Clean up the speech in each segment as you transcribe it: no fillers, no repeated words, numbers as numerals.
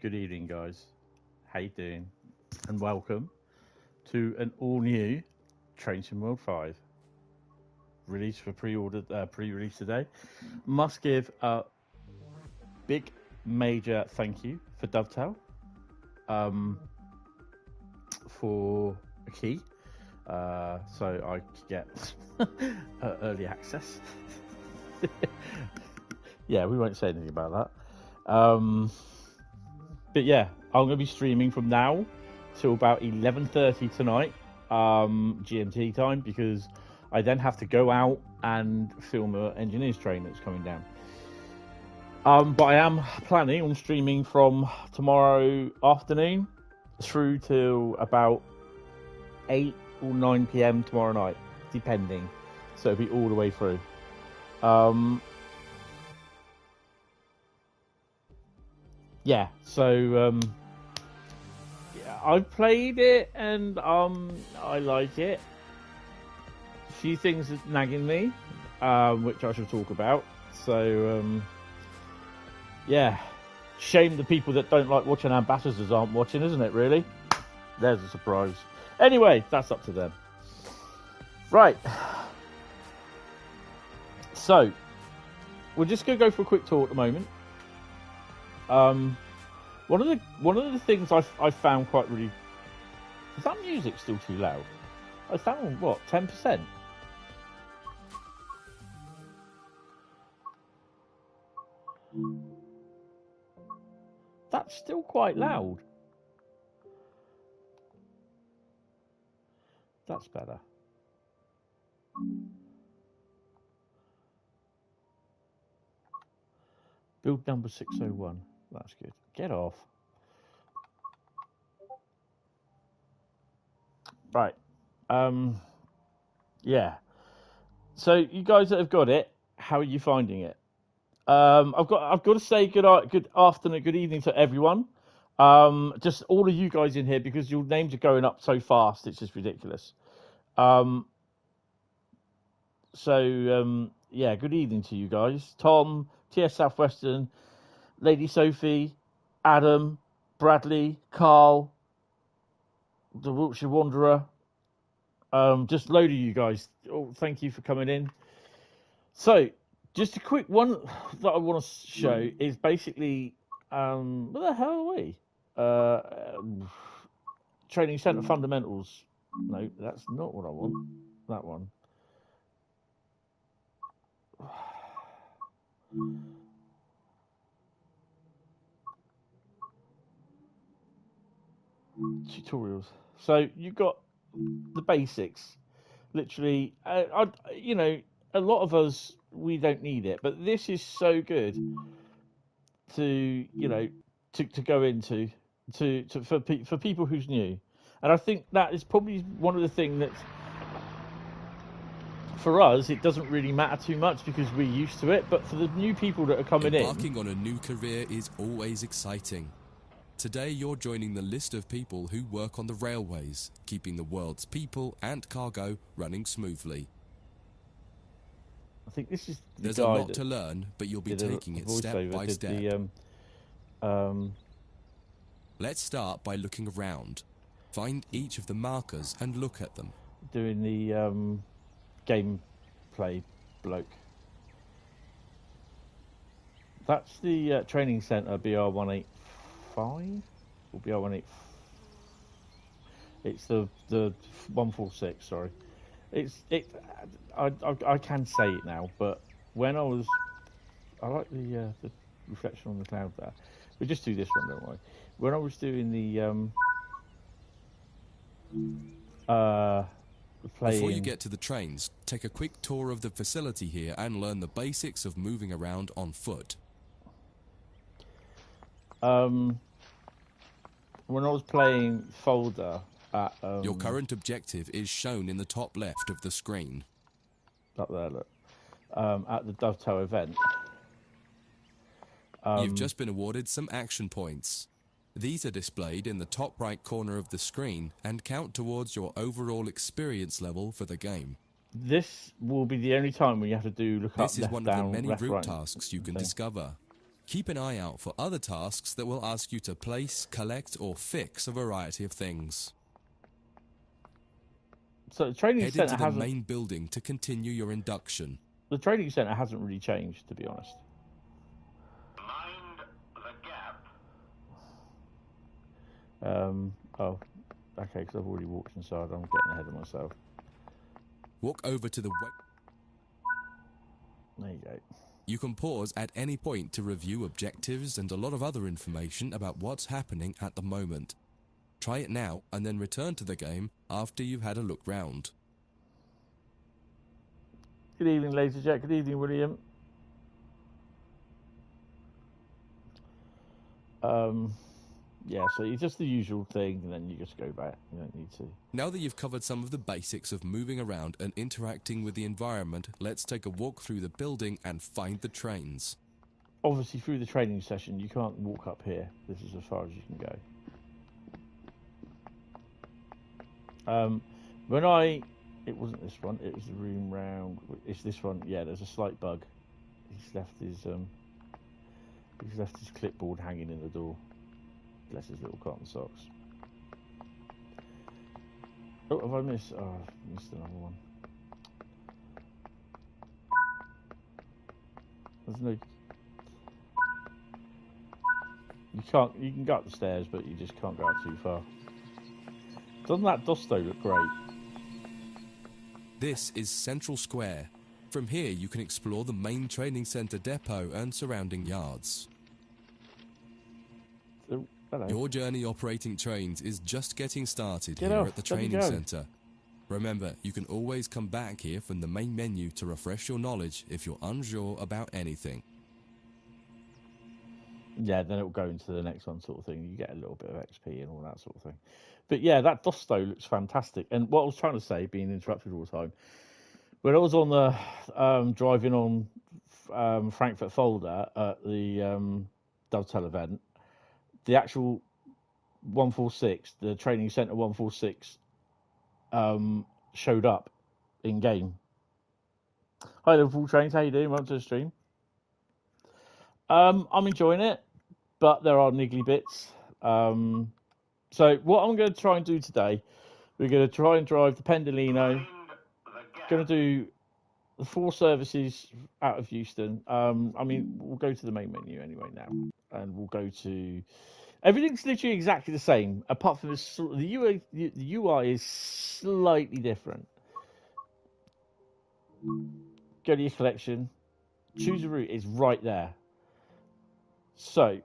Good evening, guys. How you doing? And welcome to an all-new Train Sim World 5 release for pre-release today. Must give a big, major thank you for Dovetail for a key, so I could get early access. Yeah, we won't say anything about that. But yeah, I'm going to be streaming from now till about 11:30 tonight, GMT time, because I then have to go out and film an engineer's train that's coming down. But I am planning on streaming from tomorrow afternoon through till about 8 or 9 p.m. tomorrow night, depending. So it'll be all the way through. Yeah, so yeah, I've played it and I like it. A few things are nagging me, which I shall talk about. So yeah, shame the people that don't like watching ambassadors aren't watching, isn't it? Really? There's a surprise. Anyway, that's up to them. Right. So we're just gonna go for a quick tour at the moment. One of the things I found quite really, is that music still too loud? I found what 10%. That's still quite loud. That's better. Build number 601. That's good. Get off. Right. Yeah. So you guys that have got it, how are you finding it? I've got to say good afternoon, good evening to everyone. Just all of you guys in here, because your names are going up so fast, it's just ridiculous. Yeah, good evening to you guys. Tom, TS Southwestern, Lady Sophie, Adam, Bradley, Carl, the Wiltshire Wanderer. Just load of you guys. Oh, thank you for coming in. So, just a quick one that I want to show is basically, where the hell are we? Training Centre Fundamentals. No, that's not what I want. That one. Tutorials. So you've got the basics. Literally, you know, a lot of us, we don't need it, but this is so good to, you know, to go into for people who's new, and I think that is probably one of the things that's for us, it doesn't really matter too much because we're used to it. But for the new people that are coming Embarking on a new career is always exciting. Today you're joining the list of people who work on the railways, keeping the world's people and cargo running smoothly. I think this is the There's guy a lot that to learn, but you'll be did a taking it step by voiceover, step. did the, Let's start by looking around. Find each of the markers and look at them. doing the gameplay bloke. That's the training centre, BR185 or BR185. It's the 146. Sorry, I can say it now, but when I like the reflection on the cloud there. We just do this one, don't we? When I was doing the playing... Before you get to the trains, take a quick tour of the facility here and learn the basics of moving around on foot. When I was playing Folder at... Your current objective is shown in the top left of the screen. Up there, look. At the Dovetail event. You've just been awarded some action points. These are displayed in the top right corner of the screen and count towards your overall experience level for the game. This will be the only time when you have to do look up, This is left, one of down, the many left, route right, tasks you can discover. Keep an eye out for other tasks that will ask you to place, collect or fix a variety of things. So the training Head centre into the hasn't... main building to continue your induction. The training centre hasn't really changed, to be honest. Mind the gap. Oh, okay, because I've already walked inside. I'm getting ahead of myself. Walk over to the... There you go. You can pause at any point to review objectives and a lot of other information about what's happening at the moment. Try it now and then return to the game after you've had a look round. Good evening, Laser Jack. Good evening, William. Yeah, so it's just the usual thing, and then you just go back. You don't need to. Now that you've covered some of the basics of moving around and interacting with the environment, let's take a walk through the building and find the trains. Obviously, through the training session, you can't walk up here. This is as far as you can go. It wasn't this one. It was the room round. It's this one. Yeah, there's a slight bug. He's left his clipboard hanging in the door. Bless his little cotton socks. Oh, have I missed? Oh, I've missed another one. There's no... You can go up the stairs, but you just can't go out too far. Doesn't that Dosto look great? This is Central Square. From here you can explore the main training centre depot and surrounding yards. Oh, hello. Your journey operating trains is just getting started Get here off, at the let me training go. centre. Remember, you can always come back here from the main menu to refresh your knowledge if you're unsure about anything. Yeah, then it will go into the next one sort of thing. You get a little bit of XP and all that sort of thing. But yeah, that Dosto looks fantastic. And what I was trying to say, being interrupted all the time, when I was on the driving on Frankfurt Folder at the Dovetail event, the actual 146, the training centre 146, showed up in game. Hi Liverpool Trains, how you doing? Welcome to the stream. I'm enjoying it, but there are niggly bits. So what I'm going to try and do today, we're going to try and drive the Pendolino. Going to do the 4 services out of Euston. I mean, we'll go to the main menu anyway now, and we'll go to... Everything's literally exactly the same, apart from the UI is slightly different. Go to your collection. Choose a route is right there. So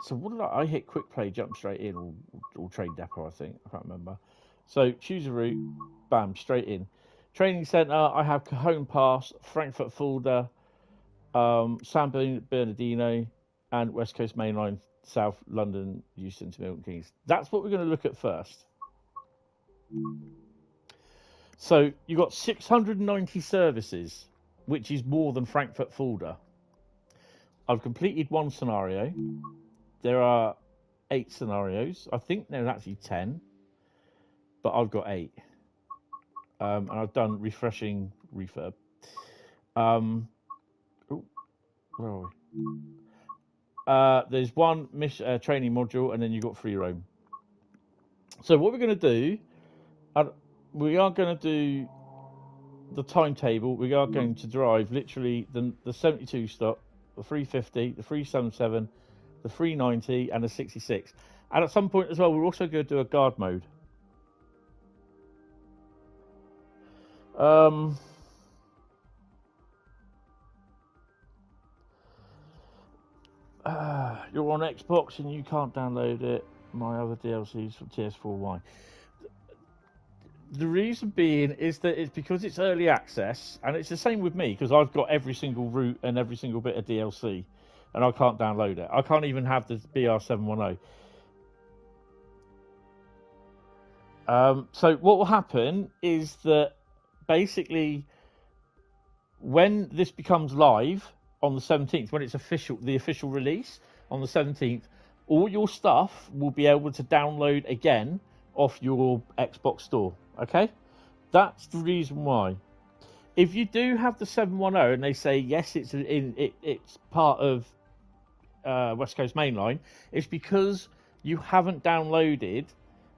what did I hit quick play, jump straight in, or train depot, I think. I can't remember. So choose a route, bam, straight in. Training centre, I have Cajon Pass, Frankfurt Fulda, San Bernardino, and West Coast Mainline South, London, Euston to Milton Keynes. That's what we're going to look at first. So you got 690 services, which is more than Frankfurt Fulda. I've completed one scenario. There are 8 scenarios. I think there's actually 10, but I've got 8. And I've done refreshing refurb. Ooh, where are we? There's one training module, and then you've got free roam. So what we're going to do, we are going to do the timetable. We are going to drive literally the 72 stop, the 350, the 377, the 390, and the 66. And at some point as well, we're also going to do a guard mode. You're on Xbox and you can't download it. My other DLCs from TS4Y. The reason being is that it's because it's early access, and it's the same with me because I've got every single route and every single bit of DLC, and I can't download it. I can't even have the BR710. So what will happen is that basically when this becomes live on the 17th, when it's the official release on the 17th, all your stuff will be able to download again off your Xbox store. Okay, that's the reason why. If you do have the 710 and they say yes, it's part of West Coast Mainline, it's because you haven't downloaded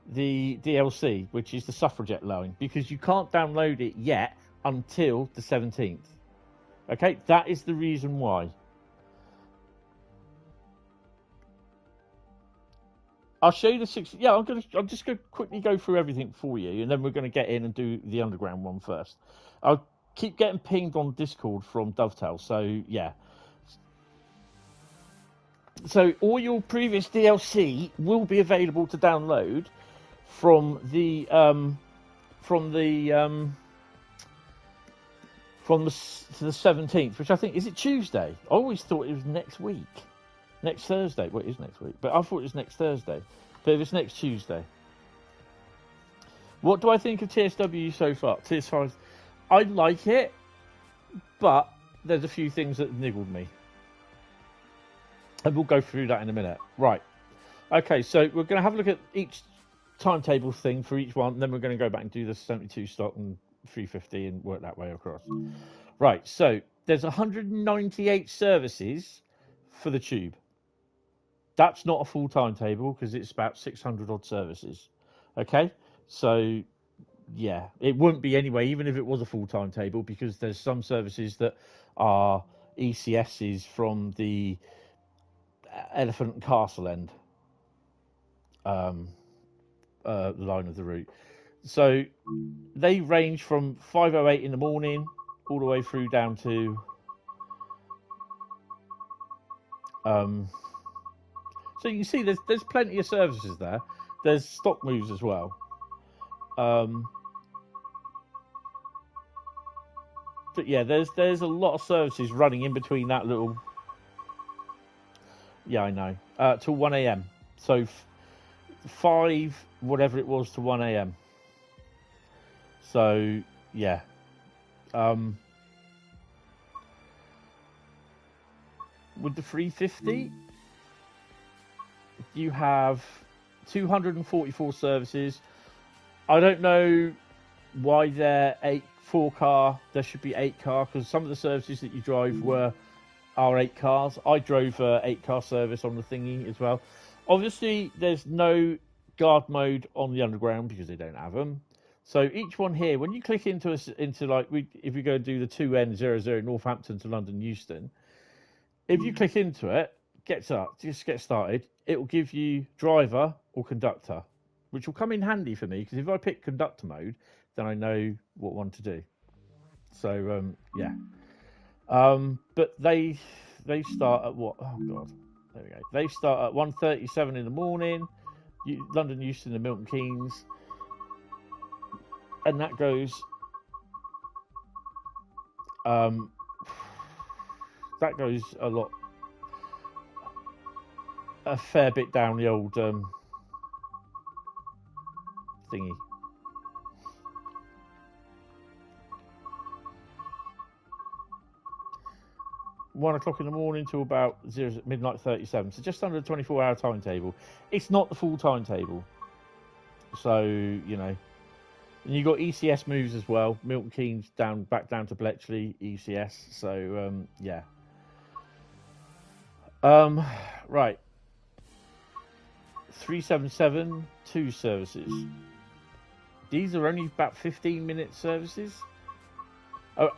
the DLC, which is the suffragette line, because you can't download it yet until the 17th. Okay, that is the reason why. I'll show you the 6. Yeah, I'm just going to quickly go through everything for you, and then we're going to get in and do the underground one first. I'll keep getting pinged on Discord from Dovetail, so yeah. So all your previous DLC will be available to download from the 17th, which I think is it Tuesday. I always thought it was next week. Next Thursday. Well, it is next week, but I thought it was next Thursday. But it was next Tuesday. What do I think of TSW so far? TS5, I like it, but there's a few things that niggled me. And we'll go through that in a minute. Right. Okay, so we're going to have a look at each timetable thing for each one, and then we're going to go back and do the 72 stock and 350 and work that way across. Right, so there's 198 services for the tube. That's not a full timetable because it's about 600 odd services. Okay, so yeah, it wouldn't be anyway, even if it was a full timetable, because there's some services that are ECSs from the Elephant and Castle end line of the route. So they range from 5:08 in the morning all the way through down to so you can see there's plenty of services there. There's stock moves as well. But yeah, there's a lot of services running in between that little. Yeah, I know. Till 1 a.m. So 5 whatever it was to 1 a.m. So yeah. With the 350, you have 244 services. I don't know why they're 4 car. There should be 8 car because some of the services that you drive are 8 cars. I drove 8 car service on the thingy as well. Obviously, there's no guard mode on the underground because they don't have them. So each one here, when you click into like if we go and do the 2N00 Northampton to London Euston, if you click into it, just get started, it will give you driver or conductor, which will come in handy for me because if I pick conductor mode, then I know what one to do. So yeah. But they start at what? Oh god, there we go. They start at 1:37 in the morning. London Euston to Milton Keynes, and that goes. That goes a fair bit down the old thingy. 1 o'clock in the morning to about midnight 37. So just under a 24-hour timetable. It's not the full timetable. So, you know. And you got ECS moves as well. Milton Keynes back down to Bletchley, ECS. So, yeah. Right. 377, 2 services. These are only about 15-minute services.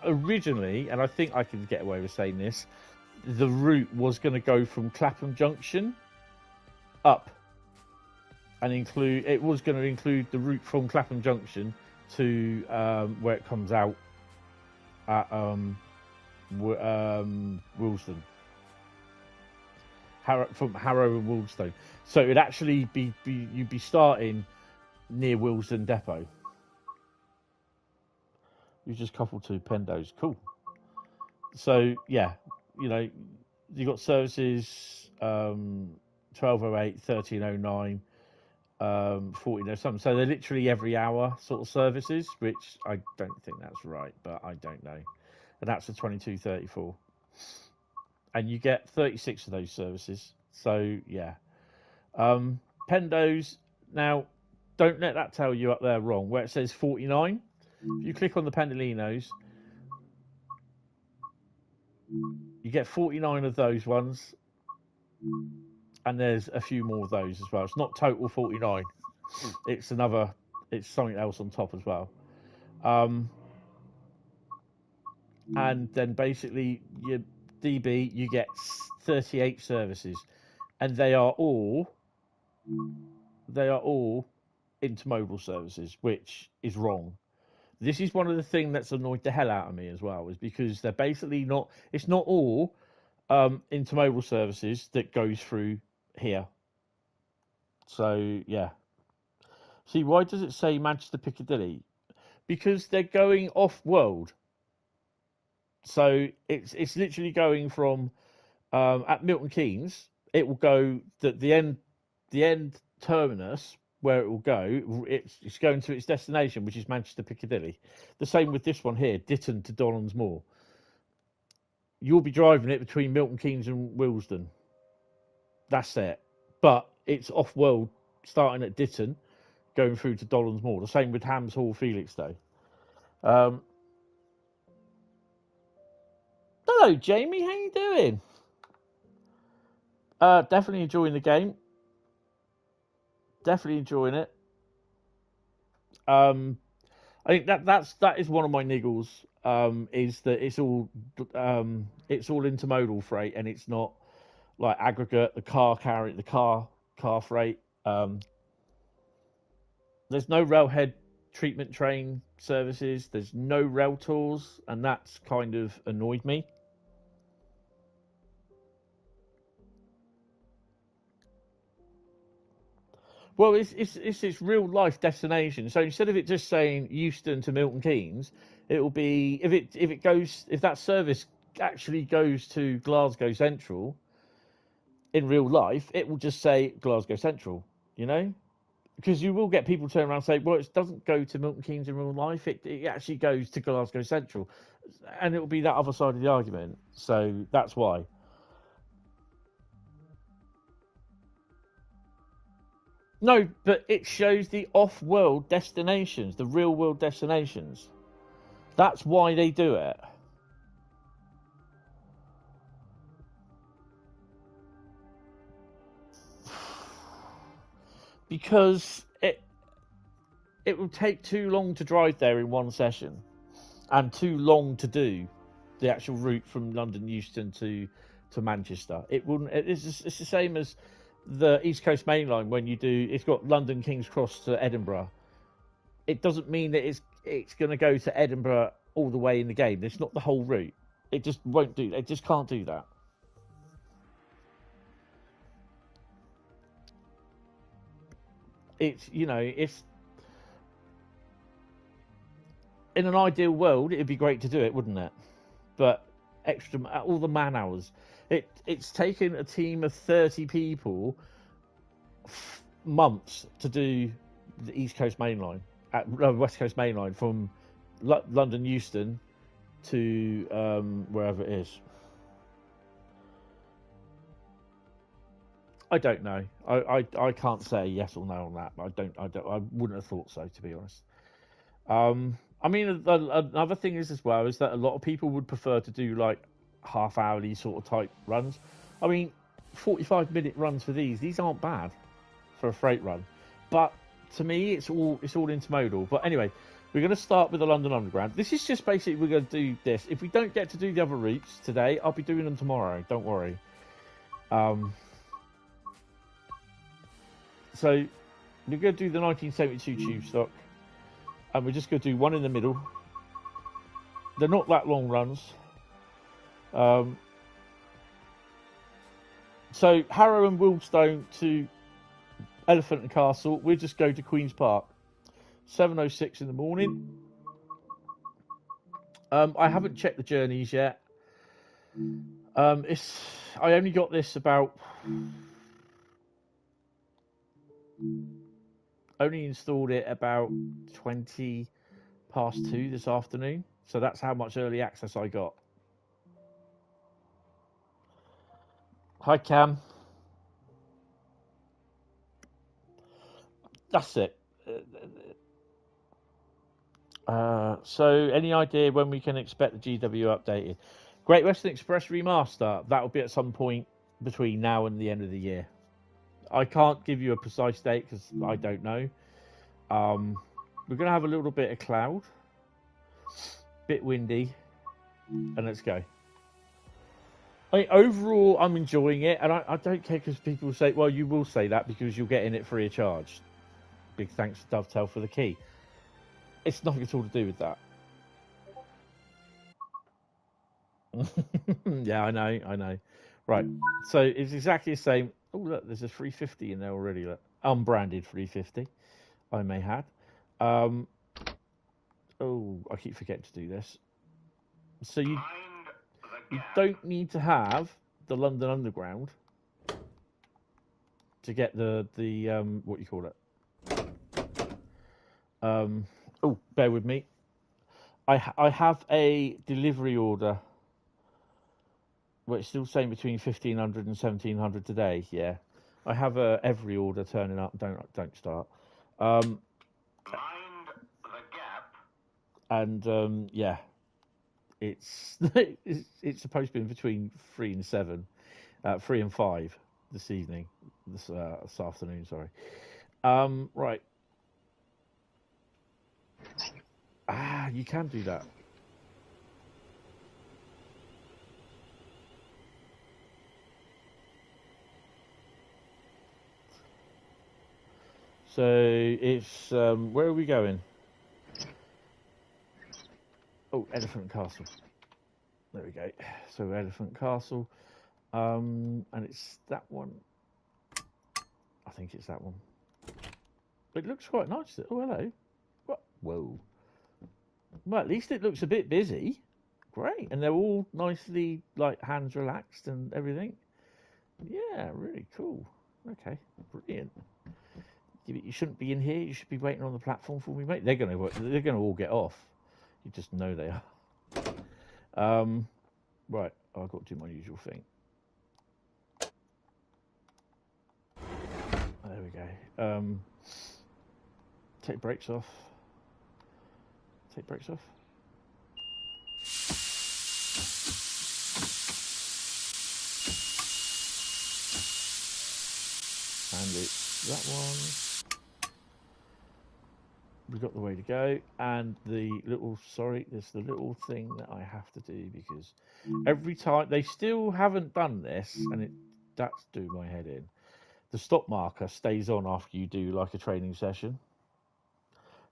Originally, and I think I can get away with saying this, the route was going to go from Clapham Junction up, and it was going to include the route from Clapham Junction to where it comes out at Willesden, from Harrow and Willesden. So it'd actually you'd be starting near Willesden Depot. You just coupled to Pendos. Cool. So, yeah, you know, you got services 1208, 1309, 1407. So they're literally every hour sort of services, which I don't think that's right, but I don't know. And that's the 2234. And you get 36 of those services. So, yeah. Pendos, now, don't let that tell you up there wrong. Where it says 49, if you click on the Pendolinos, you get 49 of those ones, and there's a few more of those as well. It's not total 49. It's something else on top as well. And then basically your DB, you get 38 services, and they are all intermodal services, which is wrong. This is one of the things that's annoyed the hell out of me as well, is because they're basically not. It's not all intermodal services that goes through here. So yeah. See, why does it say Manchester Piccadilly? Because they're going off world. So it's literally going from at Milton Keynes. It will go the end terminus. Where it will go, it's going to its destination, which is Manchester Piccadilly. The same with this one here, Ditton to Dollond's Moor. You'll be driving it between Milton Keynes and Willesden. That's it. But it's off-world, starting at Ditton, going through to Dollond's Moor. The same with Hams Hall, Felixstowe. Hello, Jamie. How you doing? Definitely enjoying the game. Definitely enjoying it. I think that is one of my niggles. Is that it's all intermodal freight, and it's not like aggregate, the car freight. There's no railhead treatment train services. There's no rail tours, and that's kind of annoyed me. Well, it's real life destination. So instead of it just saying Euston to Milton Keynes, it will be if that service actually goes to Glasgow Central in real life, it will just say Glasgow Central. You know, because you will get people turn around and say, well, it doesn't go to Milton Keynes in real life. It actually goes to Glasgow Central, and it will be that other side of the argument. So that's why. No, but it shows the off-world destinations, the real-world destinations. That's why they do it. Because it will take too long to drive there in one session, and too long to do the actual route from London Euston to Manchester. It wouldn't. It's the same as the East Coast Mainline when it's got London King's Cross to Edinburgh. It doesn't mean that it's going to go to Edinburgh all the way in the game. It's not the whole route. It just won't do. It just can't do that. It's in an ideal world, it'd be great to do it, wouldn't it? But all the man hours. It's taken a team of 30 people months to do the East Coast Mainline, West Coast Mainline from London Euston to wherever it is. I don't know. I can't say yes or no on that. I wouldn't have thought so, to be honest. I mean, another thing is that a lot of people would prefer to do like half-hourly sort of type runs. I mean, 45-minute runs for these aren't bad for a freight run, but to me, it's all intermodal. But anyway, we're going to start with the London Underground. This is just basically we're going to do this. If we don't get to do the other routes today, I'll be doing them tomorrow. Don't worry. So we're going to do the 1972 tube stock, and we're just going to do one in the middle. They're not that long runs. So Harrow and Wildstone to Elephant and Castle. We'll just go to Queen's Park. 7:06 in the morning. I haven't checked the journeys yet. I only got this about. Only installed it about 2 this afternoon. So that's how much early access I got. Hi, Cam. That's it. So any idea when we can expect the GW updated? Great Western Express remaster. That will be at some point between now and the end of the year. I can't give you a precise date because I don't know. We're going to have a little bit of cloud. Bit windy. And let's go. I mean, overall, I'm enjoying it. And I don't care because people say, well, you will say that because you're getting it free of charge. Big thanks to Dovetail for the key. It's nothing at all to do with that. Yeah, I know. Right. So it's exactly the same. Oh, look, there's a 350 in there already. Look. Unbranded 350, I may add. Oh, I keep forgetting to do this. So you don't need to have the London Underground to get the what you call it. Oh, bear with me. I have a delivery order. Well, it's still saying between 1,500 and 1,700 today. Yeah, I have every order turning up. Don't start. Mind the gap. And yeah, it's it's supposed to be between 3 and 7, 3 and 5 this evening, this afternoon. Sorry. Right. You can do that. So it's where are we going? Oh, Elephant Castle. There we go. So Elephant Castle, and it's that one. I think it's that one. It looks quite nice. Oh, hello. What? Whoa. Well, at least it looks a bit busy. Great, and they're all nicely like hands relaxed and everything. Yeah, really cool. Okay, brilliant. You shouldn't be in here. You should be waiting on the platform for me, mate. They're gonna all get off. You just know they are. Right, I've got to do my usual thing. There we go. Take brakes off. Take brakes off. And it's that one. We've got the way to go, and there's the little thing that I have to do because every time they still haven't done this, and that's doing my head in. The stop marker stays on after you do like a training session.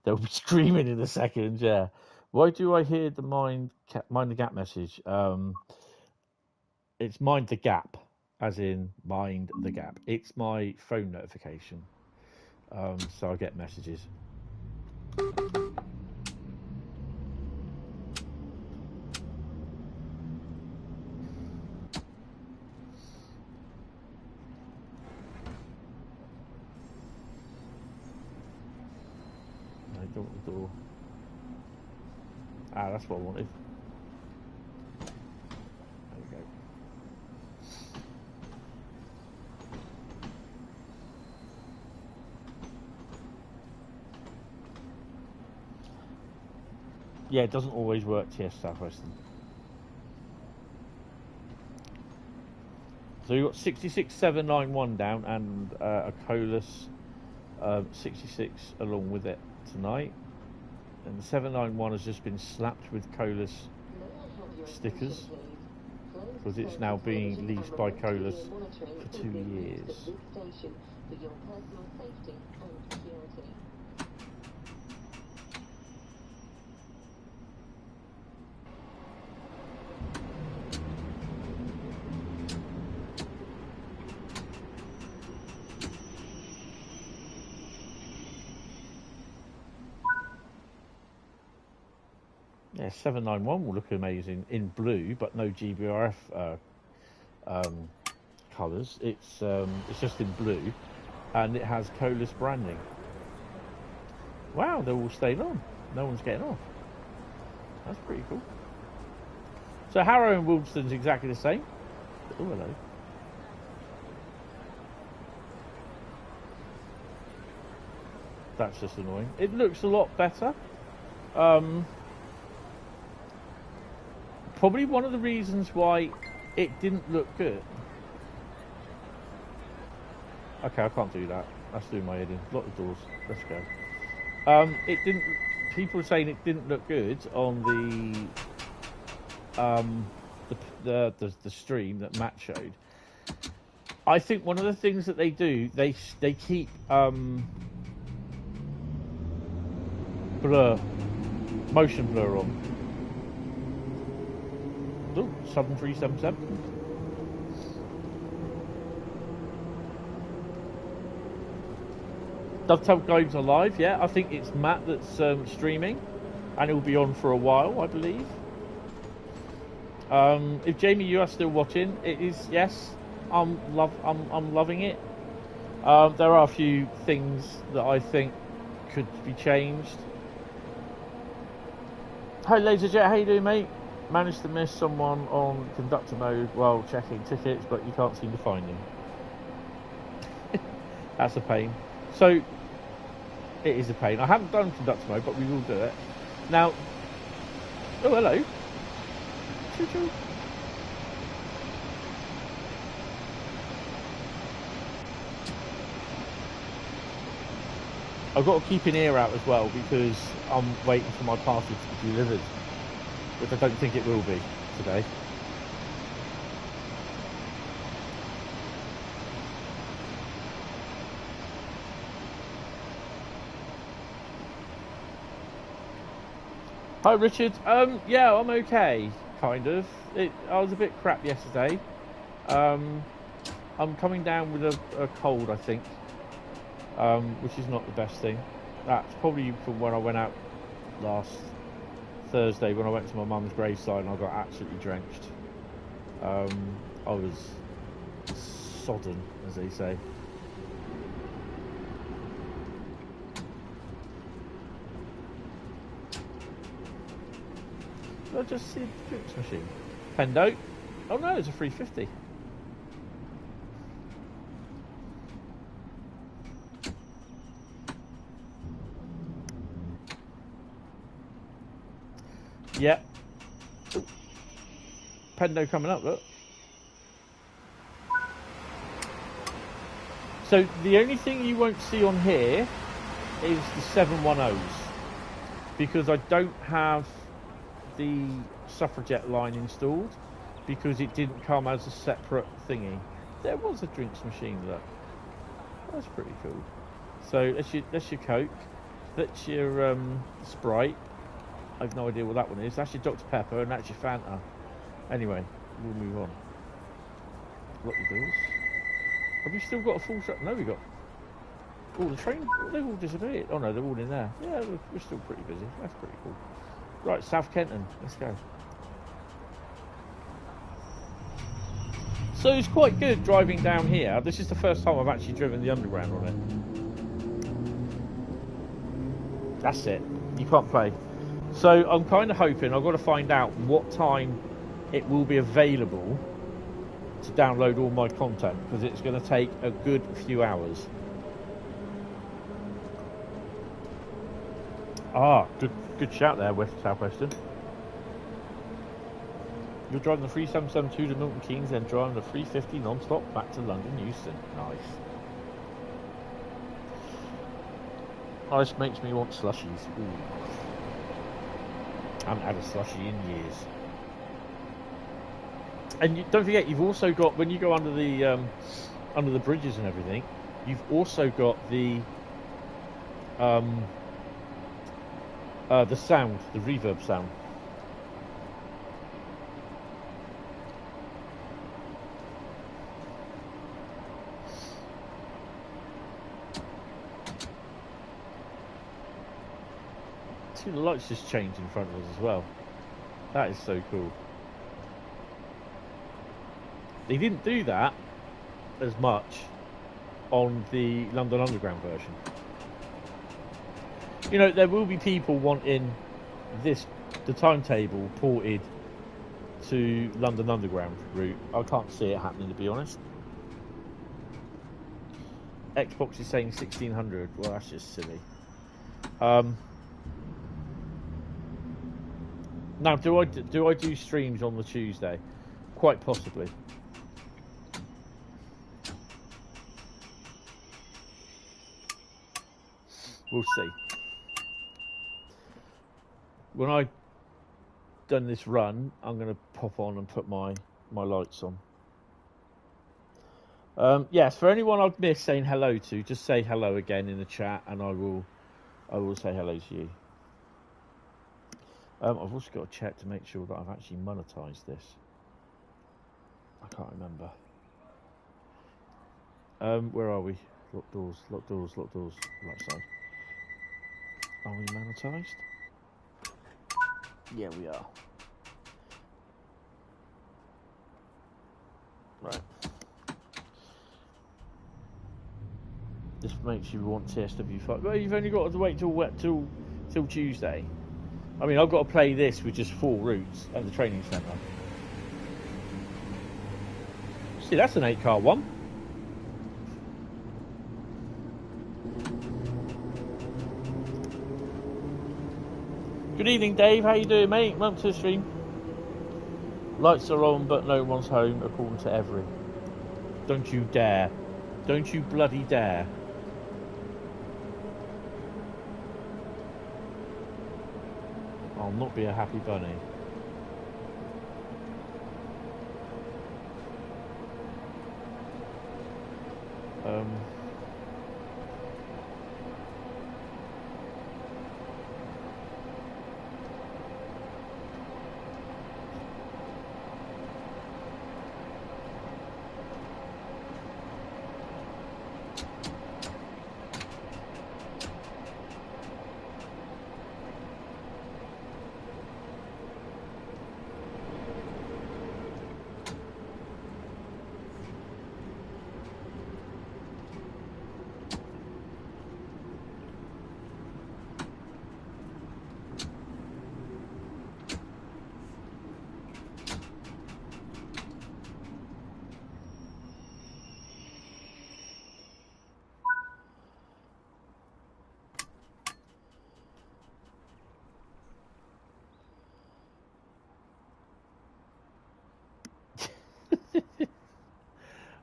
They'll be screaming in a second. Yeah. Why do I hear the mind the gap message? It's mind the gap, as in mind the gap. It's my phone notification, so I get messages. I don't want the door. That's what I wanted. There we go. Yeah, it doesn't always work, TS Southwestern. So you've got 66791 down and a Colas 66 along with it tonight. And the 791 has just been slapped with Colas stickers because it's now being leased by Colas for 2 years. Yeah, 791 will look amazing in blue, but no GBRF colours. It's just in blue, and it has Colas branding. Wow, they're all staying on. No one's getting off. That's pretty cool. So Harrow and Wildston's exactly the same. Oh, hello. That's just annoying. It looks a lot better. Probably one of the reasons why it didn't look good. Okay, I can't do that. That's doing my head in. Lock the doors. Let's go. It didn't. People are saying it didn't look good on the stream that Matt showed. I think one of the things that they do, they keep motion blur on. Oh, 7377. Dovetail Guides are live, yeah. I think it's Matt that's streaming, and it will be on for a while, I believe. If Jamie, you are still watching, it is, yes. I'm loving it. There are a few things that I think could be changed. Hi, Laserjet, how you doing, mate? Managed to miss someone on conductor mode while checking tickets, but you can't seem to find him. That's a pain. So, it is a pain. I haven't done conductor mode, but we will do it. Now, oh, hello. Choo-choo. I've got to keep an ear out as well because I'm waiting for my parcel to be delivered, which I don't think it will be today. Hi Richard, yeah, I'm okay, kind of. I was a bit crap yesterday. I'm coming down with a cold, I think, which is not the best thing. That's probably from when I went out last Thursday when I went to my mum's graveside and I got absolutely drenched. I was sodden, as they say. I just see a drinks machine. Pendo. Oh no, it's a 350. Yeah. Ooh. Pendo coming up, look. So the only thing you won't see on here is the 710s because I don't have the suffragette line installed because it didn't come as a separate thingy. There was a drinks machine, look. That's pretty cool. So that's your Coke, that's your Sprite. I've no idea what that one is. That's your Dr. Pepper and that's your Fanta. Anyway, we'll move on. Lock your doors. Have we still got a full truck? No, we got. Oh, the train, they've all disappeared. Oh no, they're all in there. Yeah, we're still pretty busy. That's pretty cool. Right, South Kenton, let's go. So it's quite good driving down here. This is the first time I've actually driven the underground on it. That's it. You can't play. So I'm kind of hoping I've got to find out what time it will be available to download all my content because it's going to take a good few hours. Ah, good. Good shout there, Southwestern. You're driving the 3772 to Milton Keynes, then driving the 350 non-stop back to London Euston. Nice. Ice makes me want slushies. Ooh. I haven't had a slushie in years. And don't forget, you've also got, when you go under the bridges and everything, you've also got the sound, the reverb sound. See, the lights just changed in front of us as well. That is so cool. They didn't do that as much on the London Underground version. You know, there will be people wanting the timetable ported to London Underground route. I can't see it happening, to be honest. Xbox is saying 1600. Well, that's just silly. Now, do I do streams on the Tuesday? Quite possibly. We'll see. When I've done this run, I'm going to pop on and put my lights on. Yes, for anyone I've missed saying hello to, just say hello again in the chat, and I will say hello to you. I've also got to check to make sure that I've actually monetized this. I can't remember. Where are we? Lock doors, lock doors, lock doors. Right side. Are we monetized? Yeah, we are. Right. This makes you want TSW5. Well, you've only got to wait till Tuesday. I mean, I've got to play this with just 4 routes at the training centre. See, that's an 8-car one. Good evening, Dave. How you doing, mate? Welcome to the stream. Lights are on, but no one's home, according to Every. Don't you dare. Don't you bloody dare. I'll not be a happy bunny.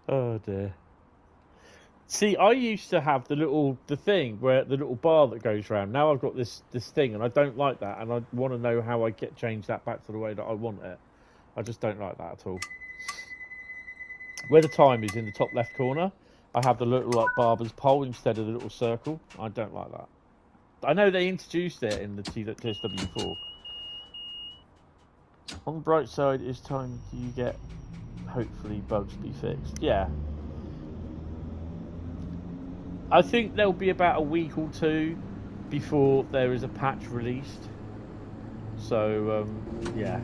Oh dear. See, I used to have the thing where the little bar that goes round. Now I've got this thing, and I don't like that, and I want to know how I change that back to the way that I want it. I just don't like that at all. Where the time is in the top left corner, I have the little like barber's pole instead of the little circle. I don't like that. I know they introduced it in the TSW4. On the bright side, it's time you get hopefully bugs be fixed. Yeah. I think there'll be about a week or two before there is a patch released. So, yeah.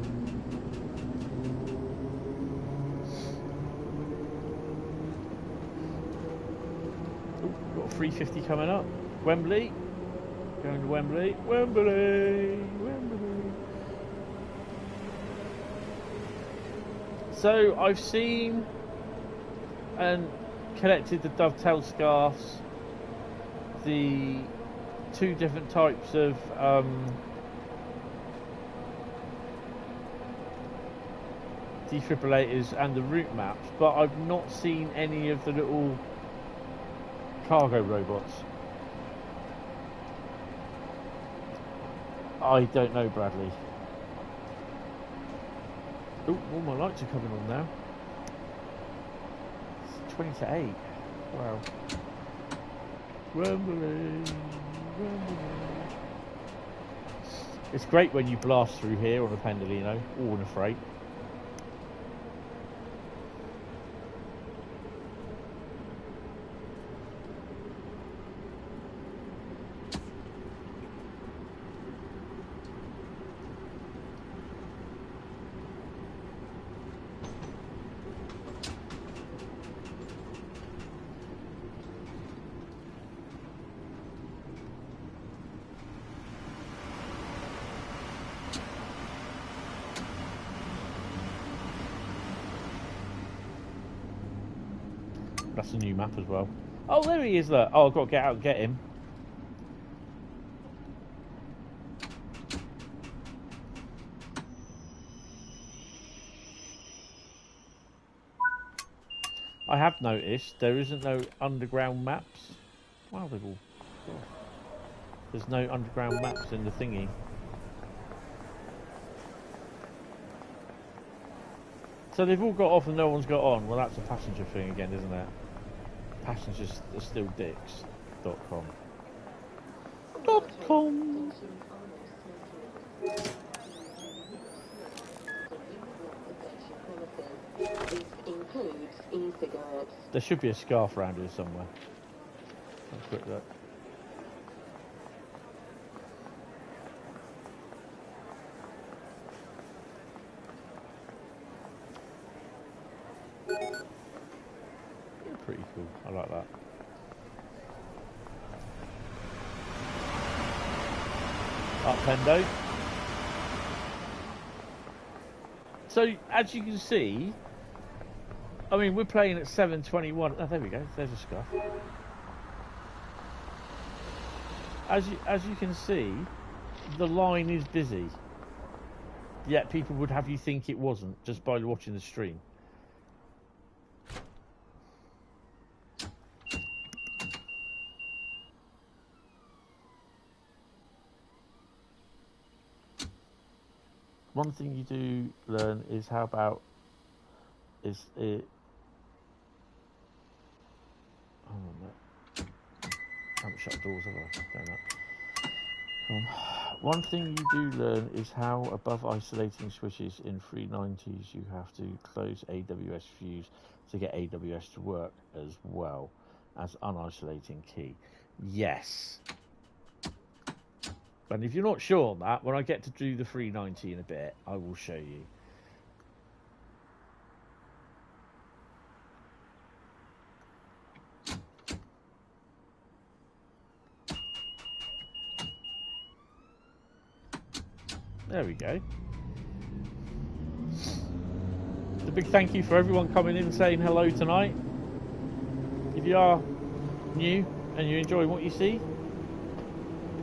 Ooh, got a 350 coming up. Wembley. Going to Wembley. Wembley. So I've seen and collected the Dovetail scarves, the 2 different types of defibrillators and the route maps, but I've not seen any of the little cargo robots. I don't know, Bradley. Oh, all my lights are coming on now. It's 20 to 8. Wow. Rumbling, rumbling. It's great when you blast through here on a Pendolino or on a freight. That's a new map as well. Oh, there he is, look. Oh, I've got to get out and get him. I have noticed there isn't no underground maps. Wow, they've all... Oh. There's no underground maps in the thingy. So they've all got off and no one's got on. Well, that's a passenger thing again, isn't it? Passengers are still dicks.com. .com. There should be a scarf around here somewhere. Have a quick look. Pretty cool. I like that. Up Pendo. So as you can see, I mean we're playing at 7:21. Oh, there we go. There's a scuff. As you can see, the line is busy. Yet people would have you think it wasn't just by watching the stream. One thing you do learn is how about is it. Hold on a minute. I haven't shut doors, have I? Damn it. One thing you do learn is how above isolating switches in 390s you have to close AWS fuse to get AWS to work as well as unisolating key. Yes. And if you're not sure on that, when I get to do the 390 in a bit, I will show you. There we go. A big thank you for everyone coming in and saying hello tonight. If you are new and you're enjoying what you see,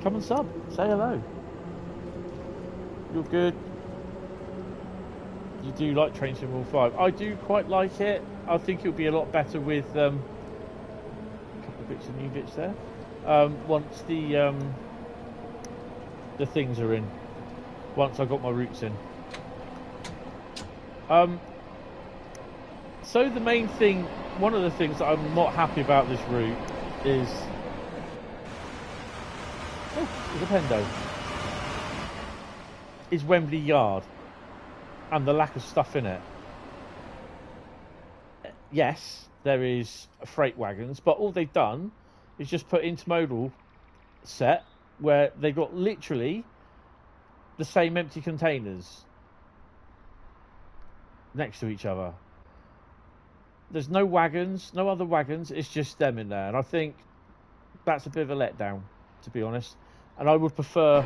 come and sub, say hello. You're good. You do like Train Sim 5. I do quite like it. I think it'll be a lot better with a couple of bits of new bits there. Once the things are in. Once I got my routes in. So the main thing, one of the things that I'm not happy about this route is... Oh, there's a Pendo. Is Wembley Yard. And the lack of stuff in it. Yes, there is freight wagons, but all they've done is just put intermodal set where they've got literally the same empty containers next to each other. There's no wagons, no other wagons, it's just them in there. And I think that's a bit of a letdown, to be honest. And I would prefer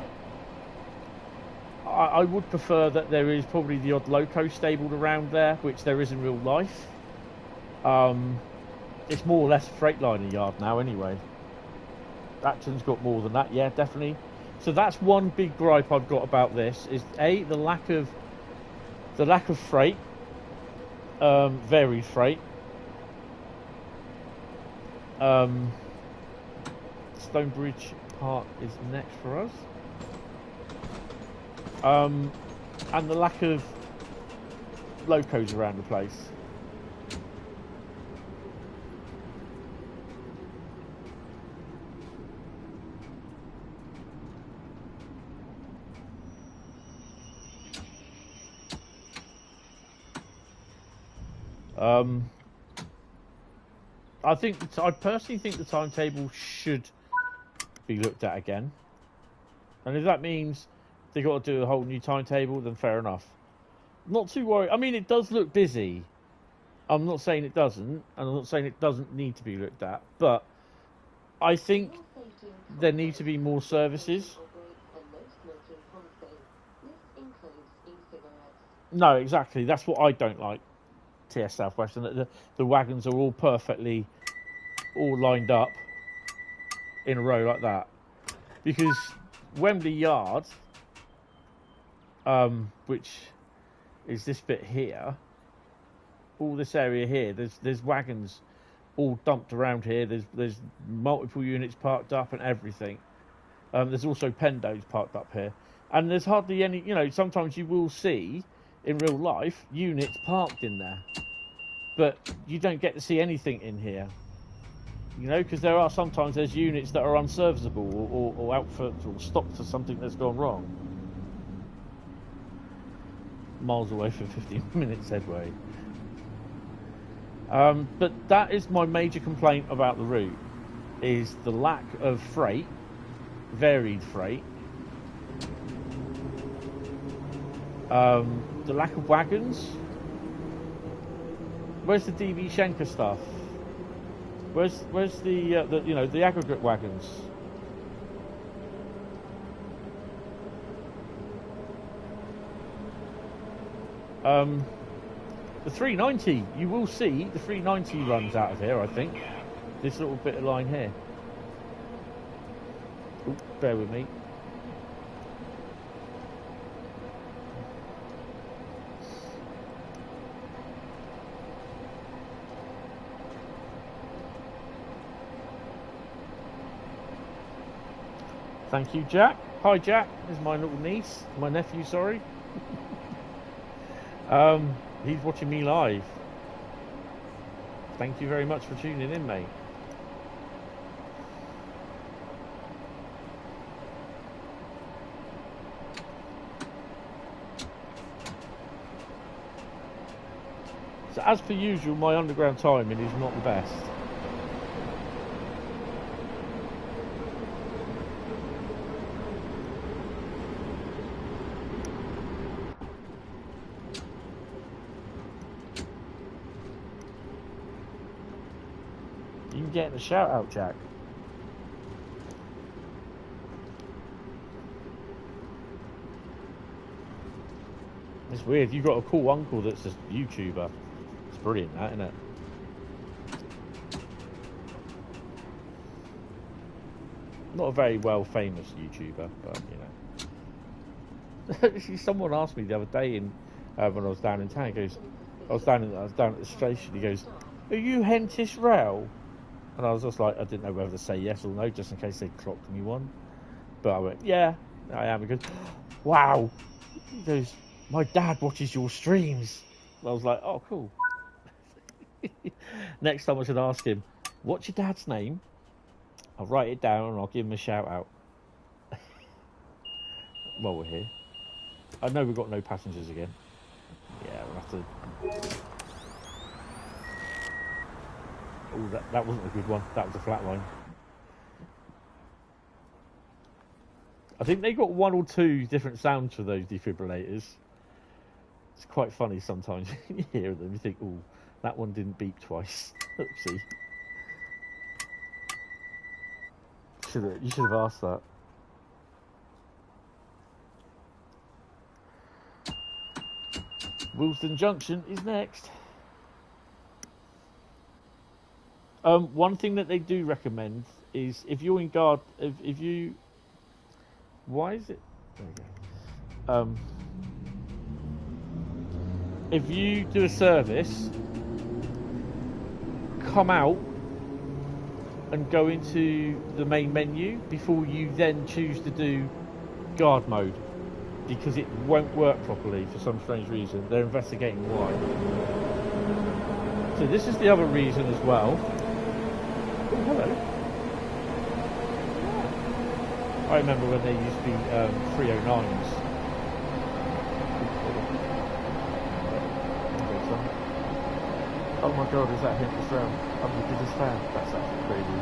that there is probably the odd loco stabled around there, which there is in real life. It's more or less a Freightliner yard now anyway. Acton's got more than that, yeah, definitely. So that's one big gripe I've got about this, is A, the lack of freight varied freight. Stonebridge Park is next for us. And the lack of locos around the place. I personally think the timetable should be looked at again, and if that means they got to do a whole new timetable, then fair enough. Not too worried. I mean, it does look busy. I'm not saying it doesn't, and I'm not saying it doesn't need to be looked at, but I think there need to be more services. No, exactly. That's what I don't like. TS Southwestern, that the wagons are all perfectly all lined up in a row like that, because Wembley Yard, which is this bit here, all this area here, there's wagons all dumped around here. There's multiple units parked up and everything. There's also pendos parked up here, and there's hardly any. You know, sometimes you will see in real life units parked in there, but you don't get to see anything in here. You know, because sometimes there's units that are unserviceable or out for or stopped for something that's gone wrong. Miles away for 15 minutes headway. But that is my major complaint about the route, is the lack of freight, varied freight, the lack of wagons. Where's the DB Schenker stuff? Where's the aggregate wagons? The 390, you will see the 390 runs out of here, I think. This little bit of line here. Ooh, bear with me. Thank you, Jack. Hi, Jack. This is my little niece, my nephew, sorry. He's watching me live. Thank you very much for tuning in, mate. So, as per usual, my underground timing is not the best. Getting a shout out, Jack. It's weird. You've got a cool uncle that's a YouTuber. It's brilliant, that, isn't it? Not a very well famous YouTuber, but you know. Someone asked me the other day when I was down in town. He goes, I was down at the station. He goes, "Are you Hentis Rail?" And I was just like, I didn't know whether to say yes or no, just in case they clocked me one. But I went, yeah, I am. He goes, wow. He goes, my dad watches your streams. And I was like, oh, cool. Next time I should ask him, what's your dad's name? I'll write it down and I'll give him a shout out. While we're here. I know we've got no passengers again. Yeah, we'll have to... Oh, that wasn't a good one. That was a flat line. I think they got one or two different sounds for those defibrillators. It's quite funny sometimes when you hear them. You think, oh, that one didn't beep twice. Oopsie. You should have asked that. Wilsden Junction is next. One thing that they do recommend is if you're in guard, if you, why is it? There we go. if you do a service, come out and go into the main menu before you then choose to do guard mode, because it won't work properly for some strange reason. They're investigating why. So this is the other reason as well. Oh, hello. I remember when there used to be 309s. Oh my god, is that Hentis round? I'm the biggest fan. That's actually crazy.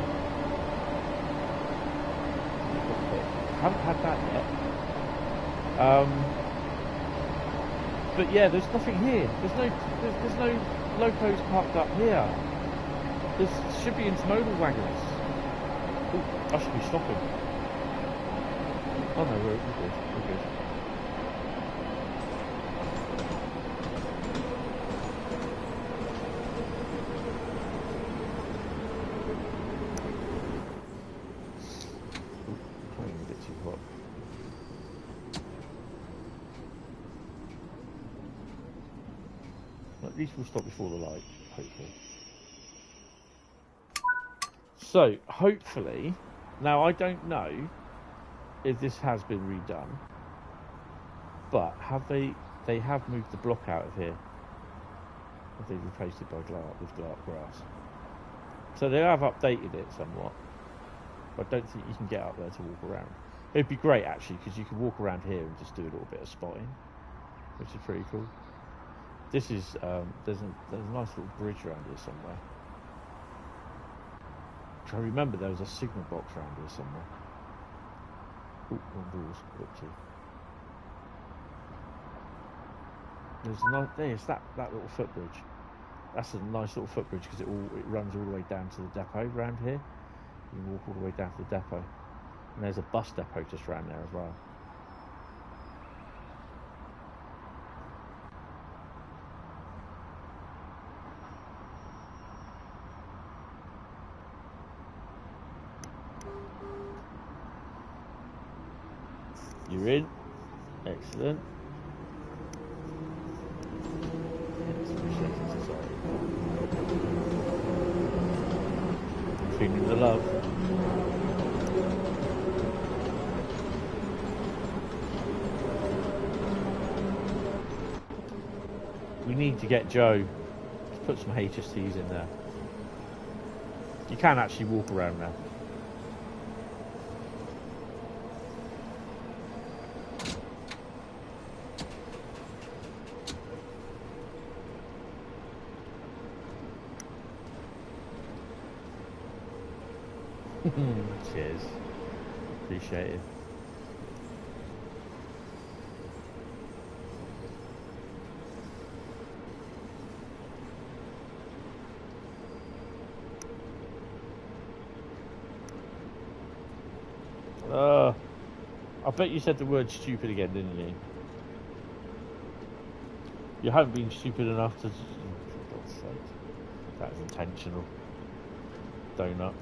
Haven't had that yet. But yeah, there's nothing here. There's no locos parked up here. There should be intermodal wagons. Ooh, I should be stopping. Oh no, we're good. We're good. At least we'll stop before the light, hopefully. So, hopefully, now I don't know if this has been redone, but have they have moved the block out of here. Have they replaced it by with grass? So they have updated it somewhat, but I don't think you can get up there to walk around. It'd be great actually, because you can walk around here and just do a little bit of spotting, which is pretty cool. This is there's a nice little bridge around here somewhere. I remember there was a signal box around here somewhere. Oh, one door's oopsie. There's there's that little footbridge. That's a nice little footbridge because it runs all the way down to the depot around here. You can walk all the way down to the depot, and there's a bus depot just around there as well. You're in. Excellent. Feeling the love. We need to get Joe to put some HSTs in there. You can actually walk around now. Cheers. Appreciate it. I bet you said the word stupid again, didn't you? You haven't been stupid enough to... For God's sake. That was intentional. Donut.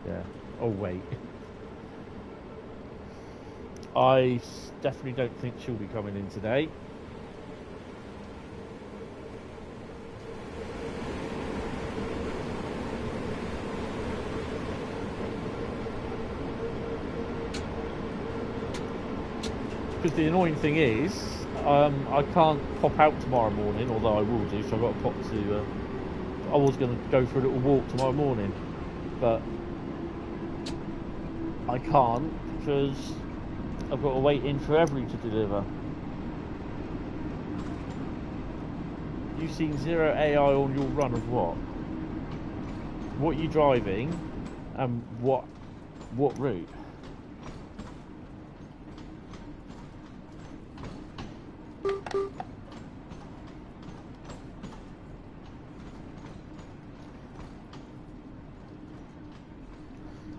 Yeah. Oh, wait. I definitely don't think she'll be coming in today. Because the annoying thing is, I can't pop out tomorrow morning, although I will do, so I've got to pop to... I was going to go for a little walk tomorrow morning, but I can't because I've got to wait in for Every to deliver. You've seen zero AI on your run of what? What are you driving and what route?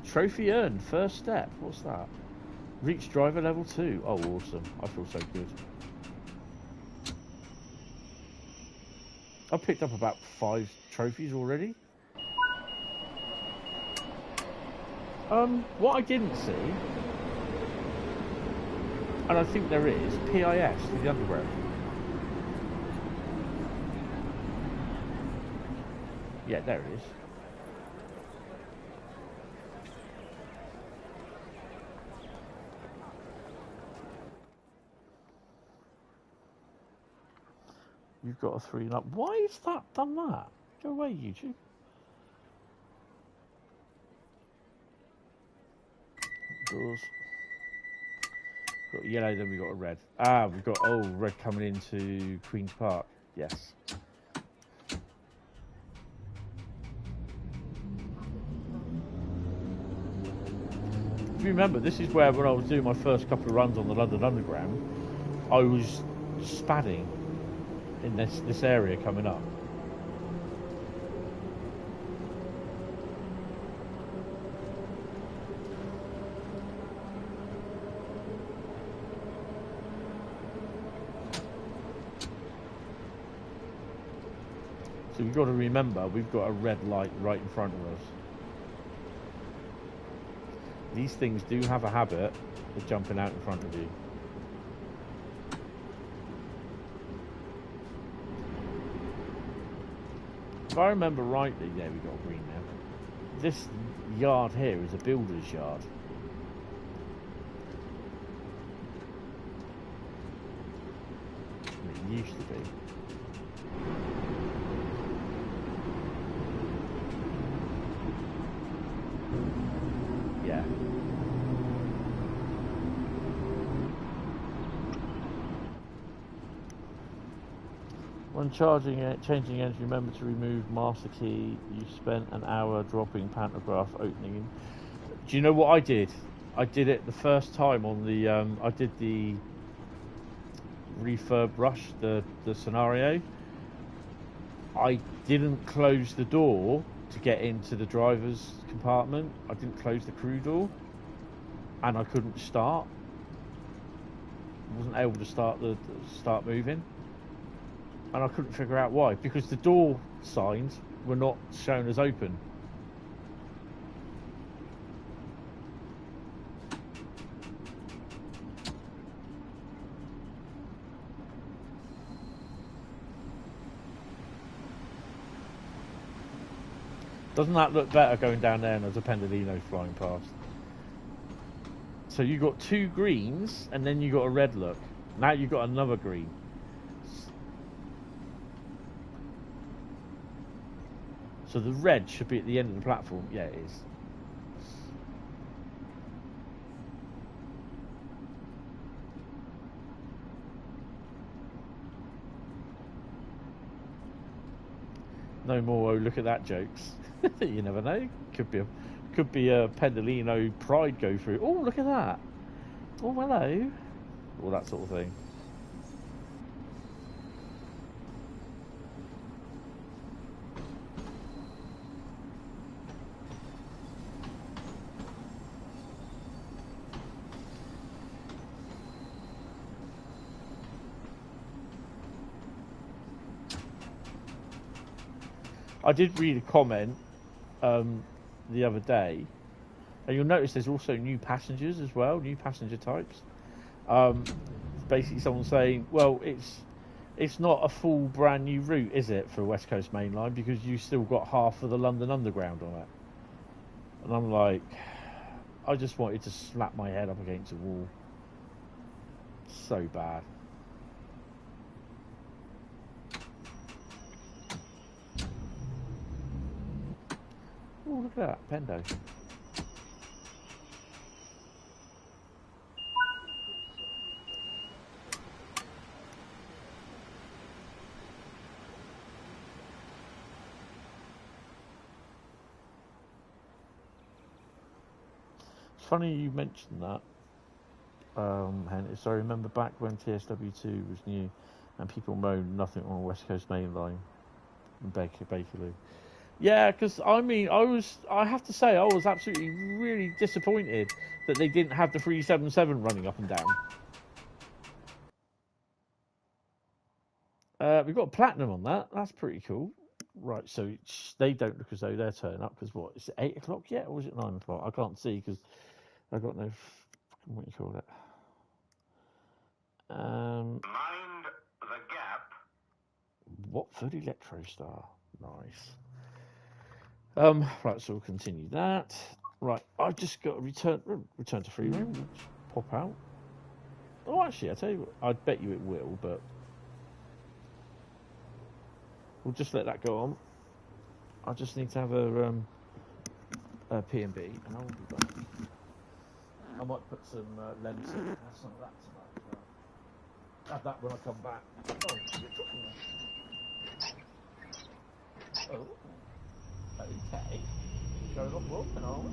Trophy earned, first step. What's that? Reach driver level 2. Oh, awesome. I feel so good. I picked up about 5 trophies already. What I didn't see, and I think there is, PIS for the underground. Yeah, there it is. You've got a 3 up. Why has that done that? Go away, YouTube. Doors. Got yellow, then we got a red. Ah, we've got red coming into Queen's Park. Yes. If you remember, this is where when I was doing my first couple of runs on the London Underground, I was spadding in this area coming up. So you've got to remember, we've got a red light right in front of us. These things do have a habit of jumping out in front of you. If I remember rightly, yeah, we've got green now. This yard here is a builder's yard. It used to be. Yeah. When changing engine, remember to remove master key. You spent an hour dropping pantograph opening. Do you know what I did? I did it the first time on the I did the refurb rush, the scenario. I didn't close the door to get into the driver's compartment. I didn't close the crew door, and I couldn't start. I wasn't able to start moving, and I couldn't figure out why, because the door signs were not shown as open. Doesn't that look better going down there and there's a Pendolino flying past? So you got 2 greens and then you got a red look. Now you've got another green. So the red should be at the end of the platform. Yeah, it is. No more, oh, look at that jokes. You never know. Could be a Pendolino Pride go through. Oh, look at that. Oh, hello. All that sort of thing. I did read a comment the other day, and you'll notice there's also new passengers as well, new passenger types. Basically, someone saying, "Well, it's not a full brand new route, is it, for West Coast Mainline, because you still got half of the London Underground on it?" And I'm like, I just wanted to slap my head up against a wall. So bad. Oh, look at that, Pendo. It's funny you mentioned that, Hentis. I remember back when TSW2 was new and people moaned nothing on West Coast Mainline and Bakerloo. Yeah, because I mean, I have to say, I was absolutely really disappointed that they didn't have the 377 running up and down. We've got platinum on that. That's pretty cool. Right, so they don't look as though they're turning up because what? Is it 8 o'clock yet, or is it 9 o'clock? I can't see because I've got no. What do you call it? Mind the gap. Watford Electrostar. Nice. Right, so we'll continue that. Right, I've just got to return to free roam. Pop out. Oh, actually, I tell you what, I'd bet you it will, but we'll just let that go on. I just need to have a P&B, and I'll be back. I might put some lens in, have some of that tonight as well. Have that when I come back. Oh, okay. Going off well, then, are we?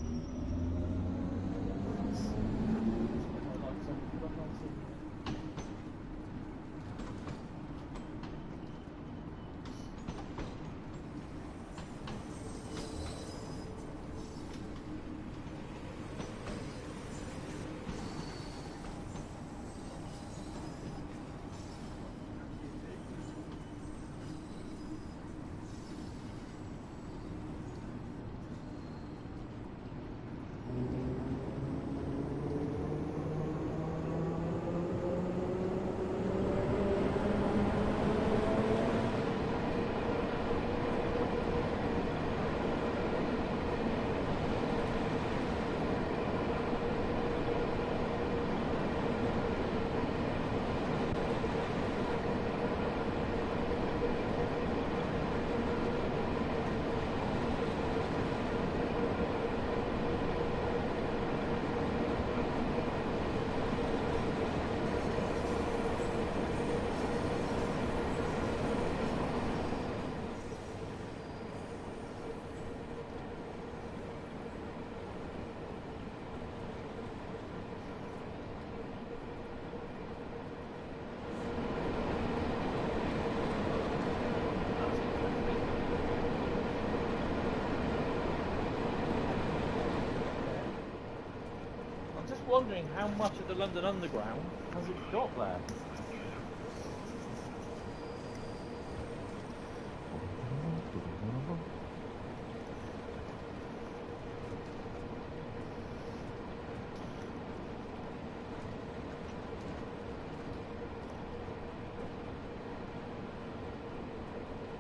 Wondering how much of the London Underground has it got there?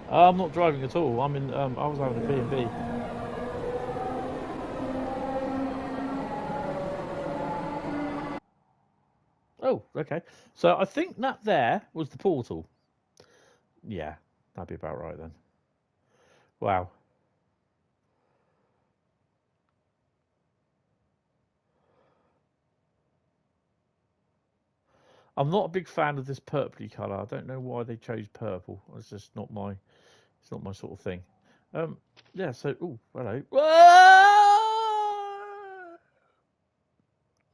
I'm not driving at all. I'm in. I was having a B&B. Oh, okay. So I think that there was the portal. Yeah, that'd be about right then. Wow. I'm not a big fan of this purpley colour. I don't know why they chose purple. It's just not my. It's not my sort of thing. Yeah. So, oh, hello.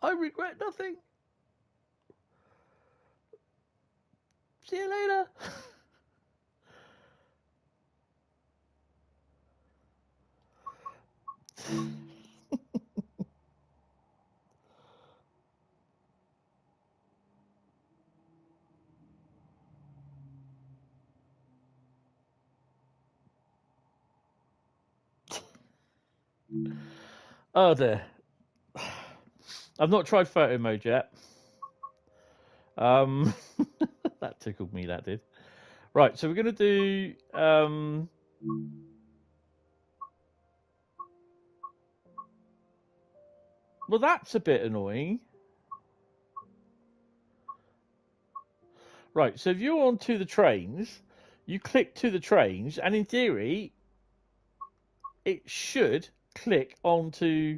I regret nothing. See you later. Oh dear. I've not tried photo mode yet. That tickled me, that did. Right, so we're going to do... Well, that's a bit annoying. Right, so if you're on to the trains, you click to the trains, and in theory, it should click onto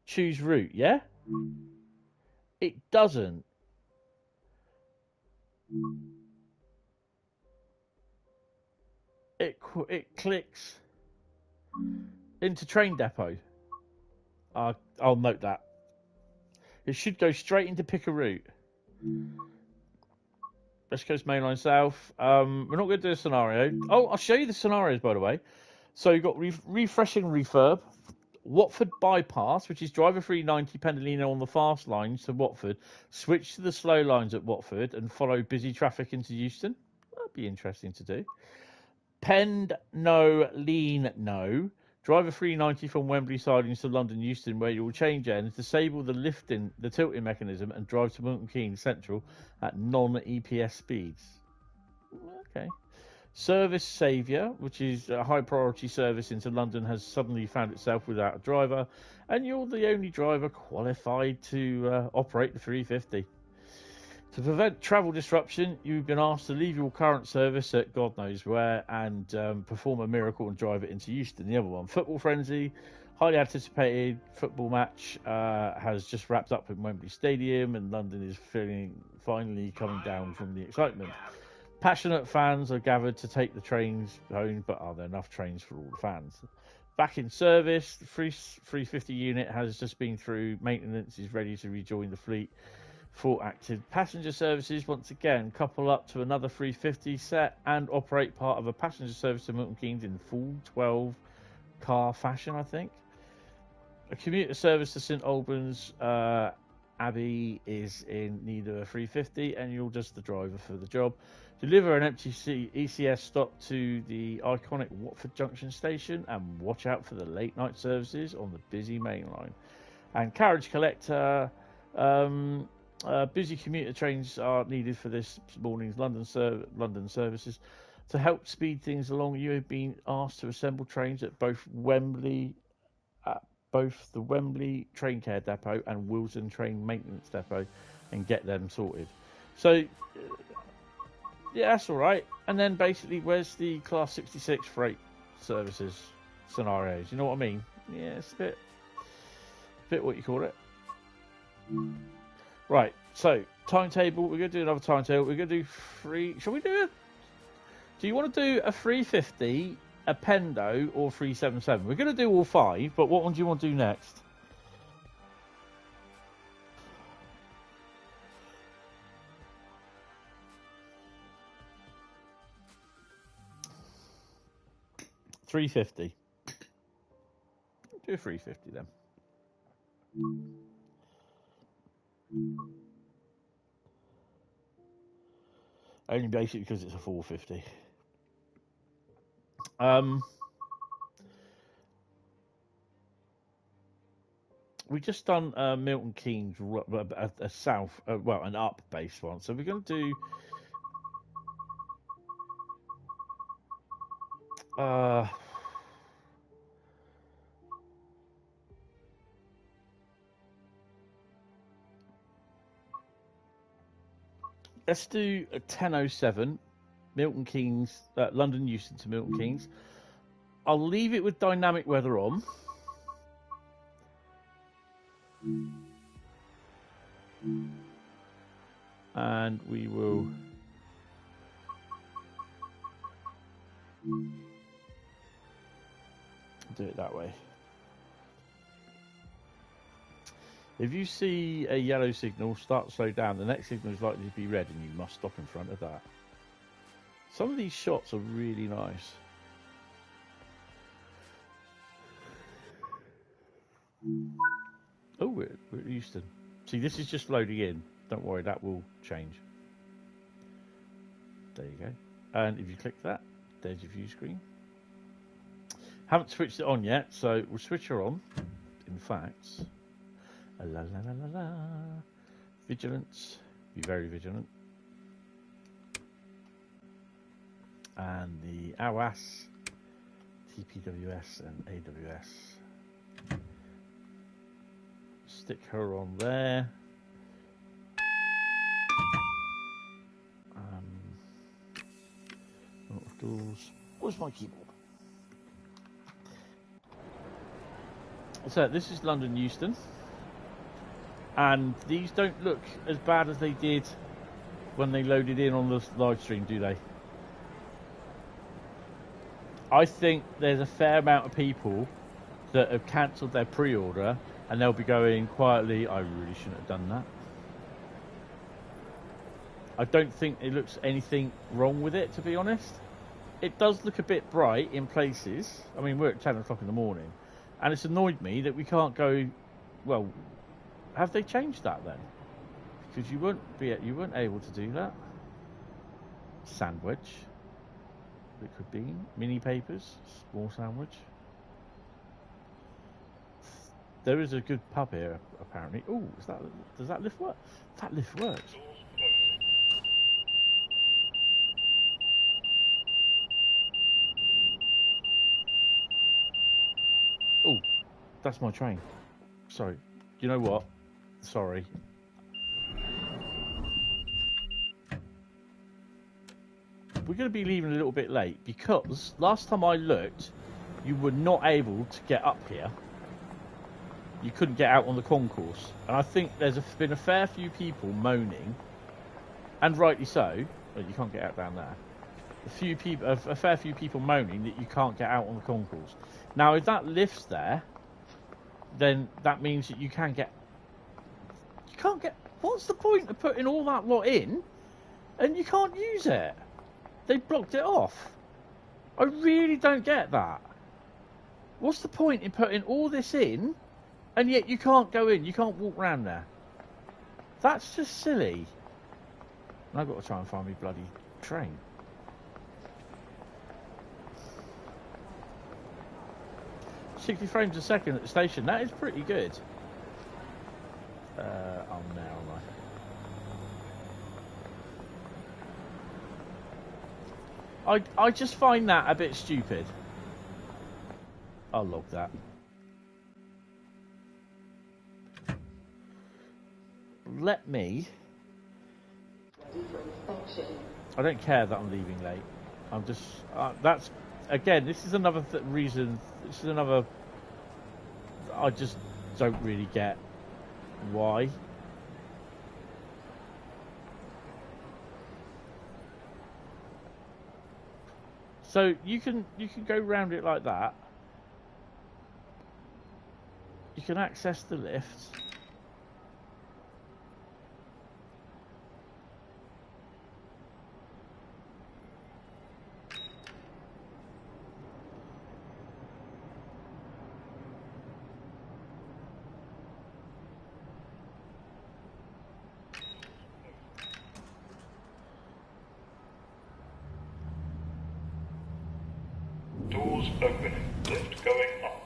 choose route, yeah? It doesn't. It clicks into train depot. I'll note that. It should go straight into pick a route. West Coast Mainline South. We're not going to do a scenario. Oh, I'll show you the scenarios, by the way. So you've got refreshing refurb, Watford bypass, which is driver 390 Pendolino on the fast lines to Watford, switch to the slow lines at Watford, and follow busy traffic into Euston. That'd be interesting to do. Pend no, lean no. Drive a 390 from Wembley sidings to London Euston, where you will change ends, disable the tilting mechanism, and drive to Milton Keynes Central at non-EPS speeds. Okay. Service Saviour, which is a high priority service into London, has suddenly found itself without a driver, and you're the only driver qualified to operate the 350. To prevent travel disruption, you've been asked to leave your current service at God knows where and perform a miracle and drive it into Euston. The other one, Football Frenzy, highly anticipated football match has just wrapped up in Wembley Stadium, and London is finally coming down from the excitement. Passionate fans are gathered to take the trains home, but are there enough trains for all the fans? Back in service, the 350 unit has just been through maintenance, is ready to rejoin the fleet. For active passenger services, once again, couple up to another 350 set and operate part of a passenger service to Milton Keynes in full 12 car fashion, I think. A commuter service to St Albans Abbey is in need of a 350, and you're just the driver for the job. Deliver an empty ECS stop to the iconic Watford Junction station, and watch out for the late night services on the busy main line. And carriage collector. Busy commuter trains are needed for this morning's London services. To help speed things along, you have been asked to assemble trains at both the Wembley Train Care Depot and Wilson Train Maintenance Depot, and get them sorted. So, yeah, that's all right. And then basically, where's the Class 66 freight services scenarios? You know what I mean? Yeah, it's a bit what you call it. Right, so timetable. We're going to do another timetable. We're going to do three. Shall we do it? Do you want to do a 350, a Pendo, or 377? We're going to do all five, but what one do you want to do next? $350. Do a 350 then. Only basically because it's a 450. We just done Milton Keynes, a south, an up based one. So we're going to do. Let's do a 10:07, Milton Keynes, London Euston to Milton Keynes. I'll leave it with dynamic weather on. And we will do it that way. If you see a yellow signal, start to slow down. The next signal is likely to be red, and you must stop in front of that. Some of these shots are really nice. Oh, we're at Euston. See, this is just loading in. Don't worry, that will change. There you go. And if you click that, there's your view screen. Haven't switched it on yet, so we'll switch her on. In fact, la la la la la. Vigilance. Be very vigilant. And the AWAS, TPWS, and AWS. Stick her on there. Out of doors. Where's my keyboard? So this is London Euston, and these don't look as bad as they did when they loaded in on the live stream, do they? I think there's a fair amount of people that have cancelled their pre-order, and they'll be going quietly, I really shouldn't have done that. I don't think it looks anything wrong with it, to be honest. It does look a bit bright in places. I mean, we're at 10 o'clock in the morning, and it's annoyed me that we can't go. Well, have they changed that then? Because you weren't able to do that. Sandwich. liquid bean, mini papers, small sandwich. There is a good pub here, apparently. Oh, does that lift work? That lift works. Oh, that's my train. Sorry. You know what? Sorry. We're going to be leaving a little bit late because last time I looked, you were not able to get up here. You couldn't get out on the concourse. And I think there's been a fair few people moaning, and rightly so, but you can't get out down there. A fair few people moaning that you can't get out on the concourse. Now, if that lift's there, then that means that you can't get... What's the point of putting all that lot in, and you can't use it? They blocked it off. I really don't get that. What's the point in putting all this in, and yet you can't go in, you can't walk around there? That's just silly. And I've got to try and find me bloody train. "60 frames a second at the station." That is pretty good. I'm there, am I just find that a bit stupid. I'll log that. Let me... I don't care that I'm leaving late. I'm just... that's... Again, this is another reason... This is another... I just don't really get why. So you can go round it like that. You can access the lift. Doors opening. Lift going up.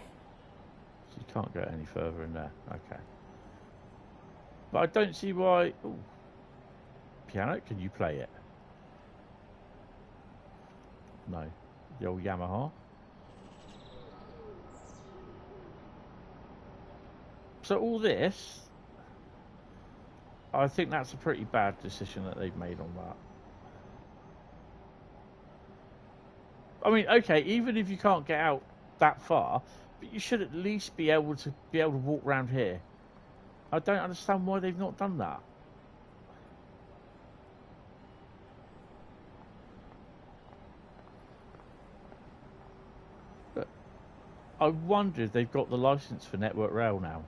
So you can't go any further in there. Okay. But I don't see why... Ooh. Piano, can you play it? No. The old Yamaha. So all this... I think that's a pretty bad decision that they've made on that. I mean, okay, even if you can't get out that far, but you should at least be able to walk around here. I don't understand why they've not done that. But I wonder if they've got the license for Network Rail now,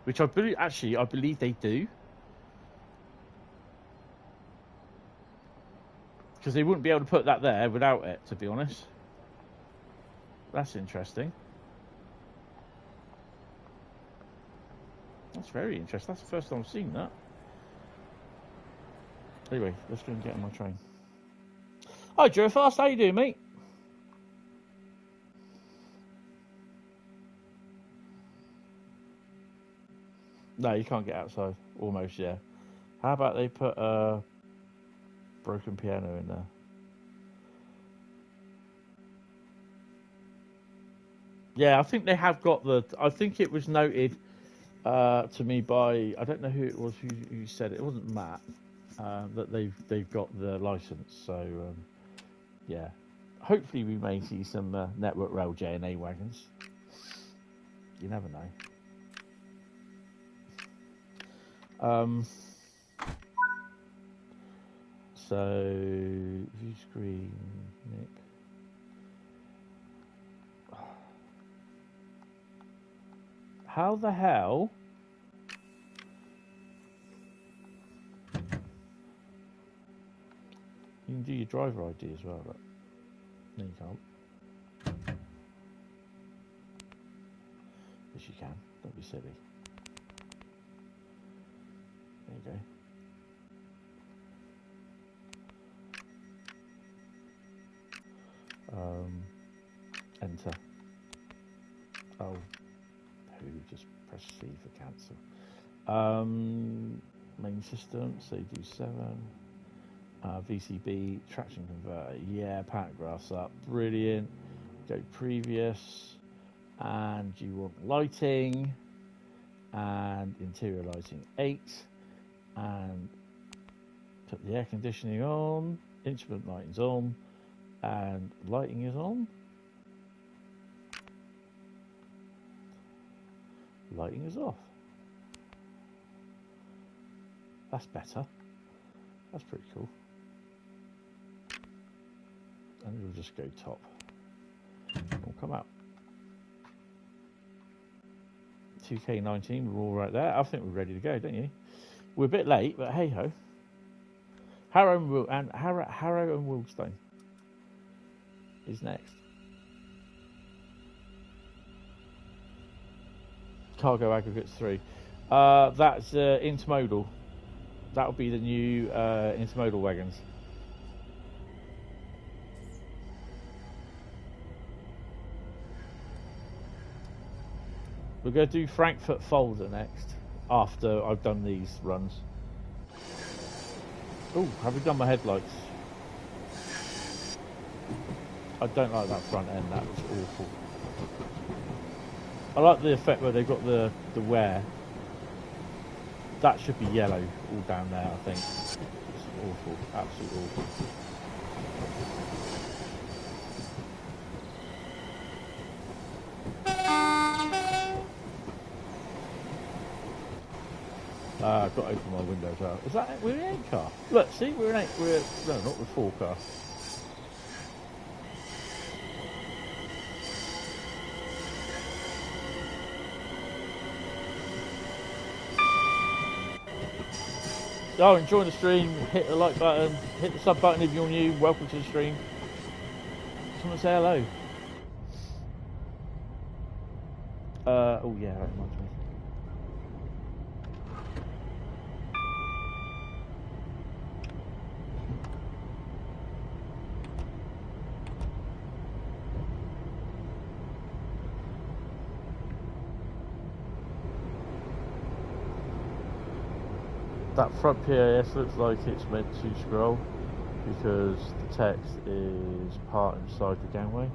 which I believe they do. Because they wouldn't be able to put that there without it, to be honest. That's interesting. That's very interesting. That's the first time I've seen that. Anyway, let's go and get on my train. Hi, Joe Fast. How you doing, mate? No, you can't get outside. Almost, yeah. How about they put a broken piano in there? Yeah, I think they have got the... I think it was noted to me by... I don't know who it was who said it. It wasn't Matt. That they've got the license. So, yeah. Hopefully we may see some Network Rail J&A wagons. You never know. So, view screen, Nick. How the hell? You can do your driver ID as well, but no, you can't. Yes, you can. Don't be silly. There you go. Enter. Oh, who just press C for cancel. Main system, so you do 7. VCB, traction converter, yeah, paragraphs up, brilliant. Go previous, and you want lighting, and interior lighting 8, and put the air conditioning on, instrument lighting's on, and lighting is on. Lighting is off. That's better. That's pretty cool. And we'll just go top. We'll come out. 2K19, we're all right there. I think we're ready to go, don't you? We're a bit late, but hey ho. Harrow and Wilstone is next. Cargo aggregates 3. That's intermodal. That'll be the new intermodal wagons. We're going to do Frankfurt Folder next, after I've done these runs. Oh, have we done my headlights? I don't like that front end, that was awful. I like the effect where they've got the wear. That should be yellow all down there, I think. It's awful, absolutely awful. I've got to open my window as well. Is that, we're in 8 car? Look, see, we're in 8, no, not with 4 car. Oh, enjoying the stream, hit the like button, hit the sub button if you're new, welcome to the stream. Just want to say hello. Oh yeah, that reminds me. That front PAS looks like it's meant to scroll because the text is part inside the gangway.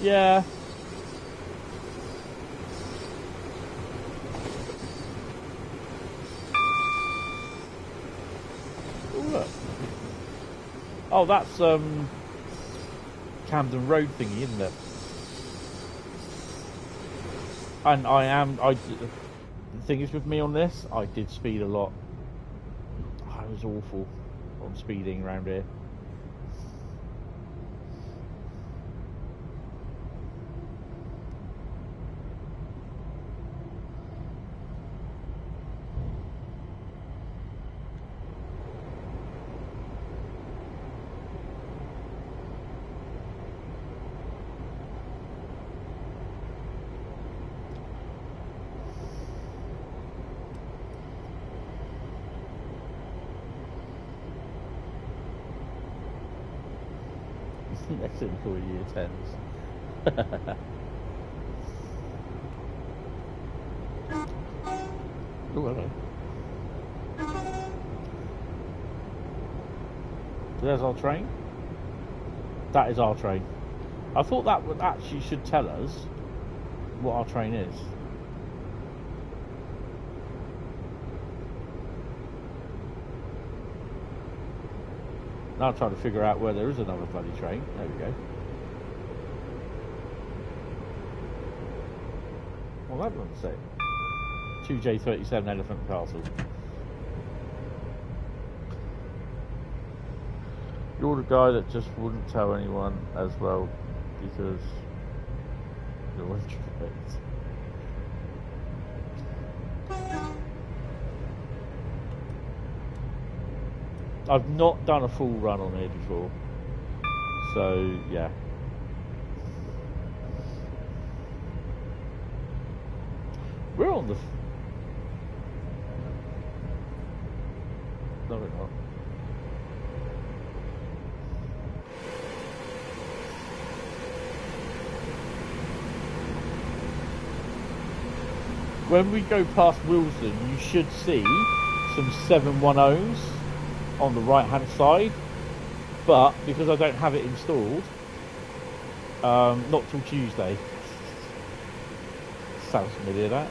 Yeah. Oh, that's Camden Road thingy, isn't it? And the thing is with me on this, I did speed a lot. I was awful on speeding around here. Excellent for year 10s. Oh, hello. So there's our train. That is our train. I thought that would actually should tell us what our train is. Now I'm trying to figure out where there is another bloody train. There we go. Well, that doesn't say. 2J37 Elephant Castle. You're the guy that just wouldn't tell anyone as well because you're introvert. I've not done a full run on here before, So yeah. We're on the... No, we're not. When we go past Wilson, you should see some 710s on the right hand side, but because I don't have it installed, not till Tuesday. Sounds familiar, that.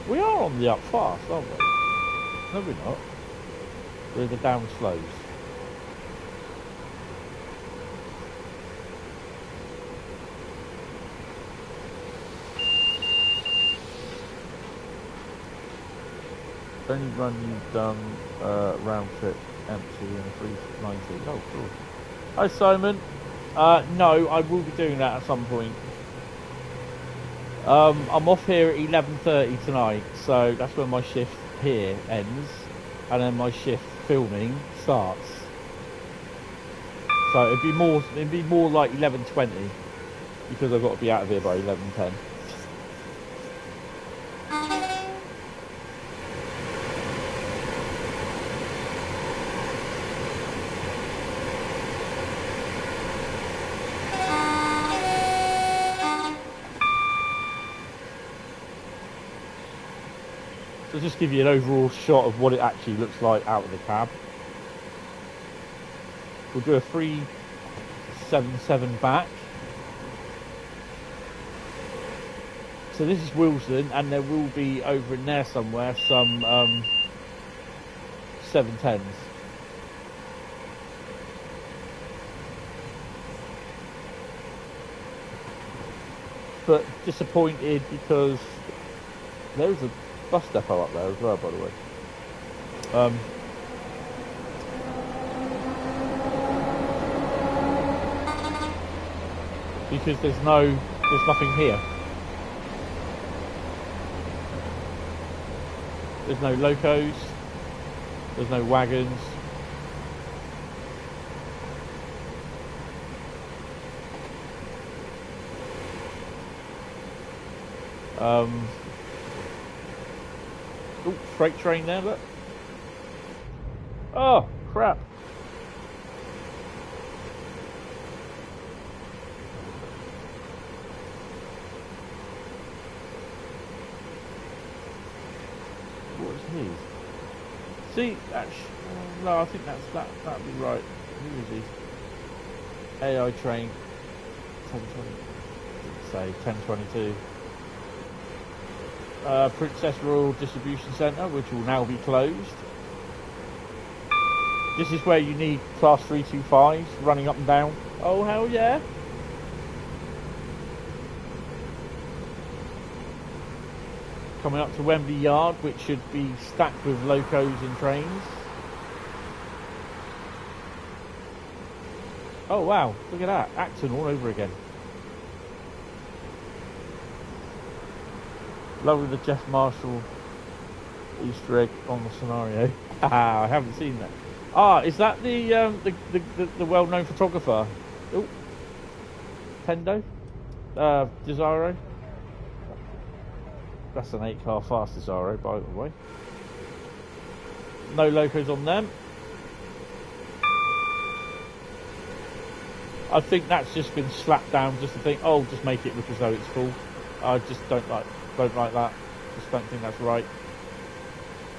We are on the up fast, aren't we? No, we're not. We're the down slows. Only run you've done round trip empty and 390. Oh, cool. Hi, Simon. No, I will be doing that at some point. I'm off here at 11:30 tonight, so that's when my shift here ends, and then my shift filming starts. So it'd be more like 11:20 because I've got to be out of here by 11:10. So just give you an overall shot of what it actually looks like out of the cab. We'll do a 377 back. So this is Wilson, and there will be over in there somewhere some 710s. But disappointed because there was a bus depot up there as well, by the way. Because there's nothing here. There's no locos. There's no wagons. Oh, freight train there, look. Oh, crap. What is he? See, actually, no, I think that'd be right. Who is he? AI train. 1020. Say 1022. Princess Royal Distribution Centre, which will now be closed. This is where you need class 325s running up and down. Oh, hell yeah. Coming up to Wembley Yard, which should be stacked with locos and trains. Oh, wow. Look at that. Acton all over again. Lovely the Jeff Marshall Easter egg on the scenario. I haven't seen that. Ah, is that the well-known photographer? Oh, Pendo, Desiro. That's an 8-car fast Desiro, by the way. No locos on them. I think that's just been slapped down just to think, oh, just make it look as though it's full. I just don't like that. Just don't think that's right.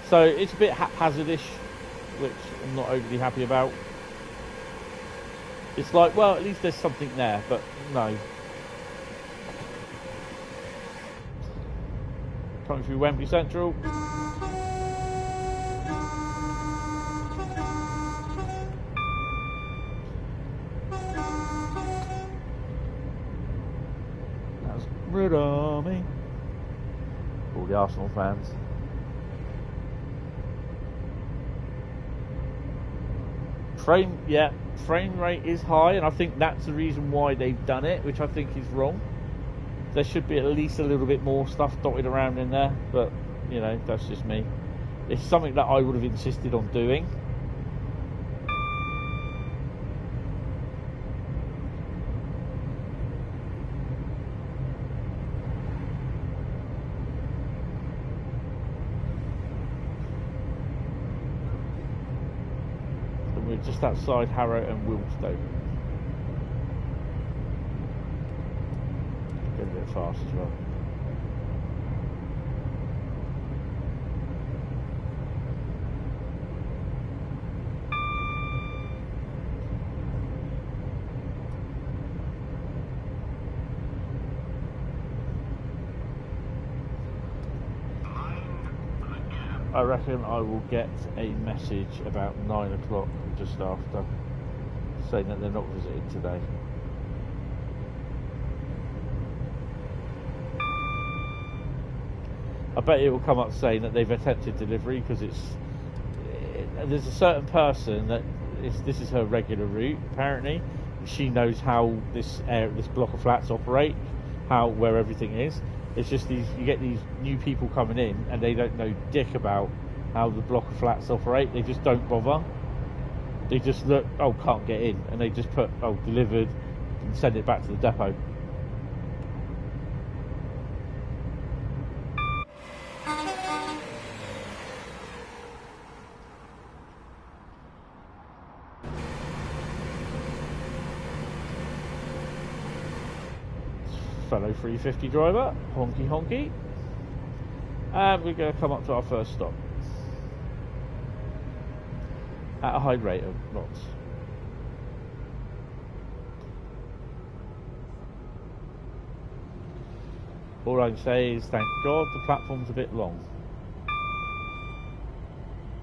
So it's a bit haphazardish, which I'm not overly happy about. It's like, well, at least there's something there, but no. Coming through Wembley Central. That's Red Army. All the Arsenal fans. Frame rate is high, and I think that's the reason why they've done it, which I think is wrong. There should be at least a little bit more stuff dotted around in there, but You know, that's just me. It's something that I would have insisted on doing. And we're just outside Harrow and Wilmstone. Go a bit fast as well. I reckon I will get a message about 9 o'clock just after, saying that they're not visiting today. I bet it will come up saying that they've attempted delivery, because there's a certain person that this is her regular route. Apparently, she knows how this block of flats operate, where everything is. It's just you get these new people coming in and they don't know dick about how the block of flats operate. They just don't bother. They just look, oh, can't get in, and they just put, oh, delivered, and send it back to the depot. Fellow 350 driver, honky honky, and we're going to come up to our first stop at a high rate of knots. All I can say is thank God the platform's a bit long.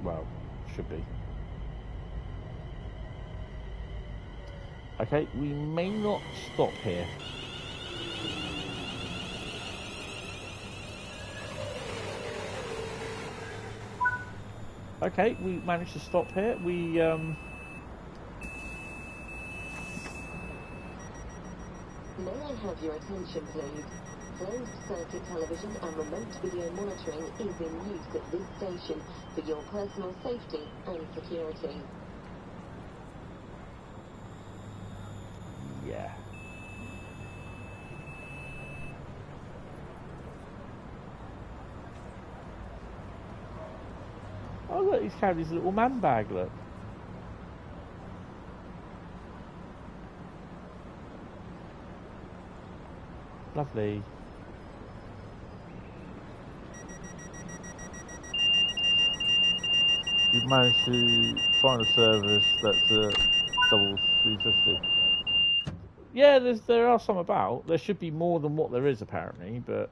Well, should be. Okay, we may not stop here. Okay, we managed to stop here. May I have your attention, please? Closed circuit television and remote video monitoring is in use at this station for your personal safety and security. Yeah. Oh look, he's carried his little man bag, look. Lovely. You've managed to find a service that's a double 350. Yeah, there are some about. There should be more than what there is apparently, but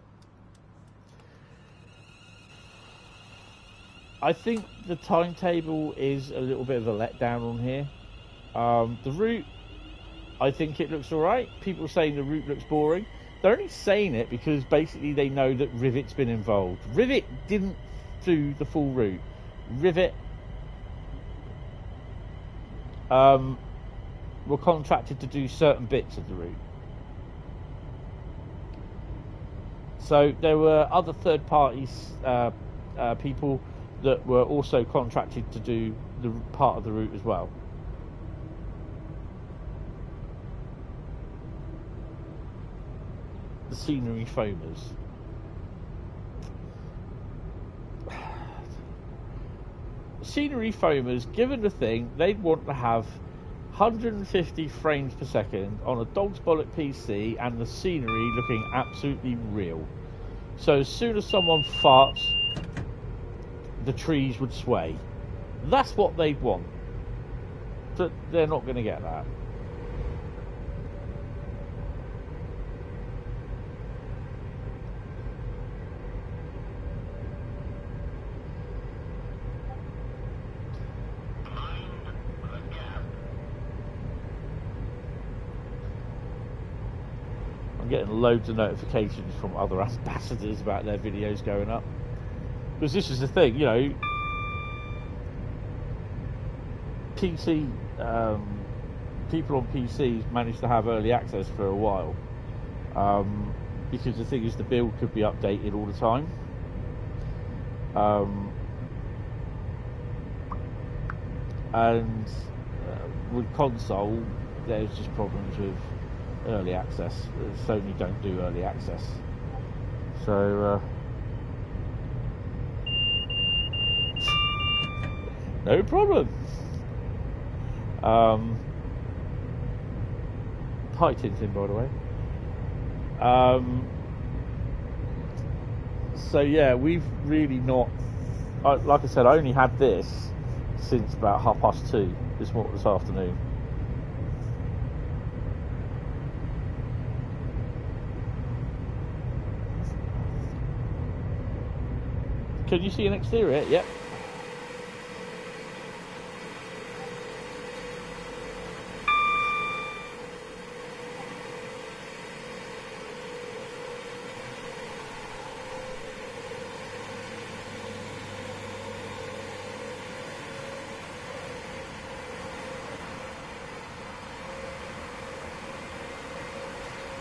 I think the timetable is a little bit of a letdown on here. The route, I think it looks alright. People are saying the route looks boring. They're only saying it because basically they know that Rivet's been involved. Rivet didn't do the full route. Rivet were contracted to do certain bits of the route. So there were other third parties, people that were also contracted to do the part of the route as well. The scenery foamers. Scenery foamers, given the thing, they'd want to have 150 frames per second on a dog's bollock PC and the scenery looking absolutely real. So as soon as someone farts, the trees would sway. That's what they'd want. But they're not going to get that. I'm getting loads of notifications from other ambassadors about their videos going up. Because this is the thing, you know, PC, people on PCs managed to have early access for a while. Because the thing is, the build could be updated all the time. And with console, there's just problems with early access. Sony don't do early access, so no problem. Hi Tintin, by the way. So yeah, we've really not. Like I said, I only had this since about 2:30 this afternoon. Can you see an exterior? Yep.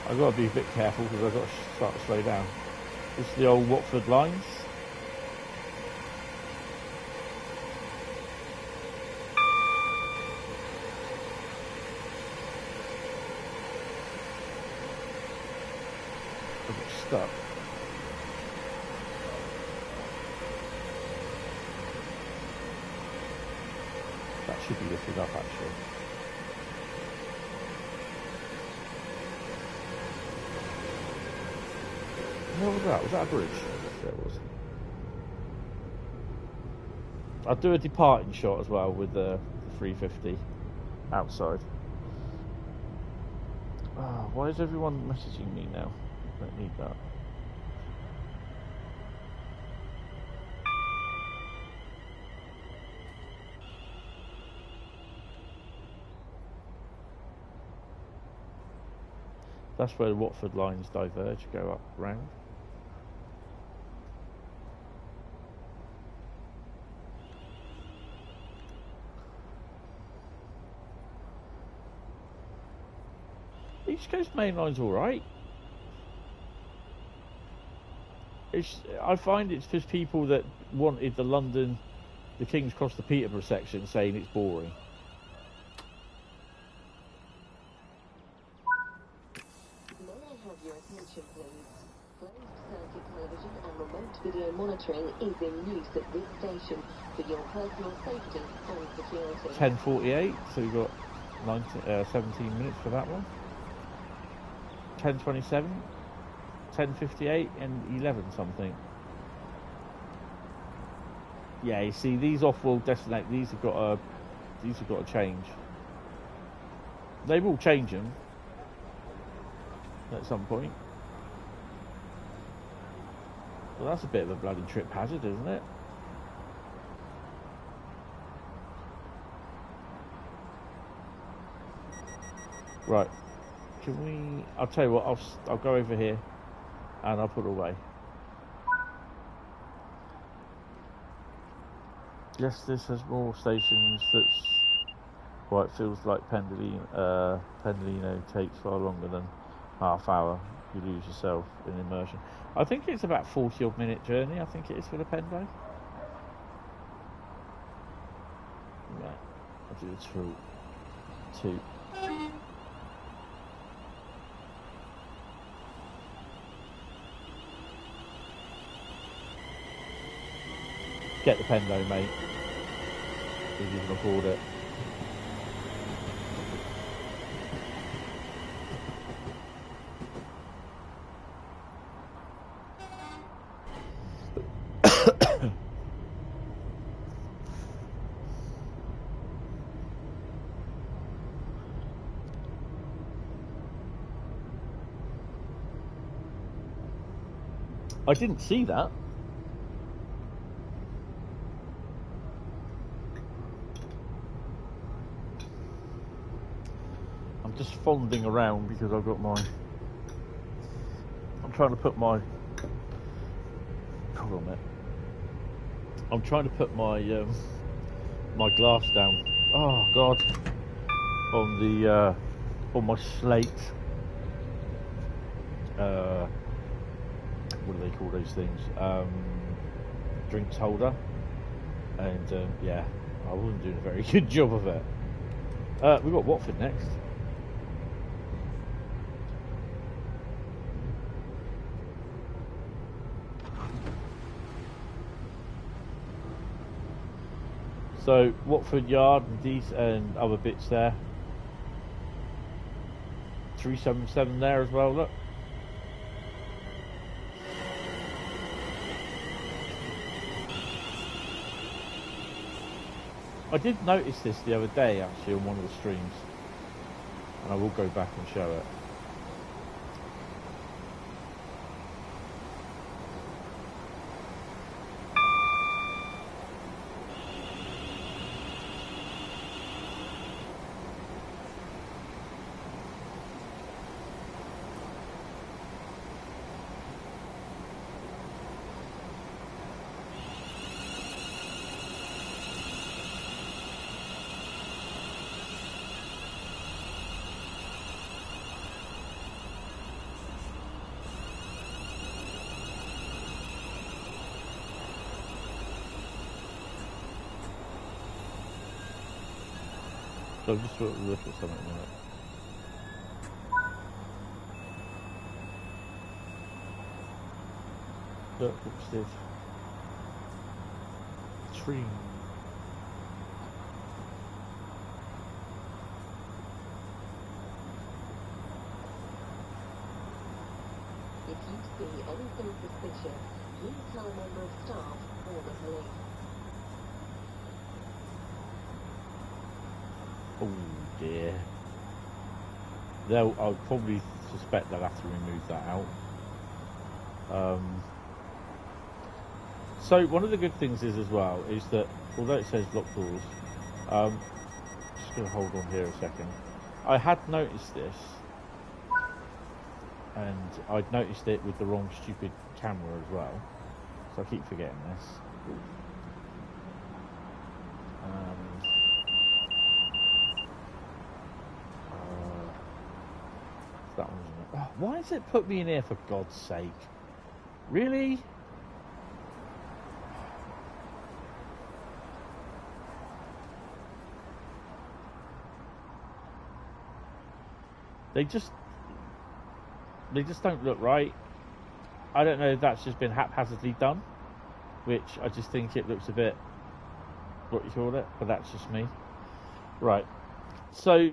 I've got to be a bit careful because I've got to start to slow down. This is the old Watford lines. I got stuck. That should be lifted up actually. What was that? Was that a bridge? Yeah, it was. I'll do a departing shot as well with the 350 outside. Oh, why is everyone messaging me now? I don't need that. That's where the Watford lines diverge, go up round. East Coast Mainline's alright. I find it's just people that wanted the King's Cross to Peterborough section saying it's boring. May I have your attention, please? Closed circuit television and remote video monitoring is in use at this station for your personal safety and security. 10:48, so we've got 17 minutes for that one. 10:27, 10:58, and 11 something. Yeah, you see, these off-world destinate. These have got to change. They will change them at some point. Well, that's a bit of a bloody trip hazard, isn't it? Right. Can we? I'll tell you what. I'll go over here, and I'll put away. Yes, this has more stations. That's well, it feels like Pendolino takes far longer than half hour. You lose yourself in immersion. I think it's about 40-odd minute journey. I think it is for the Pendolino. Right, I'll do it through 2. Get the Pendo, mate, if you can afford it. I didn't see that. I'm just fondling around because I've got my... I'm trying to put my... Hold on a minute. I'm trying to put my my glass down. Oh God! On the on my slate. What do they call those things? drinks holder, and yeah, I wasn't doing a very good job of it. We've got Watford next. So Watford Yard and these and other bits there. 377 there as well, look. I did notice this the other day actually on one of the streams, and I will go back and show it. So just sort of look at something like that. Look, what's this? Tree. If you see anything suspicious, please tell a member of staff or the police. Oh dear. I'll probably suspect they'll have to remove that out. So one of the good things is as well is that although it says lock doors, just going to hold on here a second. I had noticed this, and I'd noticed it with the wrong stupid camera as well, so I keep forgetting this. That one, isn't it? Oh, why has it put me in here for God's sake? Really? They just don't look right. I don't know if that's just been haphazardly done, which I just think it looks a bit, what you call it, but that's just me. Right. So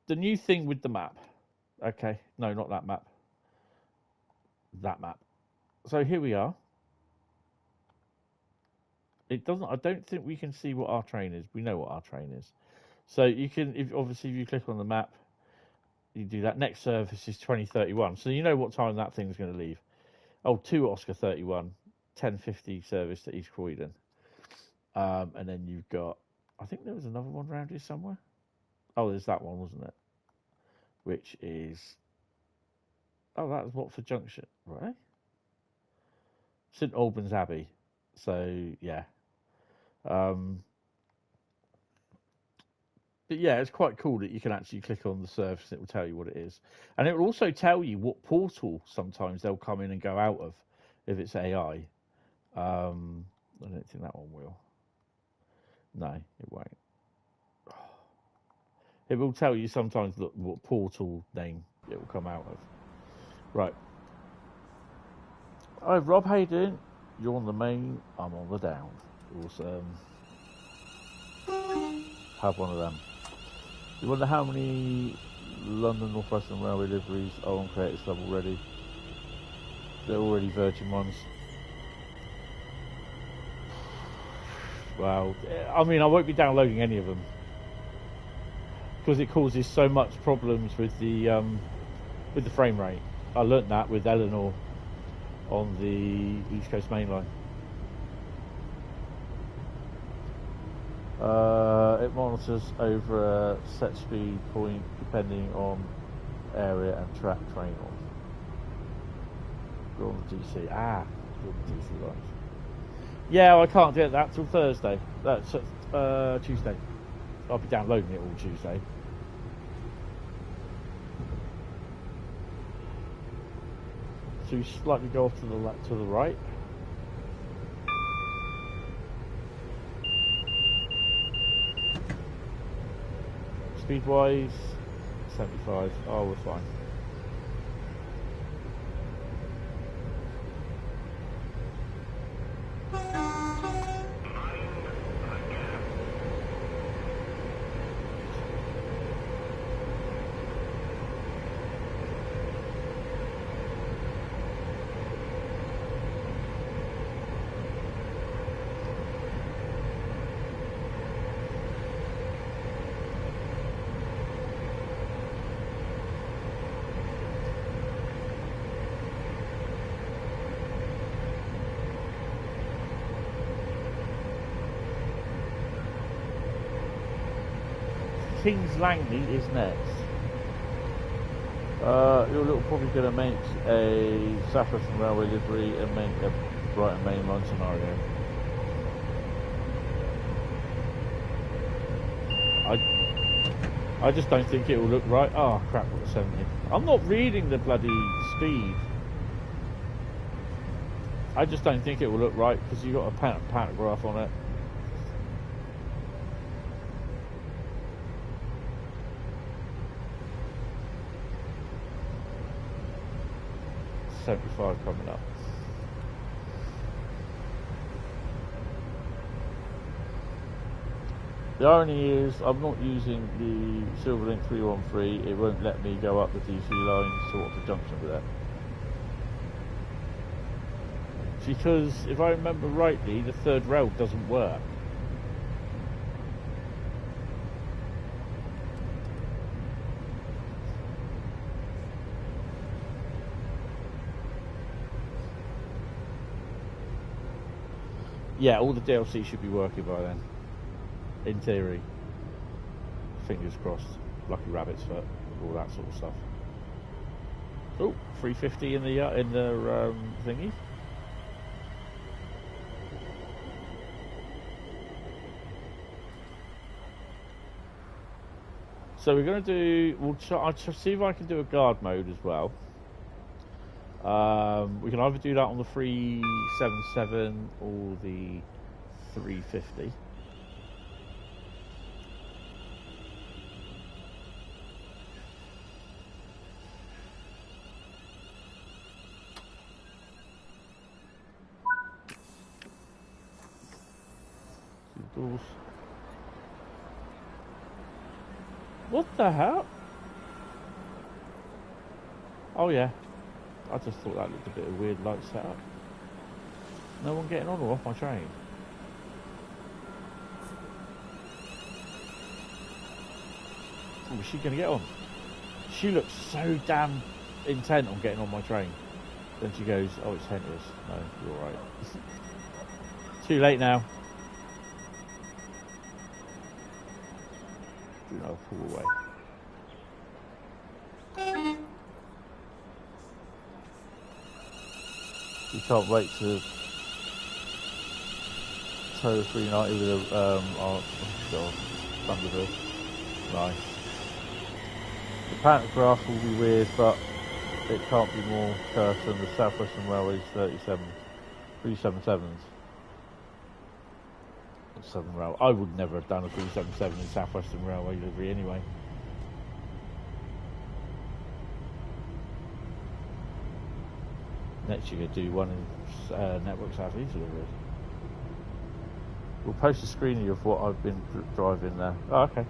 the new thing with the map. Okay, no, not that map. That map. So here we are. It doesn't. I don't think we can see what our train is. We know what our train is. So you can, if you click on the map, you do that. Next service is 2031. So you know what time that thing's going to leave. Oh, 2 Oscar 31, 10:50 service to East Croydon. And then you've got, I think there was another one around here somewhere. Oh, there's that one, wasn't it? Which is, oh, that was Watford Junction, right? St Albans Abbey. So yeah, but yeah, it's quite cool that you can actually click on the service and it will tell you what it is, and it will also tell you what portal sometimes they'll come in and go out of if it's AI. I don't think that one will. No, it won't. It will tell you sometimes what portal name it will come out of. Right. Hi Rob, how you doing? You're on the main, I'm on the down. Awesome. Have one of them. You wonder how many London North Western Railway deliveries are on Creative Club already? They're already Virgin ones. Well, I mean, I won't be downloading any of them because it causes so much problems with the frame rate. I learnt that with Eleanor on the East Coast Mainline. It monitors over a set speed point depending on area and track train on. You're on the DC. You're on the DC lines. Yeah, I can't get that till Thursday. That's Tuesday. I'll be downloading it all Tuesday. So you slightly go off to the left, to the right. Speed wise, 75. Oh, we're fine. Kings Langley is next. You're probably going to make a Southeastern Railway livery and make a Brighton Mainline scenario. I just don't think it will look right. Oh crap, what a 70. I'm not reading the bloody speed. I just don't think it will look right because you've got a pantograph on it. Coming up. The irony is I'm not using the Silverlink 313. It won't let me go up the DC line sort of the junction with that. Because if I remember rightly, the third rail doesn't work. Yeah, all the DLC should be working by then. In theory. Fingers crossed. Lucky rabbit's foot. All that sort of stuff. Oh, 350 in the thingy. So we're going to do... I'll see if I can do a guard mode as well. We can either do that on the 377 or the 350. Doors. What the hell? Oh yeah. I just thought that looked a bit of a weird light setup. No one getting on or off my train. Oh, is she going to get on? She looks so damn intent on getting on my train. Then she goes, oh, it's Hentis. No, you're all right. Too late now. Do another pull away. You can't wait to tow the 390 with a Thunderbird. Nice. The pantograph will be weird, but it can't be more cursed than the Southwestern Railway's 377s. Southern Rail. I would never have done a 377 in Southwestern Railway livery anyway. Next you're going to do one in Network Southeast livery. We'll post a screening of what I've been driving there. Oh, okay.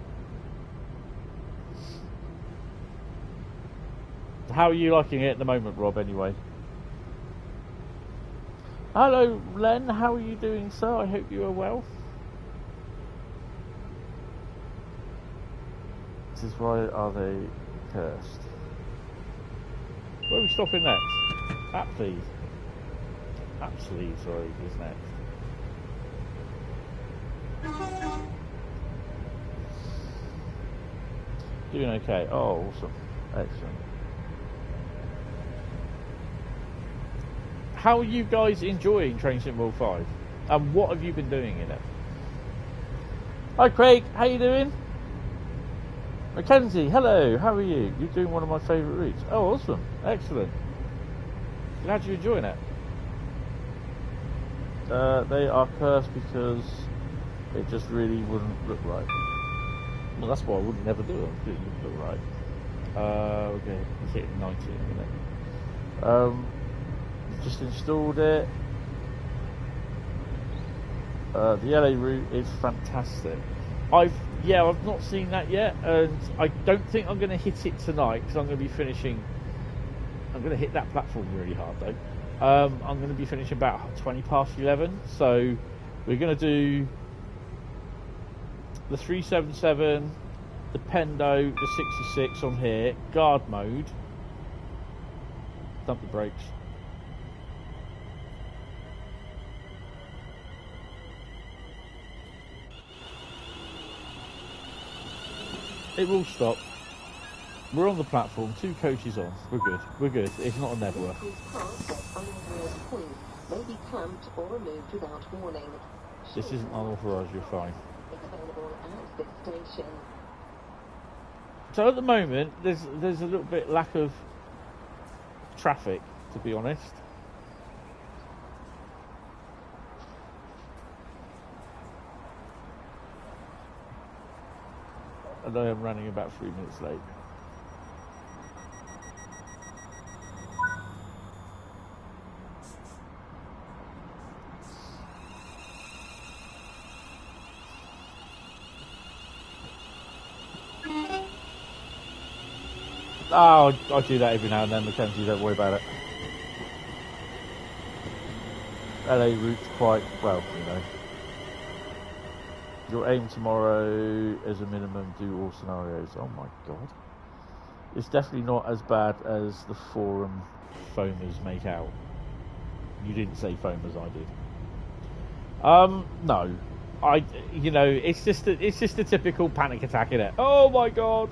How are you liking it at the moment, Rob, anyway? Hello, Len. How are you doing, sir? I hope you are well. This is why are they cursed? Where are we stopping next? Apsley. Apsley, sorry, is next. Doing okay. Oh, awesome. Excellent. How are you guys enjoying Train Sim World 5? And what have you been doing in it? Hi Craig, how you doing? Mackenzie, hello, how are you? You're doing one of my favourite routes. Oh, awesome. Excellent. Glad you're enjoying it. They are cursed because it just really wouldn't look right. Well, that's why I wouldn't never do it. I'm doing it right. Okay, it's hitting 90 in a minute. Just installed it. The LA route is fantastic. I've not seen that yet, and I don't think I'm going to hit it tonight because I'm going to be finishing. I'm going to hit that platform really hard though. I'm going to be finishing about 20 past 11, so we're going to do the 377, the Pendo, the 66 on here, guard mode, dump the brakes. It will stop. We're on the platform, 2 coaches on. We're good. We're good. It's not a nebula. May be clamped or removed without warning. This isn't unauthorised, you're fine. It's available at this station. So at the moment, there's a little bit lack of traffic, to be honest. And I am running about 3 minutes late. Oh, I do that every now and then, Mackenzie, don't worry about it. LA route's quite, well, you know. Your aim tomorrow as a minimum, do all scenarios. Oh my god. It's definitely not as bad as the forum foamers make out. You didn't say foamers, I did. No. It's just a typical panic attack, innit? Oh my god.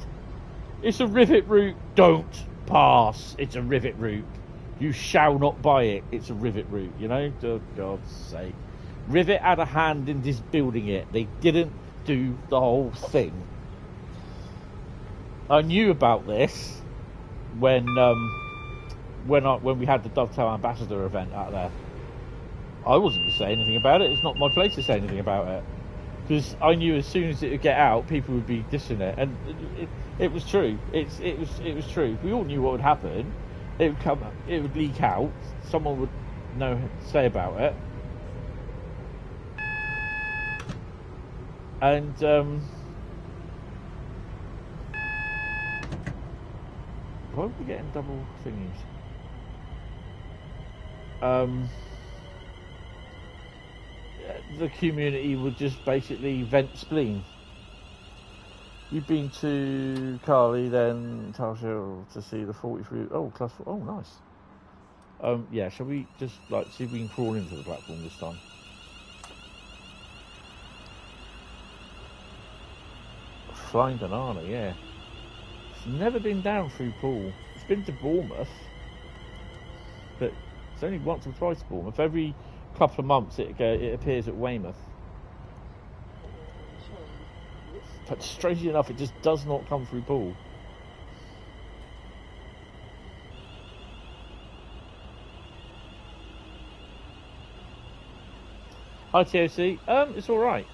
It's a rivet route. Don't pass. It's a rivet route. You shall not buy it. It's a rivet route, you know? For God's sake. Rivet had a hand in this building it. They didn't do the whole thing. I knew about this when we had the Dovetail Ambassador event out there. I wasn't going to say anything about it. It's not my place to say anything about it. Because I knew as soon as it would get out, people would be dissing it. And it was true. It was true. We all knew what would happen. It would come. It would leak out. Someone would say about it. And why are we getting double thingies? The community would just basically vent spleen. You've been to Carly, then Tasha to see the 43. Oh, class 4. Oh, nice. Yeah. Shall we just see if we can crawl into the platform this time? Flying banana, yeah. It's never been down through Poole. It's been to Bournemouth, but it's only once or twice to Bournemouth. Every couple of months it appears at Weymouth. But strangely enough, it just does not come through Poole. Hi TOC. It's all right.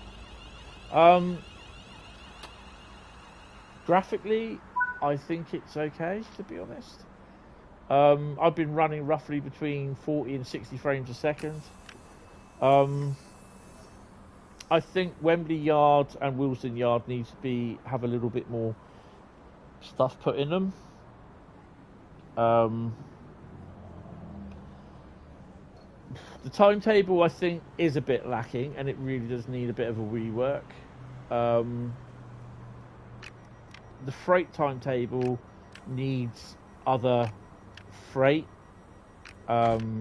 Graphically, I think it's okay, to be honest. I've been running roughly between 40 and 60 frames a second. I think Wembley Yard and Wilson Yard needs to have a little bit more stuff put in them. The timetable, I think, is a bit lacking, and it really does need a bit of a rework. The freight timetable needs other freight, other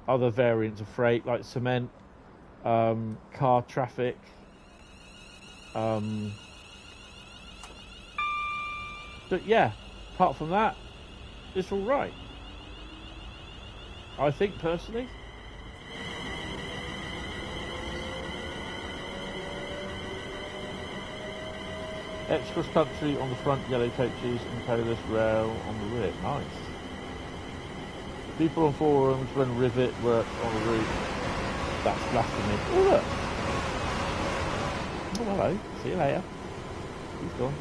variants of freight like cement, car traffic, but yeah, apart from that, it's all right, I think, personally. X-Cross Country on the front, yellow coaches, and Paris Rail on the rear. Nice. People on forums when rivet work on the route. That's blasphemy. Oh look! hello. See you later. He's gone.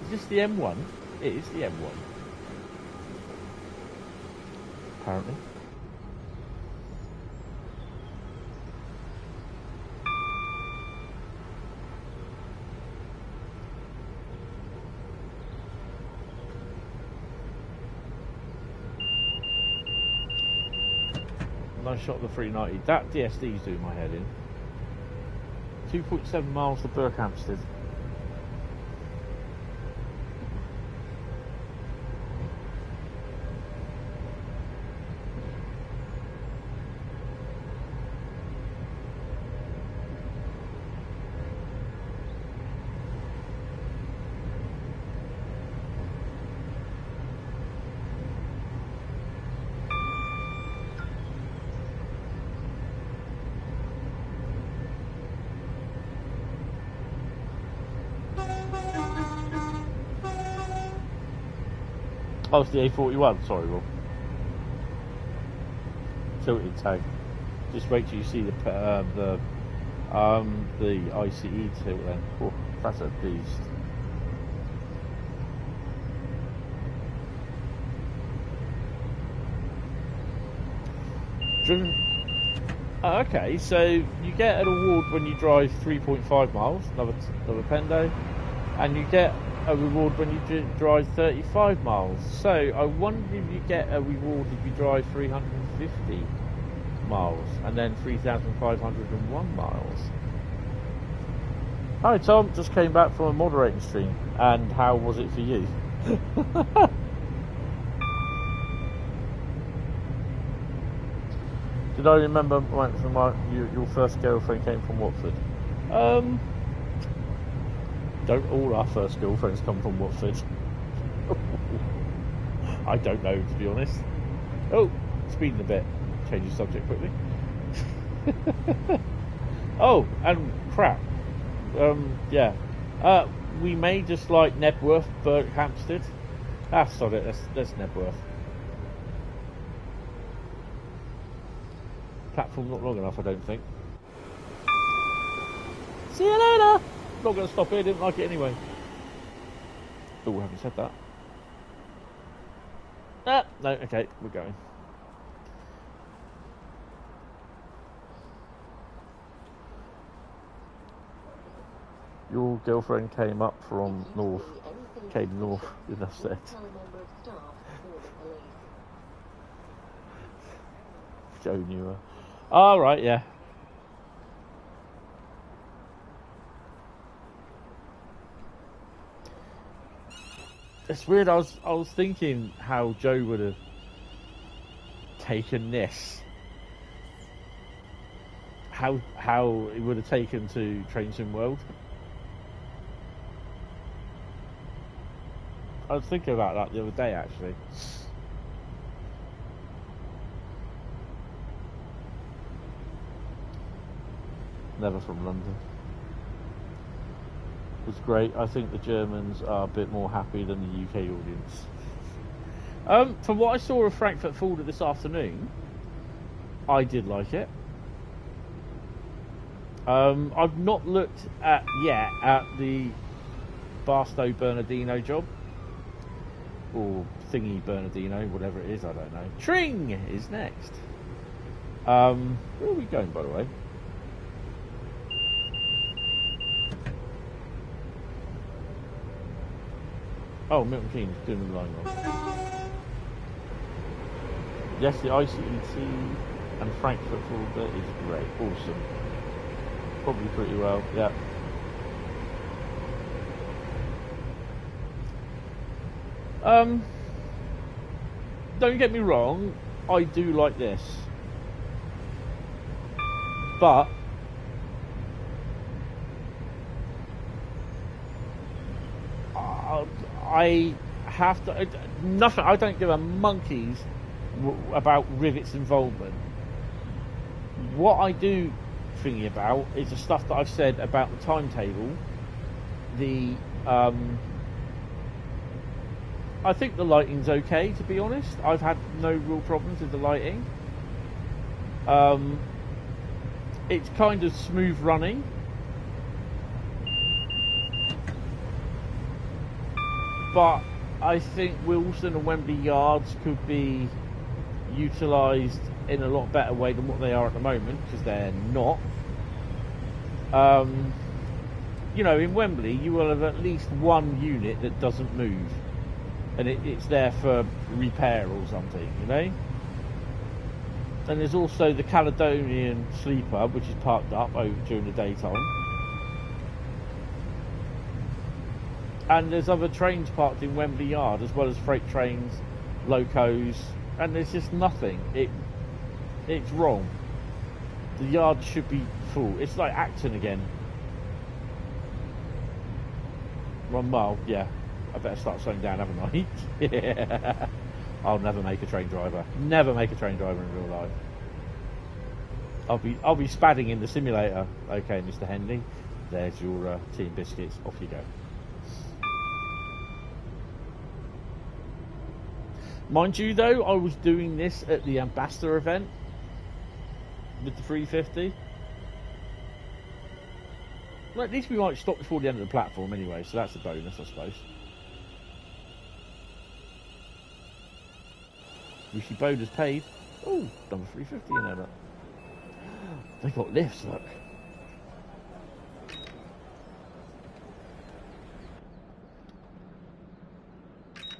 Is this the M1? It is the M1. Apparently. Nice shot of the 390. That DSD's doing my head in. 2.7 miles to Berkhamsted. Oh, it's the A41, sorry, Rob. Tilted tag. Just wait till you see the ICE tilt then. Oh, that's a beast. Driven. Okay, so you get an award when you drive 3.5 miles, another Pendo, and you get a reward when you drive 35 miles. So I wonder if you get a reward if you drive 350 miles and then 3,501 miles. Hi Tom, just came back from a moderating stream, and how was it for you? Did I remember when your first girlfriend came from Watford? Don't all our first girlfriends come from Watford? I don't know, to be honest. Oh, speeding a bit. Change the subject quickly. Oh, and crap. Yeah. We may just like Nebworth, Berkhamsted. Ah, sod it. That's Nebworth. Platform not long enough, I don't think. See you later. Not going to stop here. Didn't like it anyway. Oh, haven't said that. Ah, no. Okay, we're going. Your girlfriend came up from north. Came north, enough said. Joe knew her. Oh, right, yeah. It's weird. I was thinking how Joe would have taken this. How it would have taken to Train Sim World. I was thinking about that the other day, actually. Never from London. It was great. I think the Germans are a bit more happy than the UK audience. From what I saw of Frankfurt Fulda this afternoon, I did like it. I've not looked yet at the Barstow Bernardino job. Or Thingy Bernardino, whatever it is, I don't know. Tring is next. Where are we going, by the way? Oh, Milton Keynes, doing the line wrong. Yes, the ICET and Frankfurt Fulda is great. Awesome. Probably pretty well, yeah. Don't get me wrong, I do like this. But I have to nothing. I don't give a monkey's about Rivet's involvement. What I do thingy about is the stuff that I've said about the timetable, the I think the lighting's okay, to be honest. I've had no real problems with the lighting. It's kind of smooth running. But I think Wilson and Wembley Yards could be utilised in a lot better way than what they are at the moment, because they're not. You know, in Wembley, you will have at least one unit that doesn't move. And it's there for repair or something, you know? And there's also the Caledonian Sleeper, which is parked up over during the daytime. And there's other trains parked in Wembley Yard, as well as freight trains, locos, and there's just nothing. It's wrong. The yard should be full. It's like Acton again. Well, yeah. I better start slowing down, haven't I? Yeah. I'll never make a train driver. Never make a train driver in real life. I'll be spadding in the simulator. Okay, Mr. Henley. There's your tea and biscuits. Off you go. Mind you, though, I was doing this at the Ambassador event with the 350. Well, at least we might stop before the end of the platform anyway, so that's a bonus, I suppose. Rishi bonus paid. Oh, number 350 in there, look. They got lifts, look.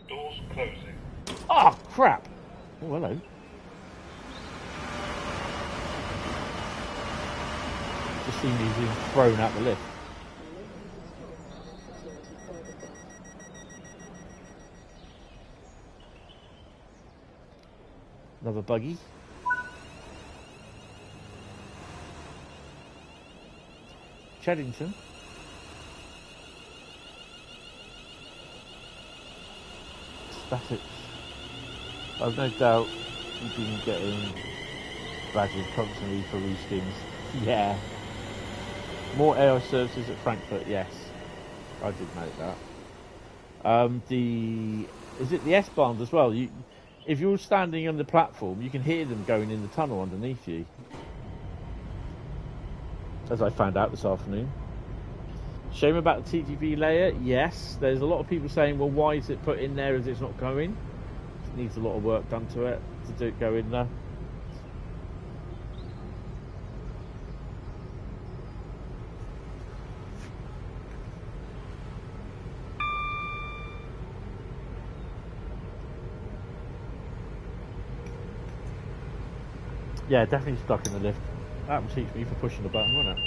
Doors closing. Oh, crap. Oh, hello. Just seen these being thrown out the lift. Another buggy. Cheddington. Statics. I've no doubt you've been getting badges constantly for reskins. Yeah. More AI services at Frankfurt, yes. I did note that. Is it the S-Bahns as well? If you're standing on the platform, you can hear them going in the tunnel underneath you. As I found out this afternoon. Shame about the TGV layer, yes. There's a lot of people saying, well, why is it put in there as it's not going? It needs a lot of work done to it to do it go in there. Yeah, definitely stuck in the lift. That would teach me for pushing the button, wouldn't it?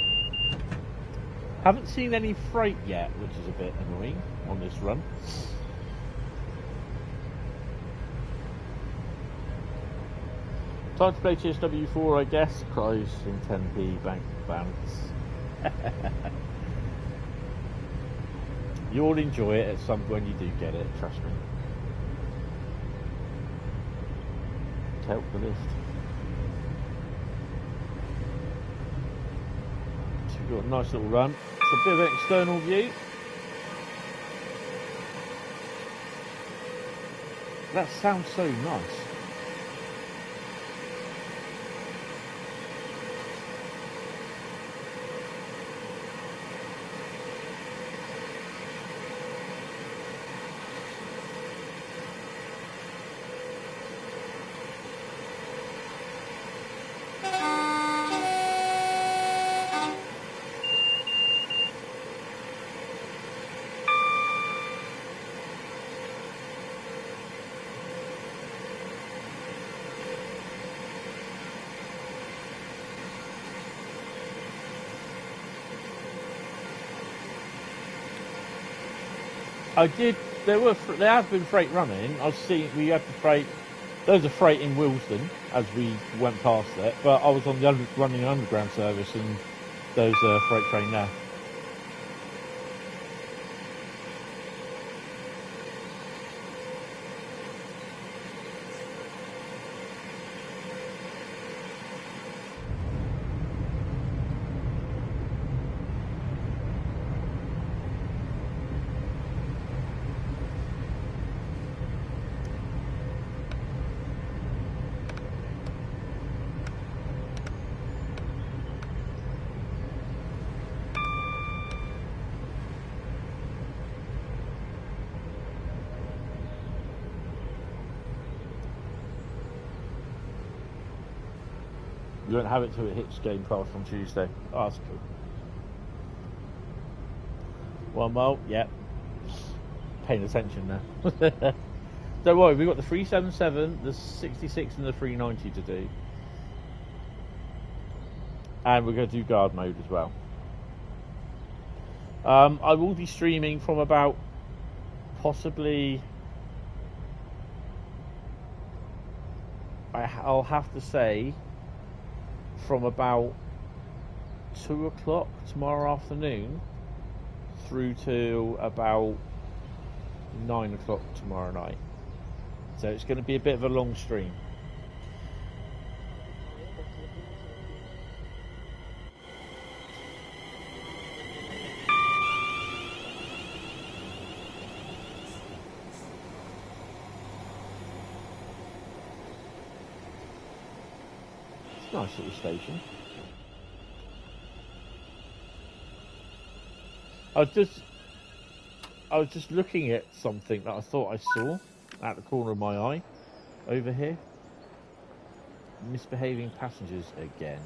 Haven't seen any freight yet, which is a bit annoying on this run. Time to play TSW4, I guess. Cries in 10p, bank balance. You'll enjoy it at some when you do get it, trust me. Help the lift. So we've got a nice little run. It's a bit of an external view. That sounds so nice. I did. There has been freight running. I've seen we had the freight. There was a freight in Wilson as we went past it, but I was on the running an underground service, and there was a freight train there. You won't have it till it hits Game Pass on Tuesday. Oh, that's cool. 1 mile, yep. Paying attention now. Don't worry, we've got the 377, the 66 and the 390 to do. And we're going to do guard mode as well. I will be streaming from about possibly... I'll have to say from about 2 o'clock tomorrow afternoon through to about 9 o'clock tomorrow night. So it's going to be a bit of a long stream. It's a nice little station. I was just looking at something that I thought I saw at the corner of my eye over here. Misbehaving passengers again.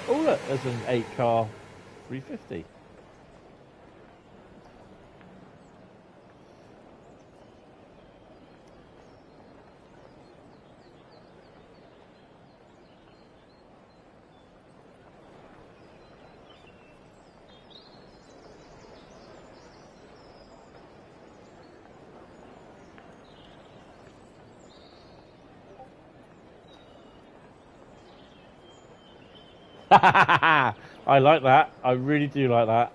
Oh look, there's an 8-car 350. I like that. I really do like that.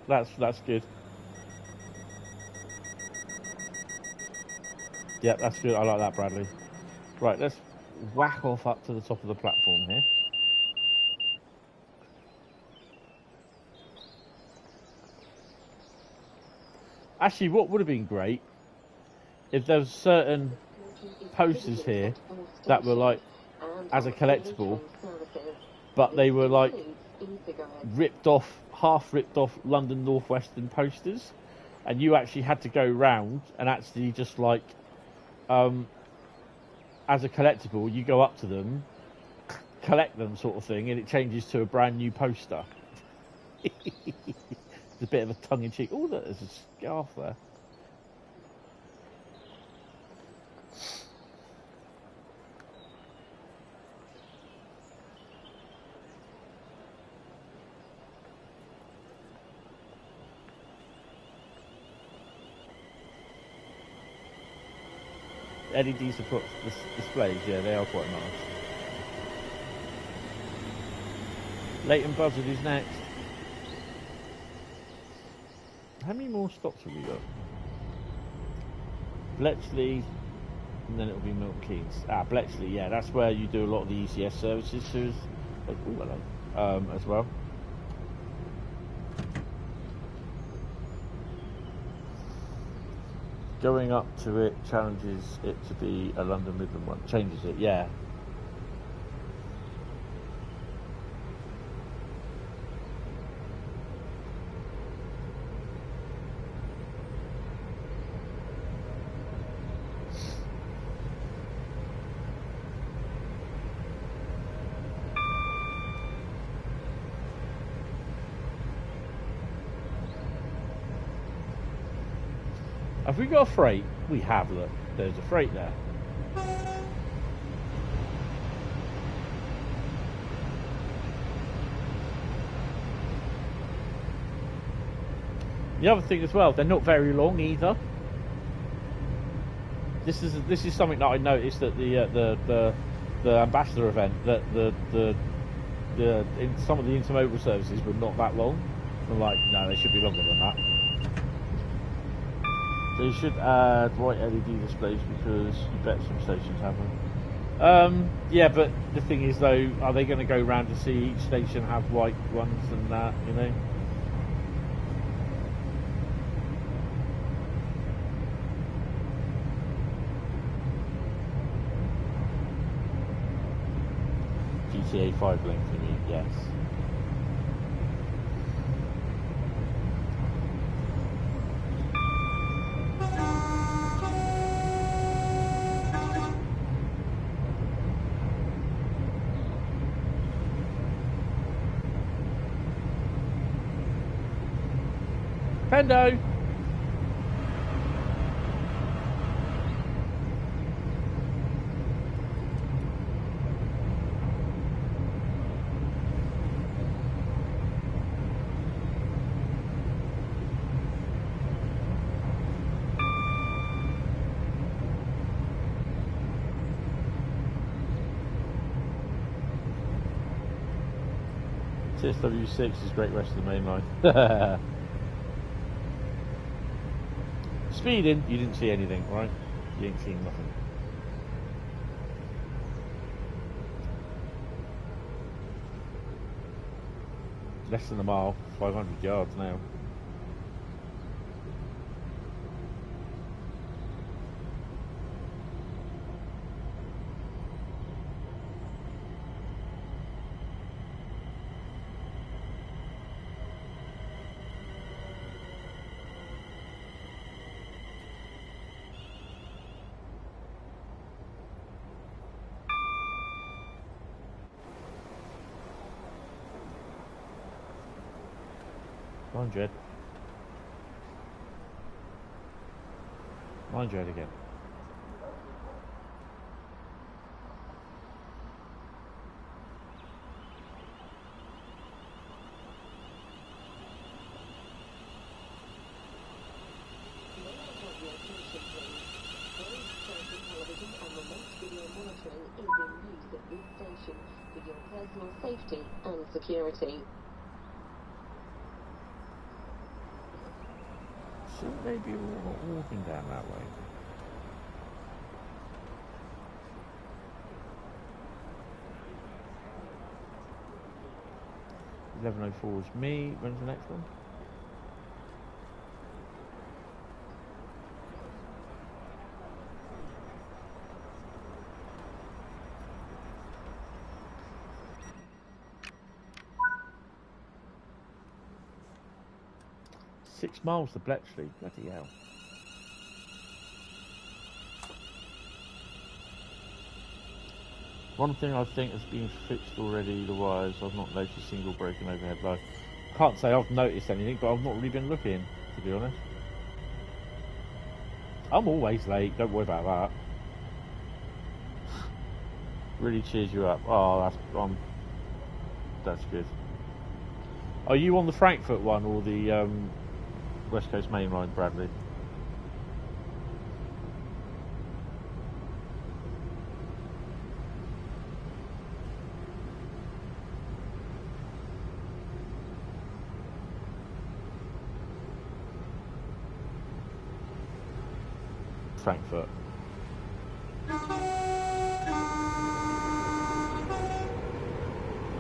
That's good. Yeah, that's good. I like that, Bradley. Right, let's whack off up to the top of the platform here. Actually, what would have been great if there was certain posters here that were like as a collectible, but they were like half ripped off London North Western posters, and you actually had to go round and actually just like as a collectible, you go up to them, collect them sort of thing, and it changes to a brand new poster. It's a bit of a tongue-in-cheek. Oh, look, there's a scarf there. LED support displays, yeah, they are quite nice. Leighton Buzzard is next. How many more stops have we got? Bletchley, and then it'll be Milton Keynes. Bletchley, yeah, that's where you do a lot of the ECS services to, as well. Going up to it challenges it to be a London Midland one. Changes it, yeah. Have we got a freight? We have, look. There's a freight there. The other thing as well, they're not very long either. This is something that I noticed at the ambassador event, that in some of the intermodal services were not that long. I'm like, no, they should be longer than that. They should add white LED displays because you bet some stations have them. Yeah, but the thing is though, are they going to go round to see each station have white ones and that, you know? GTA 5 length, you mean? Yes. Brando! TSW6 is Great Western Mainline. Speeding, you didn't see anything, right? You ain't seen nothing. Less than a mile, 500 yards now. Come on, Jed. Come on, Jed again. Television and remote video monitoring is in use at this station for your personal safety and security. So maybe we're not walking down that way. $11.04 is me. When's the next one? $6 miles to Bletchley, bloody hell. One thing I think has been fixed already, the wires, I've not noticed a single broken overhead line. Can't say I've noticed anything, but I've not really been looking, to be honest. I'm always late, don't worry about that. Really cheers you up. Oh, that's good. Are you on the Frankfurt one or the West Coast Mainline, Bradley? Frankfurt.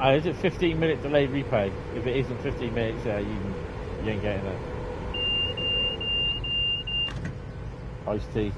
Is it 15-minute delayed repay? If it isn't 15 minutes, you ain't getting it. Iced tea.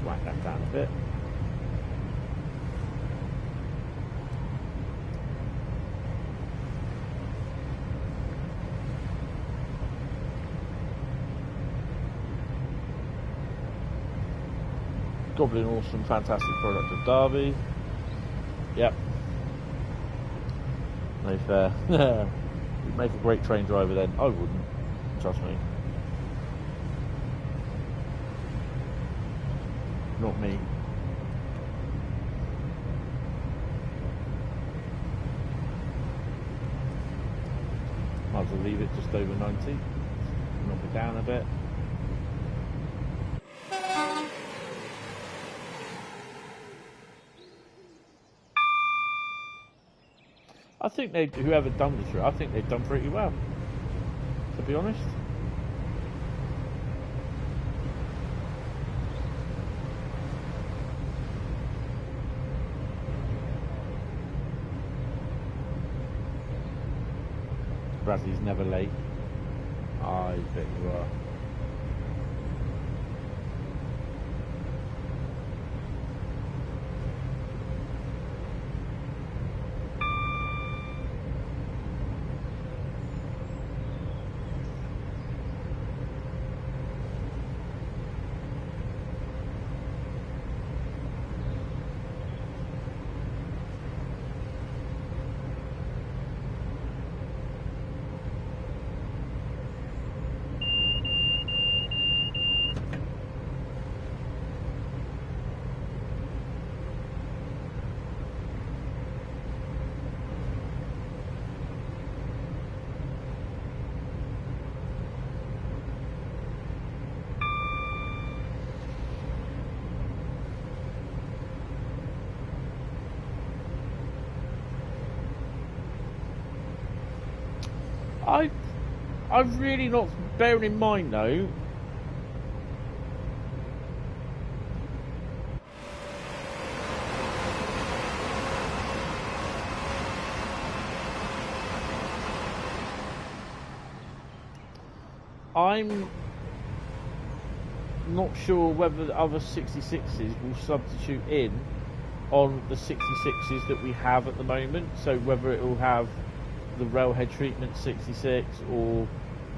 Whack that down a bit. Goblin awesome, fantastic product of Derby. Yep. No fair. You'd make a great train driver then. I wouldn't. Trust me. Not me. Might as well leave it just over 90. Knock it down a bit. I think whoever done this route, I think they've done pretty well, to be honest. Bradley's never late. I bet you are. I've really not, bearing in mind though, I'm not sure whether the other 66s will substitute in on the 66s that we have at the moment, so whether it will have the railhead treatment 66 or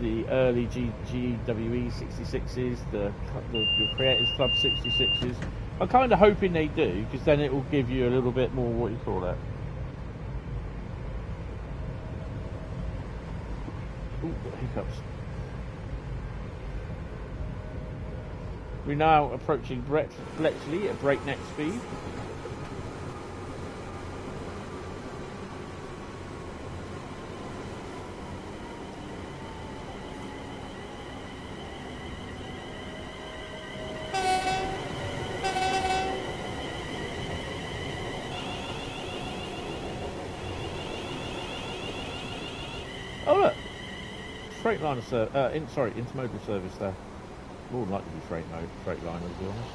the early GWE 66s, the Creators Club 66s. I'm kind of hoping they do, because then it will give you a little bit more, what you call it. Ooh, hiccups. We're now approaching Bletchley at breakneck speed. Freightliner intermodal service there. More than likely to be Freightliner, to be honest.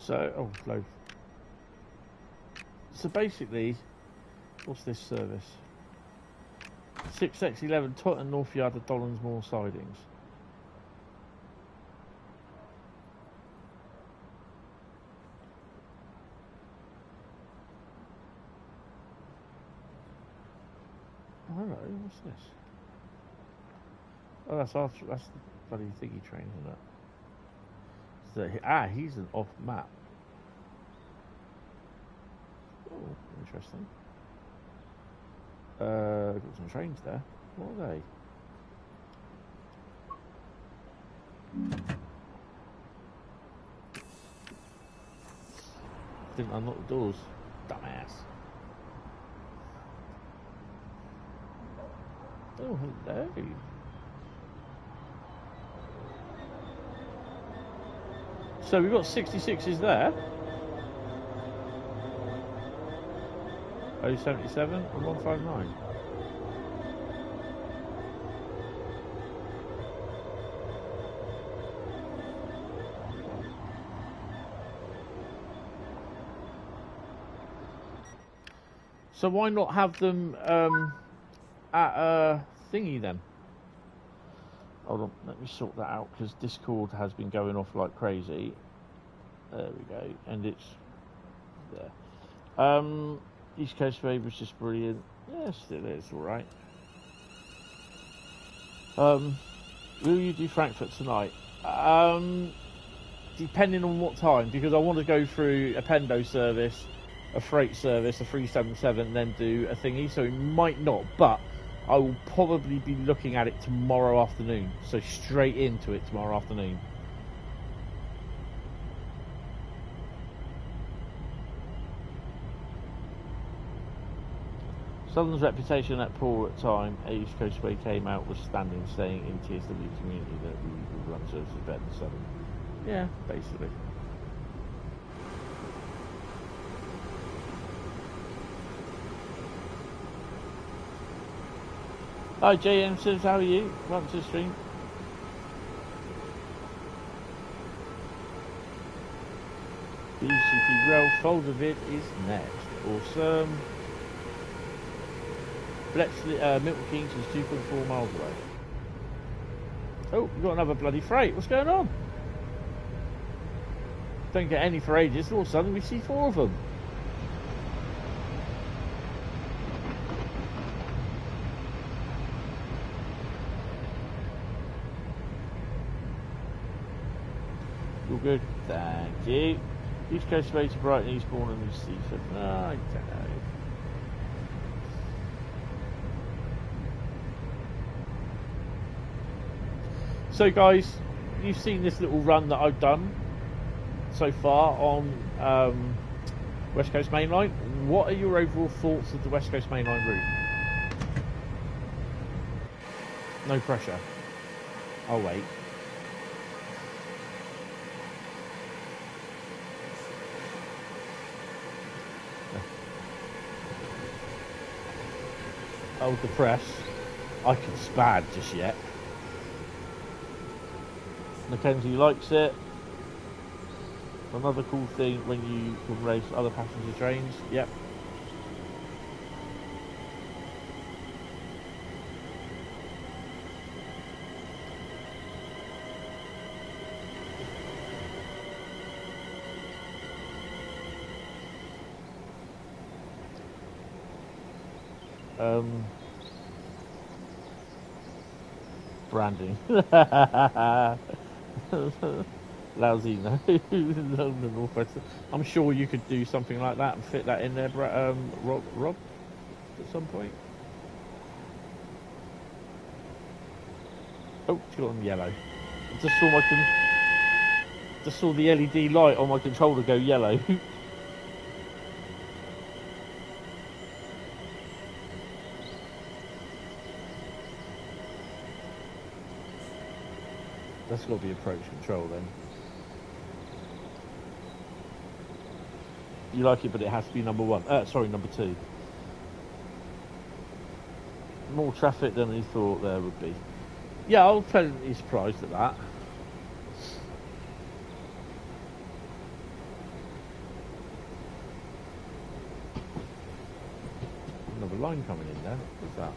So, load. So basically, what's this service? 6x11 Tottenham North Yard to Dollonsmore sidings. Oh, hello, what's this? Oh, that's the bloody thingy train, isn't it? So, he's an off map. Oh, interesting. Got some trains there. What are they? Didn't unlock the doors. Dumbass. Oh, hello. So we've got 66s there. 077 and 159. So why not have them at a thingy then? Hold on, let me sort that out, because Discord has been going off like crazy. There we go, and it's there. East Coast Wave was just brilliant. Yeah, still is alright. Will you do Frankfurt tonight? Depending on what time, because I want to go through a Pendo service, a freight service, a 377, and then do a thingy, so it might not, but I will probably be looking at it tomorrow afternoon, so straight into it tomorrow afternoon. Southern's reputation at poor at time, East Coast Way came out was standing saying in TSW community that we would run services better than Southern. Yeah, basically. Hi JM Sims, how are you? Welcome to the stream. BCP Rail folder vid is next. Awesome. Bletchley, Milton Keynes is 2.4 miles away. Oh, we've got another bloody freight. What's going on? Don't get any for ages. All of a sudden we see 4 of them. All good. Thank you. East Coast Way to Brighton, Eastbourne and Seaford. No, I don't know. So guys, you've seen this little run that I've done so far on West Coast Mainline. What are your overall thoughts of the West Coast Mainline route? No pressure. I'll wait. Hold the press. I can spad just yet. Mackenzie likes it. Another cool thing when you can race other passenger trains. Yep. Branding. Lousy, no. I'm sure you could do something like that and fit that in there, Rob, at some point. Oh, it's got on yellow. I just saw the LED light on my controller go yellow. That's got to be approach control then. You like it, but it has to be number 1. Sorry, number 2. More traffic than he thought there would be. Yeah, I was pleasantly surprised at that. Another line coming in there. What's that?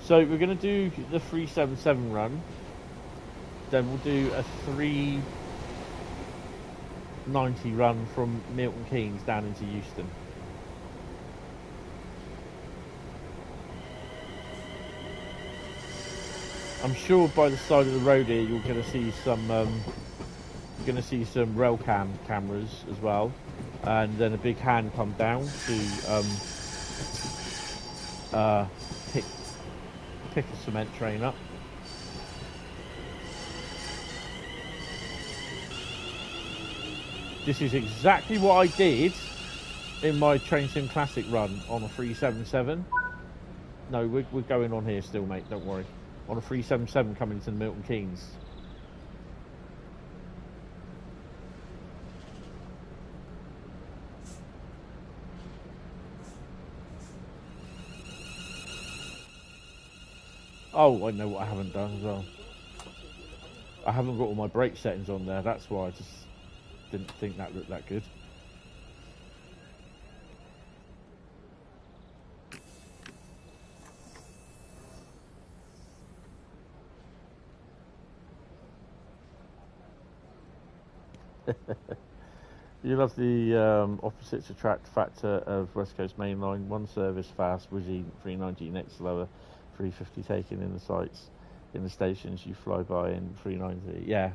So we're going to do the 377 run, then we'll do a 390 run from Milton Keynes down into Euston. I'm sure by the side of the road here you're going to see some Railcam cameras as well, and then a big hand come down to pick a cement train up. This is exactly what I did in my Train Sim Classic run on a 377. No, we're going on here still, mate, don't worry. On a 377 coming to Milton Keynes. Oh, I know what I haven't done as well. I haven't got all my brake settings on there. That's why I just didn't think that looked that good. You love the opposites attract factor of West Coast Mainline. One service fast, Wizzy 390 next lower, 350 taken in the sites. In the stations you fly by in 390. Yeah.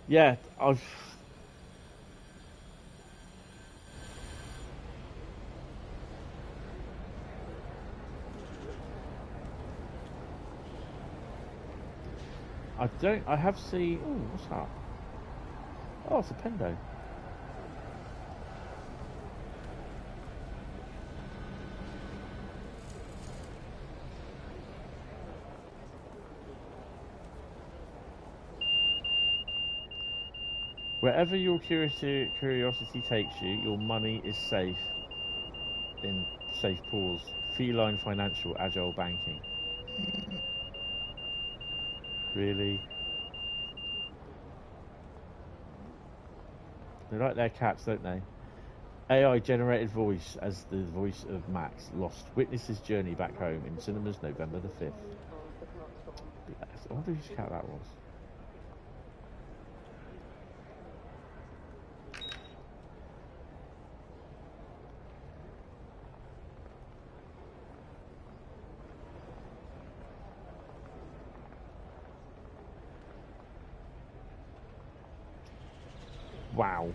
Yeah, I have seen... Oh, what's that? Oh, it's a Pendo. Wherever your curiosity takes you, your money is safe in safe pools. Feline financial, agile banking. Really? They like their cats, don't they? AI generated voice as the voice of Max. Lost. Witness his journey back home in cinemas November the 5th. I wonder whose cat that was. Wow.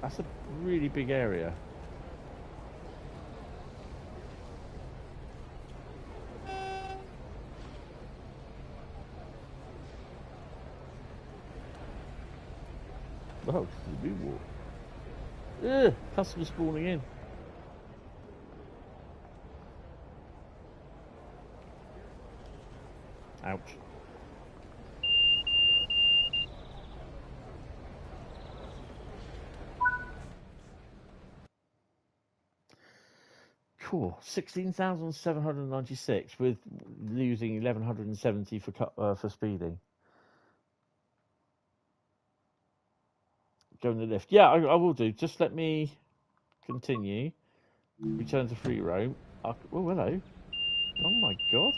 That's a really big area. Oh, this is a big walk. Ugh, customers spawning in. Ouch. Cool. 16,796 with losing 1,170 for speeding. Go in the lift. Yeah, I will do. Just let me continue. Return to free roam. Oh, hello. Oh my god.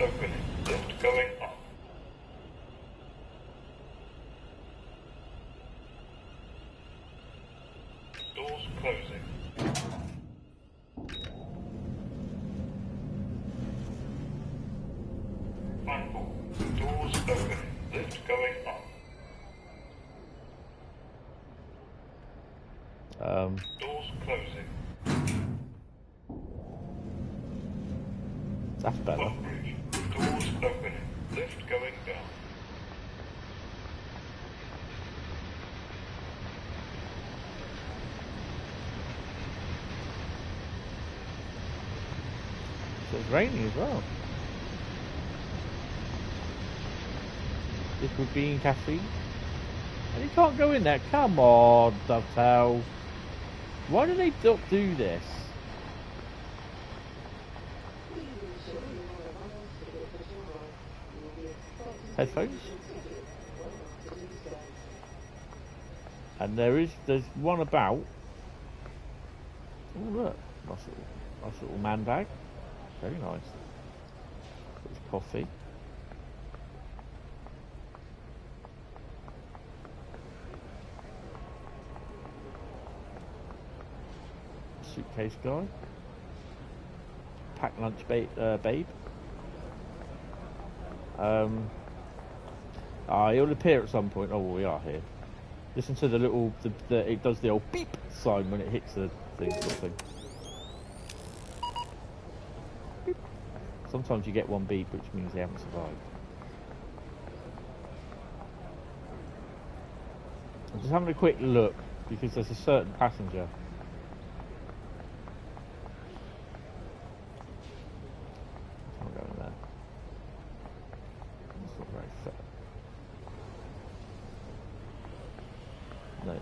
Opening. Lift going up. Doors closing. Final. Doors opening. Lift going up. Doors closing. That's better. Footbridge. Doors opening. Lift going down. So it's raining as well. Liquid bean caffeine. And you can't go in there. Come on, Dovetail. Why do they do this? Headphones. And there's one about. Oh look, nice little man bag. Very nice. There's coffee. Suitcase guy. Pack lunch babe. It'll appear at some point. Oh, well, we are here. Listen to the little, it does the old beep sign when it hits the thing. Sort of thing. Beep. Sometimes you get one beep, which means they haven't survived. I'm just having a quick look because there's a certain passenger. Can't go in there. That's not very fair. No.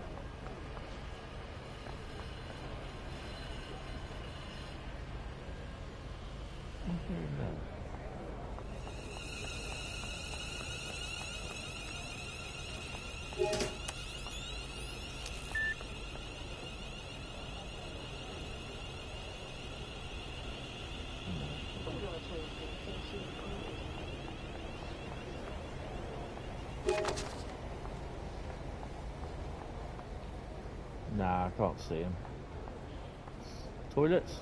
Nah, I can't see him. Toilets?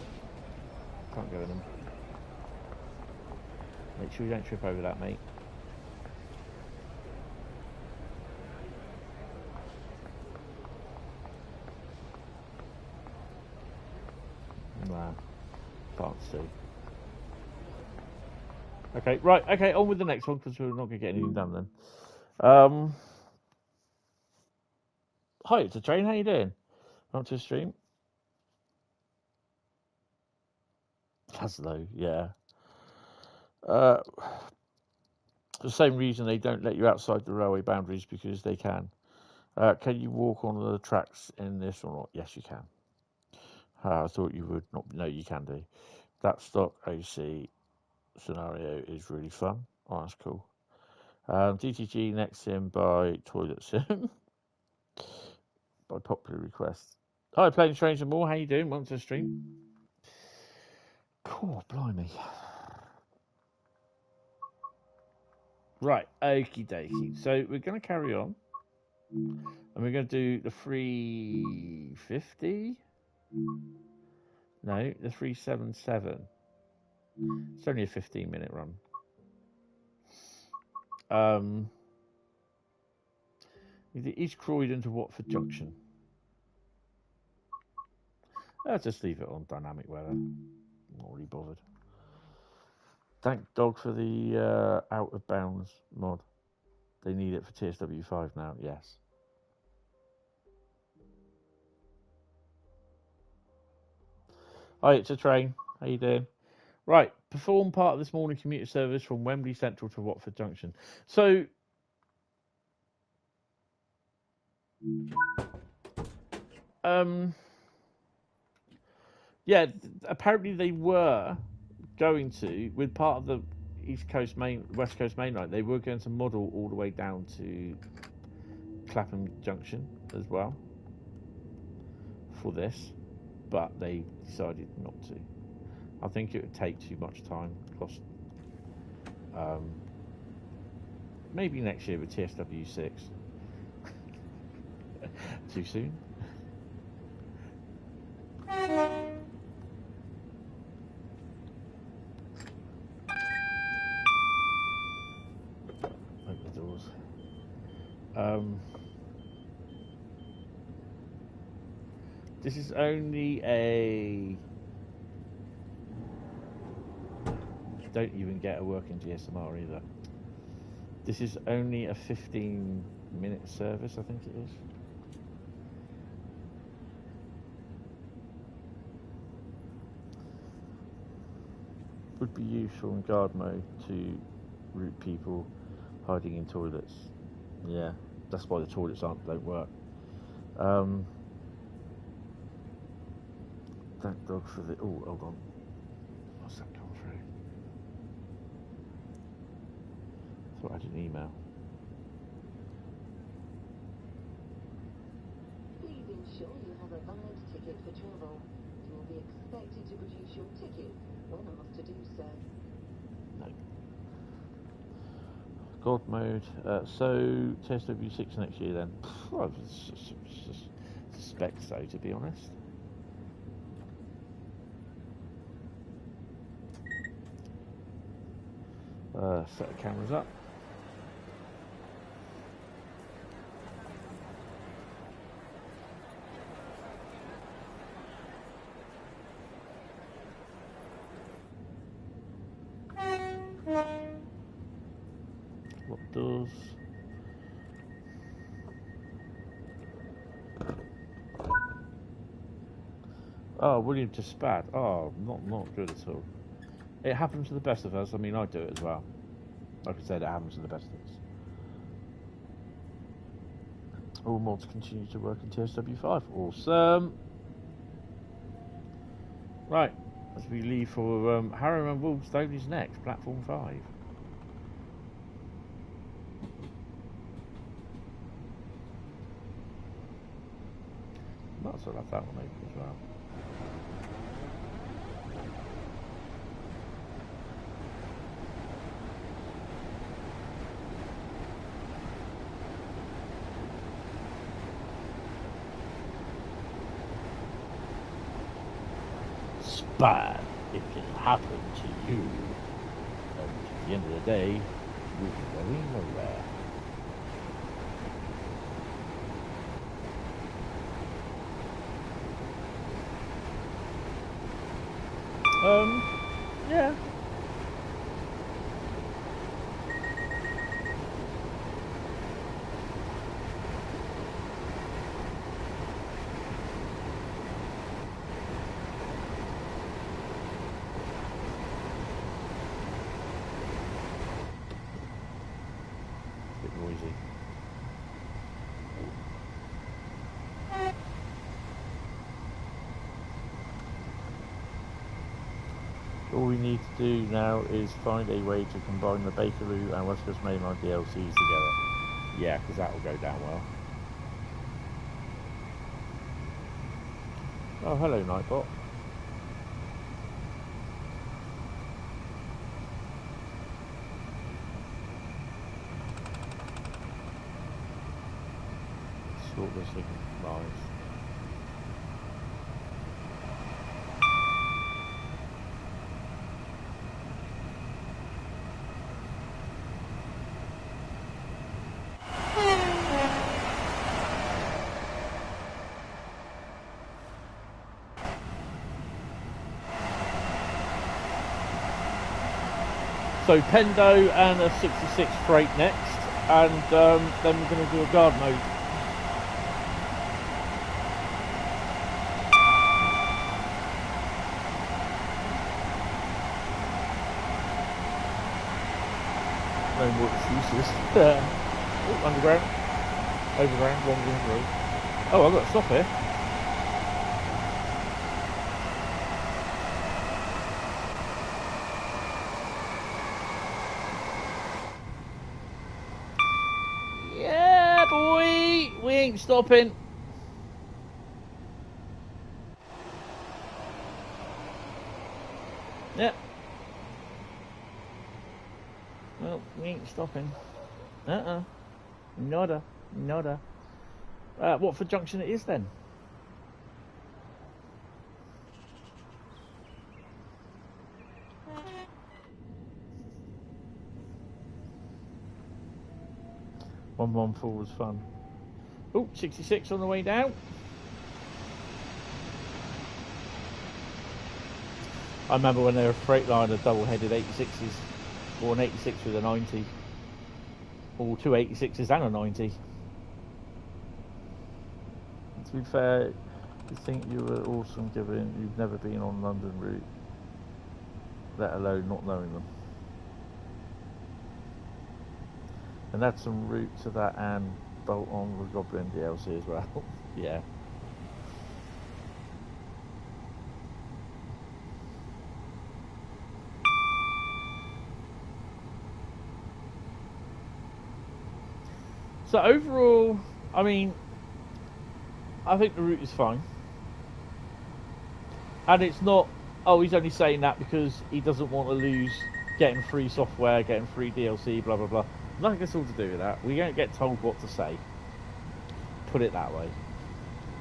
Can't go in them. Make sure you don't trip over that, mate. Nah, can't see. Okay, right, okay, on with the next one because we're not going to get anything done then. Hi, it's a train, how you doing? On to a stream? Haslow, yeah. The same reason they don't let you outside the railway boundaries because they can. Can you walk on the tracks in this or not? Yes, you can. I thought you would not. No, you can do. That stock AC scenario is really fun. Oh, that's cool. DTG next in by Toilet Sim by popular request. Hi, Planes, Trains and More. How you doing? Welcome to the stream. Cool, blimey. Right, okie dokie. So we're going to carry on. And we're going to do the 350. No, the 377. It's only a 15-minute run. East Croydon to Watford Junction. Let's just leave it on dynamic weather. I'm not really bothered. Thank Dog for the out of bounds mod. They need it for TSW5 now. Yes. Hi, it's a train. How you doing? Right, perform part of this morning commuter service from Wembley Central to Watford Junction. So, yeah, apparently they were going to, with part of the West Coast Mainline, they were going to model all the way down to Clapham Junction as well for this, but they decided not to. I think it would take too much time. Cost. Maybe next year with TSW6. Too soon? Open the doors. This is only a... Don't even get a working GSMR either. This is only a 15-minute service, I think it is. Would be useful in guard mode to route people hiding in toilets. Yeah, that's why the toilets don't work. Thank Dog for the... Oh, hold on. What's that come through? Thought I had an email. Please ensure you have a valid ticket for travel. You will be expected to produce your ticket when asked to do so. No. God mode. So, TSW6 next year then? I suspect so, to be honest. Set the cameras up. What does? Oh, William to spat. Oh, not good at all. It happens to the best of us. I mean, I do it as well. Like I said, it happens to the best of us. All mods continue to work in TSW5. Awesome. Right, as we leave for Harrow and Wolfstone is next, platform 5. Might as well have that one open as well. But it can happen to you, and at the end of the day, you'll be going nowhere. Yeah. All we need to do now is find a way to combine the Bakerloo and West Coast Mainline DLCs together. Yeah, because that will go down well. Oh, hello, Nightbot. Sort this thing live. So Pendo and a 66 freight next, and then we're going to do a guard mode. No more excuses. Oh, underground, overground, wrong road. Oh, I've got to stop here. Ain't stopping. Yep. Well, we ain't stopping. Nada. What for junction it is then? One forward's fun. Oh, 66 on the way down. I remember when they were Freightliner double-headed 86s, or an 86 with a 90, or two 86s and a 90. To be fair, you think you were awesome given you've never been on London route, let alone not knowing them. And add some route to that and bolt on the Goblin DLC as well. Yeah. So overall, I mean, I think the route is fine. And it's not, oh, he's only saying that because he doesn't want to lose getting free software, getting free DLC, blah, blah, blah. Nothing at all to do with that. We don't get told what to say. Put it that way.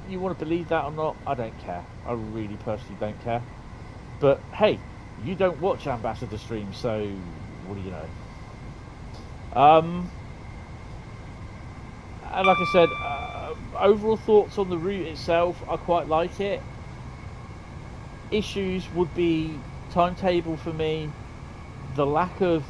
You want to believe that or not, I don't care. I really personally don't care. But hey, you don't watch Ambassador streams, so what do you know? And like I said, overall thoughts on the route itself, I quite like it. Issues would be timetable for me, the lack of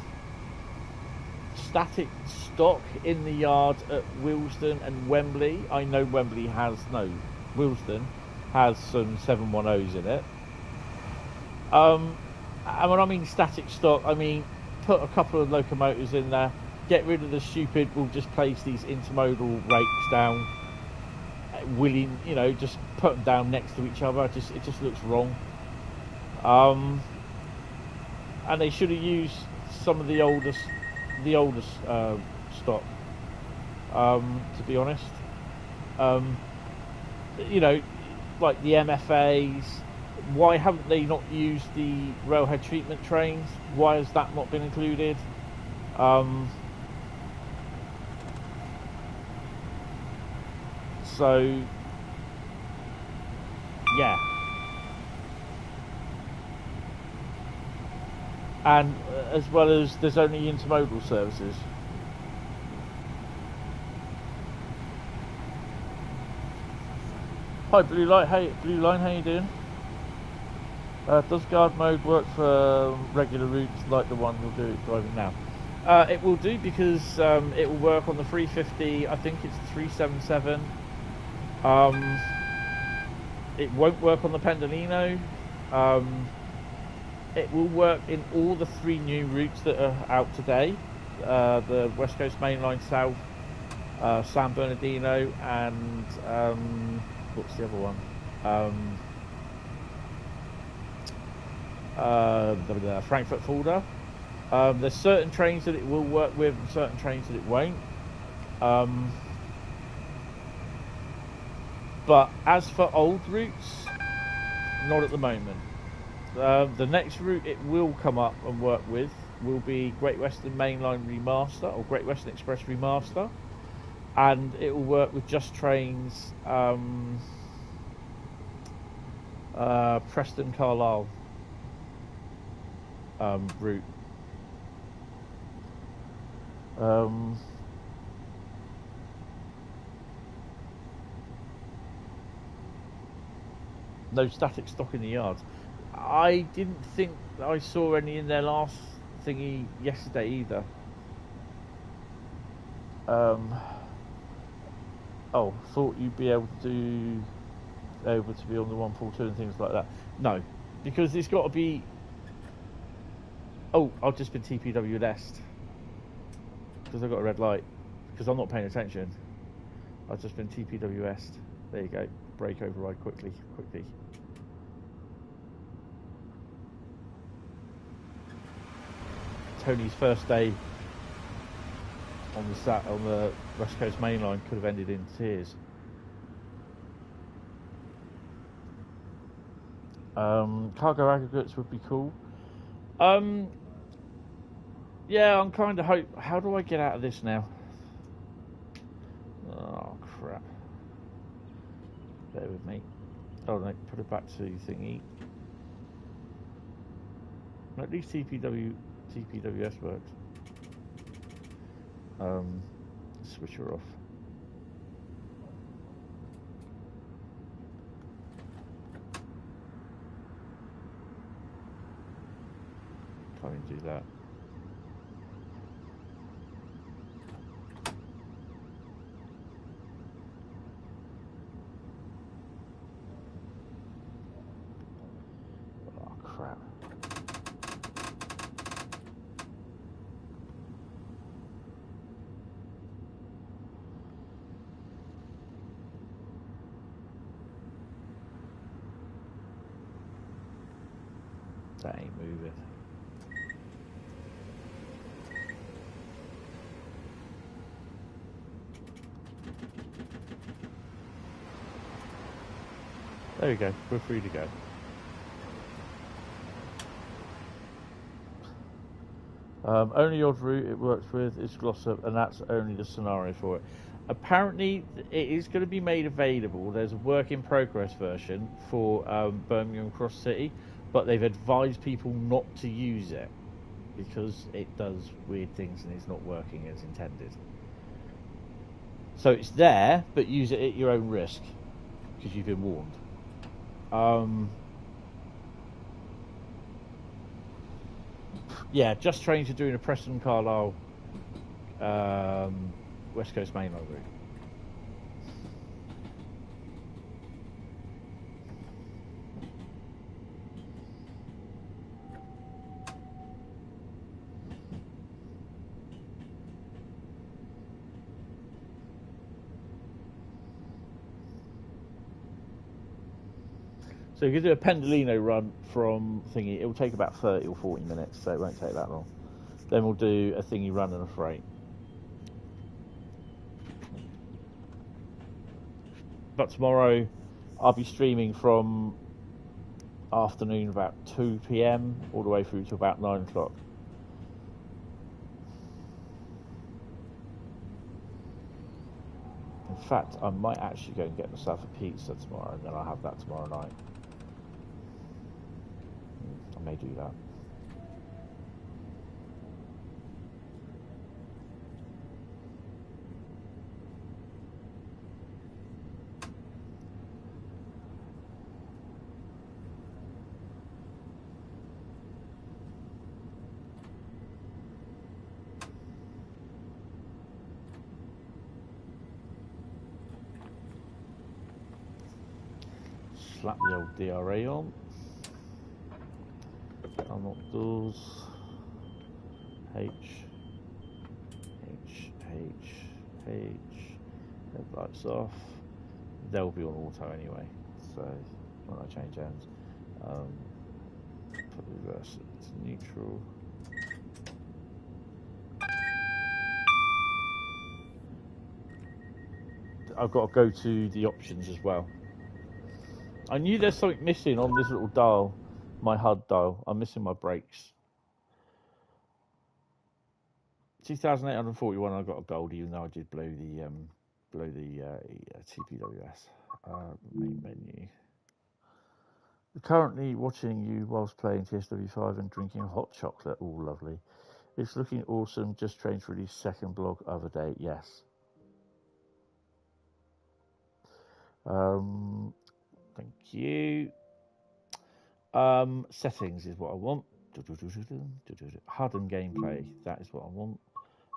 static stock in the yard at Willesden and Wembley. I know Wembley has, no, Willesden has some 710s in it. And when I mean static stock, I mean put a couple of locomotives in there, get rid of the stupid, we'll just place these intermodal rakes down, just put them down next to each other. It just looks wrong. And they should have used some of the oldest stock, to be honest. Like the MFAs. Why haven't they not used the railhead treatment trains? Why has that not been included? So, yeah. And as well as there's only intermodal services. Hi Blue Line, how you doing? Does guard mode work for regular routes like the one you'll do driving now? It will do, because it will work on the 350, I think it's 377. It won't work on the Pendolino. It will work in all the 3 new routes that are out today. The West Coast Mainline South, San Bernardino, and what's the other one? Frankfurt Fulda. There's certain trains that it will work with and certain trains that it won't. But as for old routes, not at the moment. The next route it will come up and work with will be Great Western Mainline Remaster, or Great Western Express Remaster, and it will work with Just Trains Preston Carlisle route. No static stock in the yards. I didn't think I saw any in their last thingy yesterday either. Thought you'd be able to be on the 142 and things like that. No, because it's got to be. Oh, I've just been TPW'd because I've got a red light because I'm not paying attention. I've just been TPW'd. There you go. Brake override quickly. Tony's first day on the West Coast Mainline could have ended in tears. Cargo aggregates would be cool. Yeah, I'm kind of how do I get out of this now? Oh crap. Bear with me. Oh no, put it back to thingy. At least TPWS works. Switch her off. Can't even do that. Oh crap. That ain't moving. There we go, we're free to go. Only odd route it works with is Glossop, and that's only the scenario for it. Apparently, it is going to be made available. There's a work in progress version for Birmingham Cross City, but they've advised people not to use it. because it does weird things and it's not working as intended. So it's there, but use it at your own risk because you've been warned. Yeah, Just Trains are doing a Preston Carlisle West Coast Mainline route. So you can do a Pendolino run from thingy. It will take about 30 or 40 minutes, so it won't take that long. Then we'll do a thingy run and a freight. But tomorrow I'll be streaming from afternoon about 2 p.m. all the way through to about 9 o'clock. In fact, I might actually go and get myself a pizza tomorrow, and then I'll have that tomorrow night. I may do that. Slap the old DRA on. Unlock doors. H. Headlights off. They'll be on auto anyway, so when I change hands. Put the reverse to neutral. I've got to go to the options as well. I knew there's something missing on this little dial, my HUD dial. I'm missing my brakes. 2,841. I got a gold, even though I did blow the TPWS. Main menu. Currently watching you whilst playing TSW5 and drinking hot chocolate. Oh, lovely. It's looking awesome. Just Trains released second blog other day. Yes. Thank you. Settings is what I want. HUD and gameplay. That is what I want.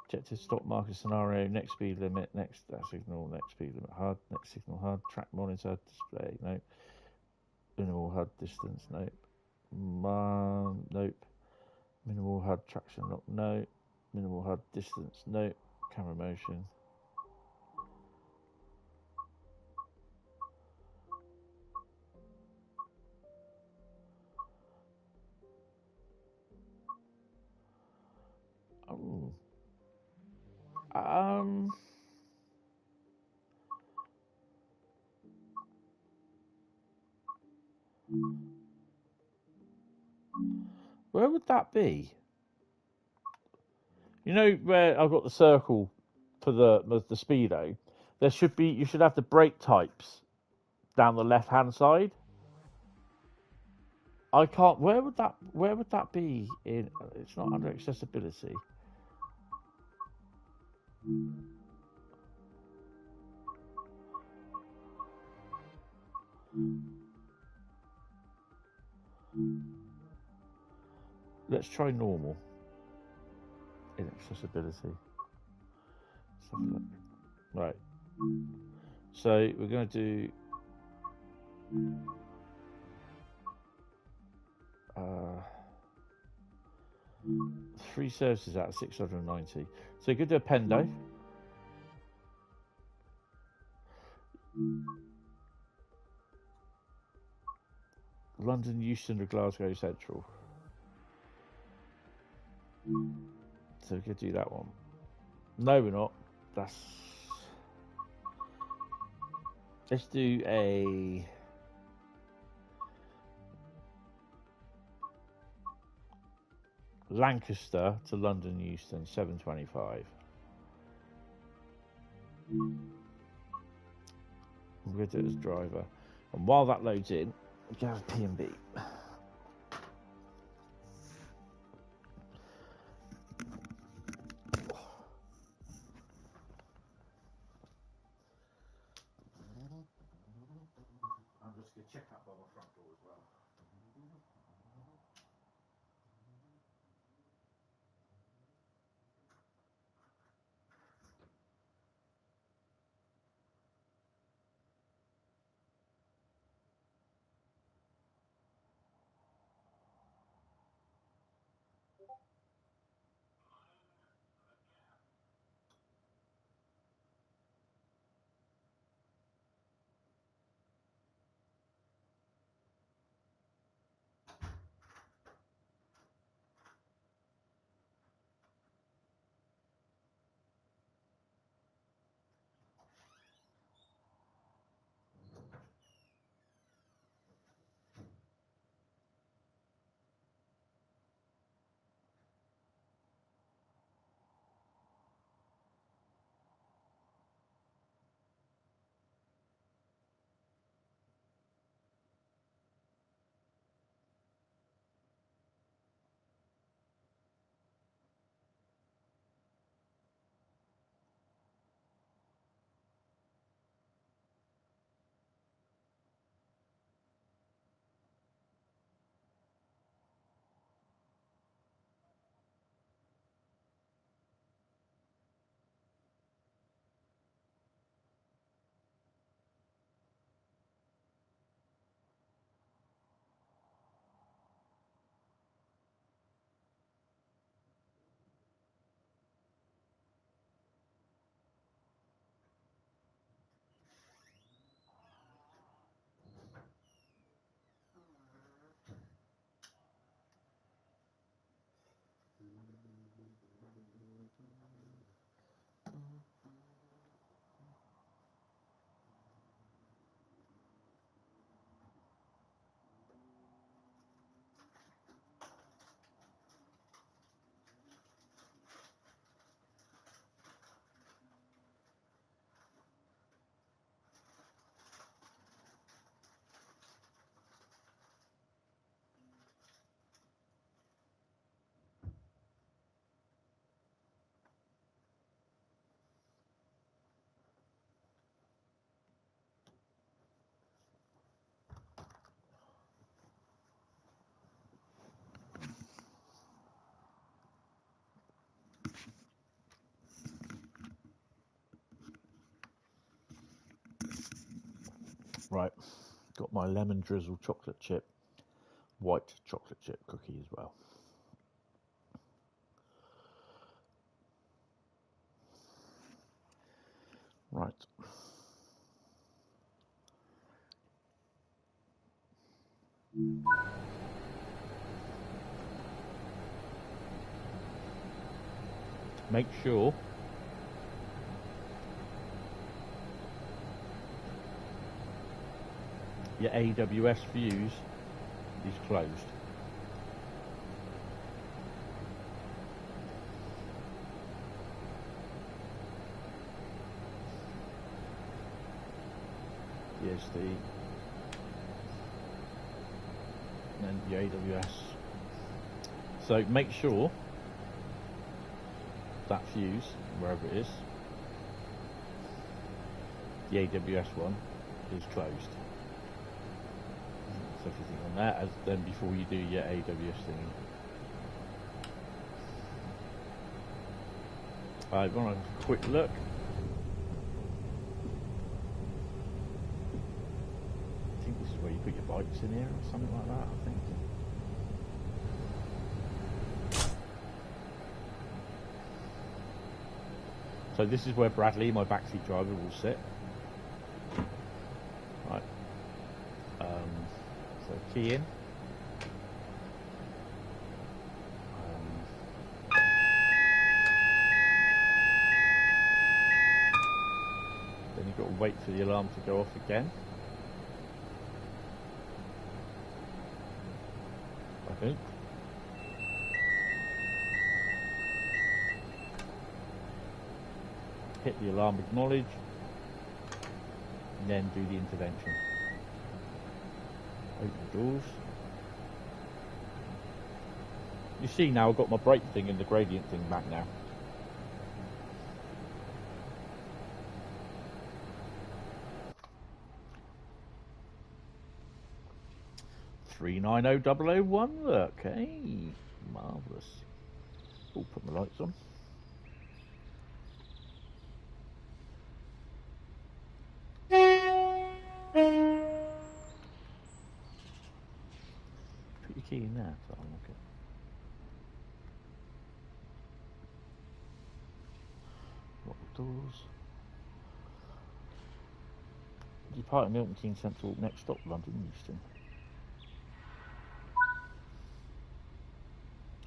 Objective stop marker scenario. Next speed limit. Next signal. Next speed limit. HUD. Next signal. HUD. Track monitor. Display. Nope. Minimal HUD distance. Nope. Nope. Minimal HUD traction lock. No. Minimal HUD distance. Nope. Camera motion. Oh. Where would that be? You know where I've got the circle for the speedo? There should be. You should have the brake types down the left hand side. I can't. Where would that be? In it's not under accessibility. Let's try normal. In accessibility. Let's have a look. Right. So we're going to do. 3 services out of 690. So you could do a Pendo. London, Euston to Glasgow Central. So we could do that one. No, we're not. Let's do a. Lancaster to London Euston, 725. I'm going to do it as driver. And while that loads in, we can have P&B. Right, got my lemon drizzle chocolate chip, white chocolate chip cookie as well. Right. Make sure your AWS fuse is closed. ESD and the AWS. So make sure that fuse, wherever it is, the AWS one, is closed. That's everything on that, as then before you do your AWS thingy. I want to have a quick look. I think this is where you put your bikes in here or something like that, I think. So this is where Bradley, my backseat driver, will sit. Right. So key in. Then you've got to wait for the alarm to go off again. I think. Hit the alarm, acknowledge, and then do the intervention. Open the doors. You see now I've got my brake thing and the gradient thing back now. $390,001 work, hey, marvellous. Oh, put my lights on. Put your key in there to unlock it. Lock the doors. Departing Milton Keynes Central, next stop London Euston.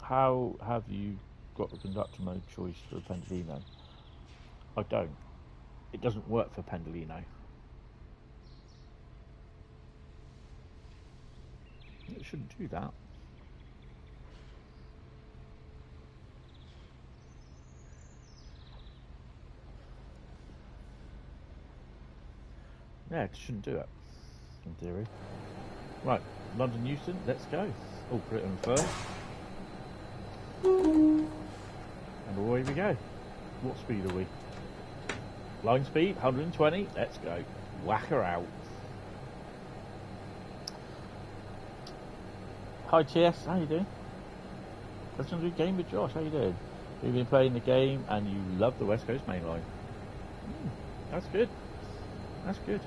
How have you got the conductor mode choice for Pendolino? I don't. It doesn't work for Pendolino. It shouldn't do that. Yeah, it shouldn't do it, in theory. Right, London Euston, let's go. Oh, put it on first. And away we go. What speed are we? Line speed, 120, let's go. Whack her out. Hi TS, how you doing? Let's do a game with Josh, how you doing? We've been playing the game and you love the West Coast Mainline. That's good. That's good.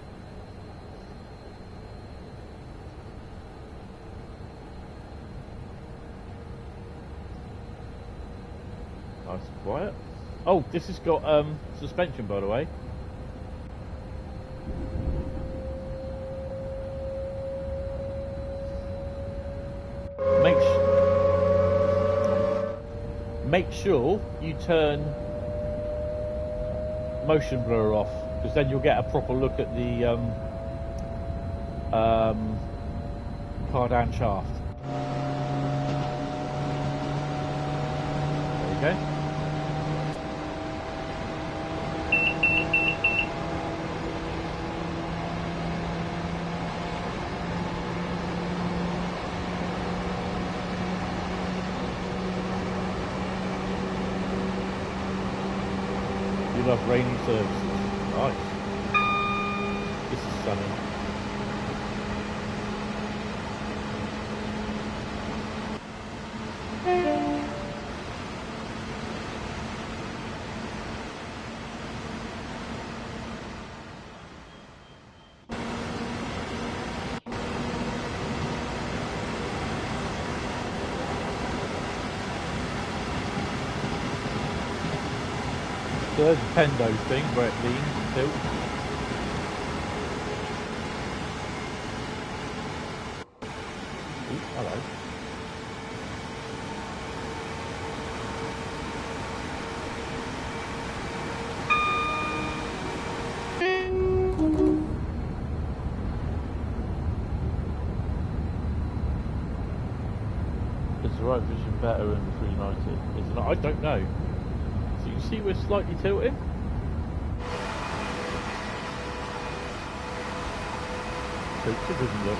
Nice and quiet. Oh, this has got suspension, by the way. make sure you turn motion blur off, because then you'll get a proper look at the cardan shaft. There you go. Love rainy services. Nice. This is sunny. So there's a Pendo thing where it leans and tilts. Ooh, hello. Is the right vision better in the 390? Is it not? I don't know. You can see we're slightly tilting. Tilts a good look.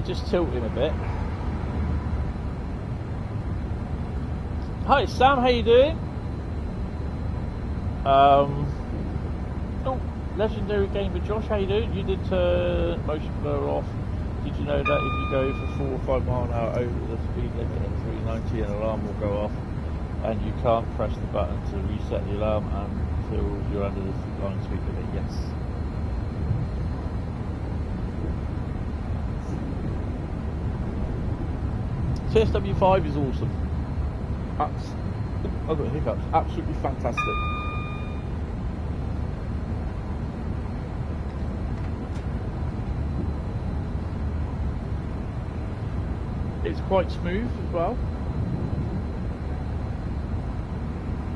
Just tilting a bit. Hi Sam, how you doing? Oh, legendary game with Josh, how you doing? You did turn motion blur off. Did you know that if you go for 4 or 5 mile an hour over the speed limit at 390, an alarm will go off, and you can't press the button to reset the alarm until you're under the line speed limit? Yes. TSW5 is awesome. I've got hiccups. Absolutely fantastic. It's quite smooth as well.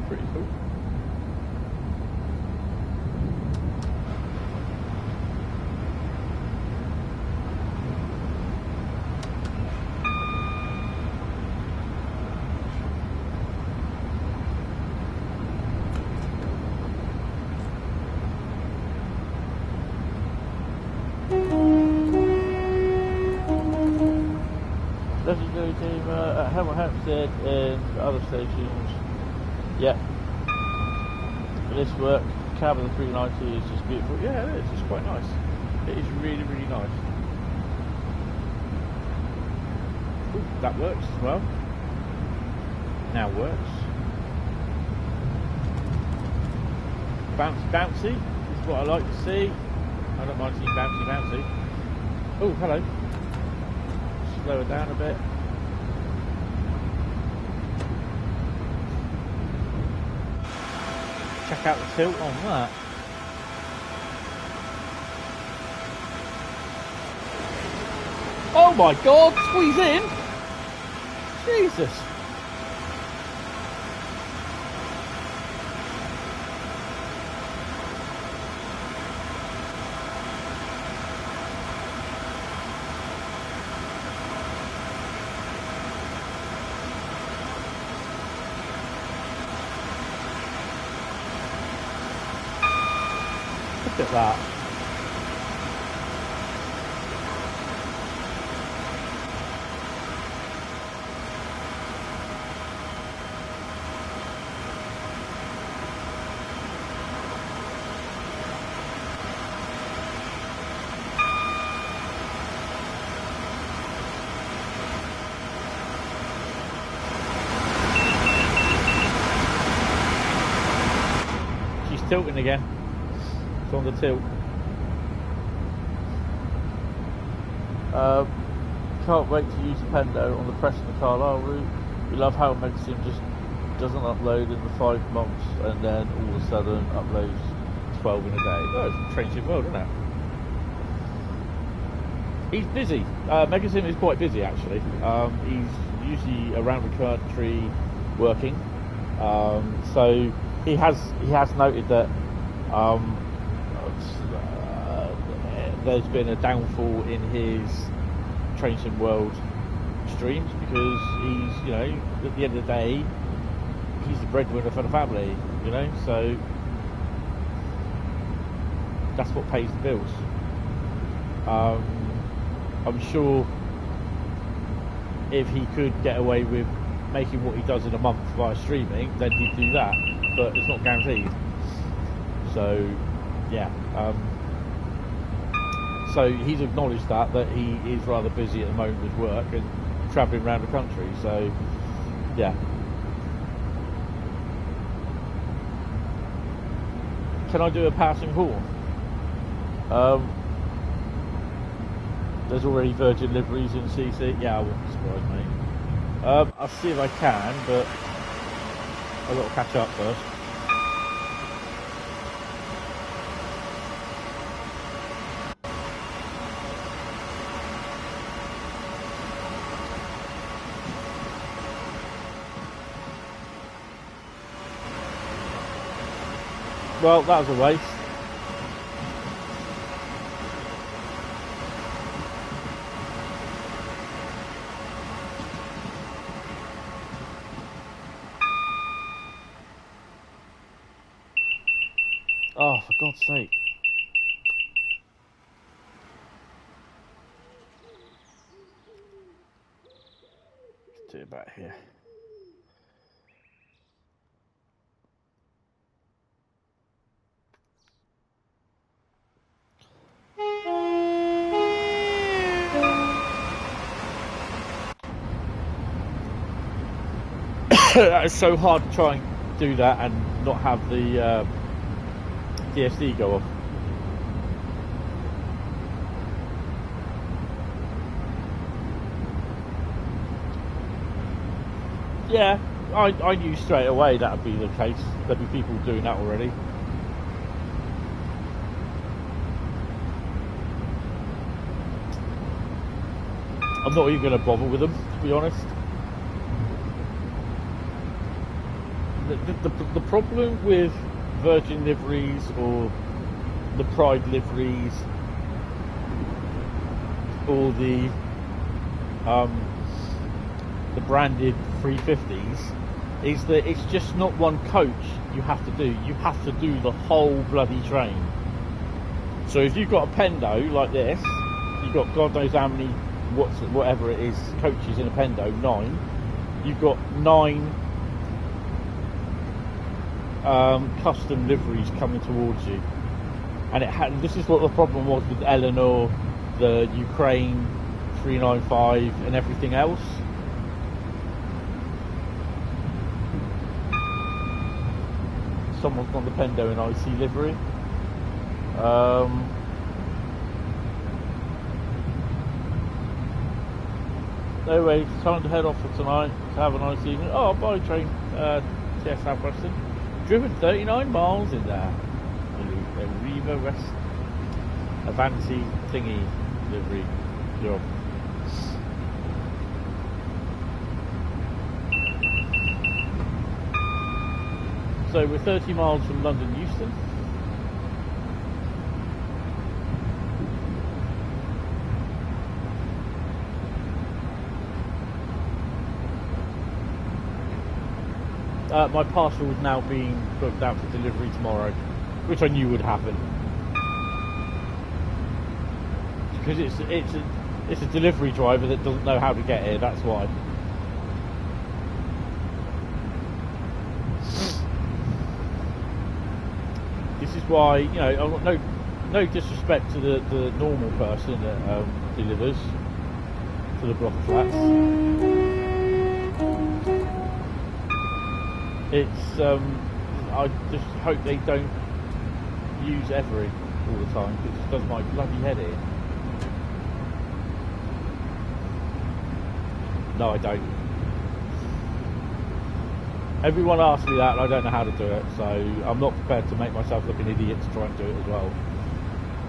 Pretty cool. Legendary team at Hampstead and other stations. Yeah. For this work, cab of the 390 is just beautiful. Yeah, it is. It's quite nice. It is really, really nice. Ooh, that works as well. Now works. Bouncy, bouncy. This is what I like to see. I don't mind seeing bouncy, bouncy. Oh, hello. Slow it down a bit. Check out the tilt on that. Oh my god, squeeze in! Jesus! Look at that. tilting again. It's on the tilt. Can't wait to use the Pendo on the Preston Carlisle route. We love how Megasim just doesn't upload in the 5 months and then all of a sudden uploads 12 in a day. Oh, it's a changing world, isn't it? He's busy. Megasim is quite busy actually. He's usually around the country working. So he has noted that there's been a downfall in his Changing World streams because he's, you know, at the end of the day, he's the breadwinner for the family, you know, so that's what pays the bills. I'm sure if he could get away with making what he does in a month via streaming, then he'd do that, but it's not guaranteed. So yeah, so he's acknowledged that he is rather busy at the moment with work and travelling around the country, so yeah. Can I do a passing horn? There's already Virgin liveries in CC. Yeah, I wouldn't be surprised, mate. I'll see if I can, but I've got to catch up first. Well, that was a waste. Oh, for God's sake. Let's do it back here. It's so hard to try and do that and not have the DSD go off. Yeah, I knew straight away that would be the case. There'd be people doing that already. I'm not even going to bother with them, to be honest. The problem with Virgin liveries or the Pride liveries or the branded 350s is that it's just not one coach you have to do. You have to do the whole bloody train. So if you've got a Pendo like this, you've got God knows how many, whatever it is, coaches in a Pendo, 9. You've got 9 custom liveries coming towards you, and this is what the problem was with Eleanor, the Ukraine 395 and everything else. Someone's on the Pendo in IC livery. Anyway, it's time to head off for tonight. Have a nice evening. Oh, bye train, TS Southwestern. Driven 39 miles in there. A Riva West Avanti thingy livery job. So we're 30 miles from London Euston. My parcel is now being booked out for delivery tomorrow, which I knew would happen because it's a delivery driver that doesn't know how to get here. That's why. This is why, you know, I've got no disrespect to the normal person that delivers to the block of flats. It's I just hope they don't use every all the time because it does my bloody head in. No, I don't. Everyone asks me that and I don't know how to do it, so I'm not prepared to make myself look an idiot to try and do it as well.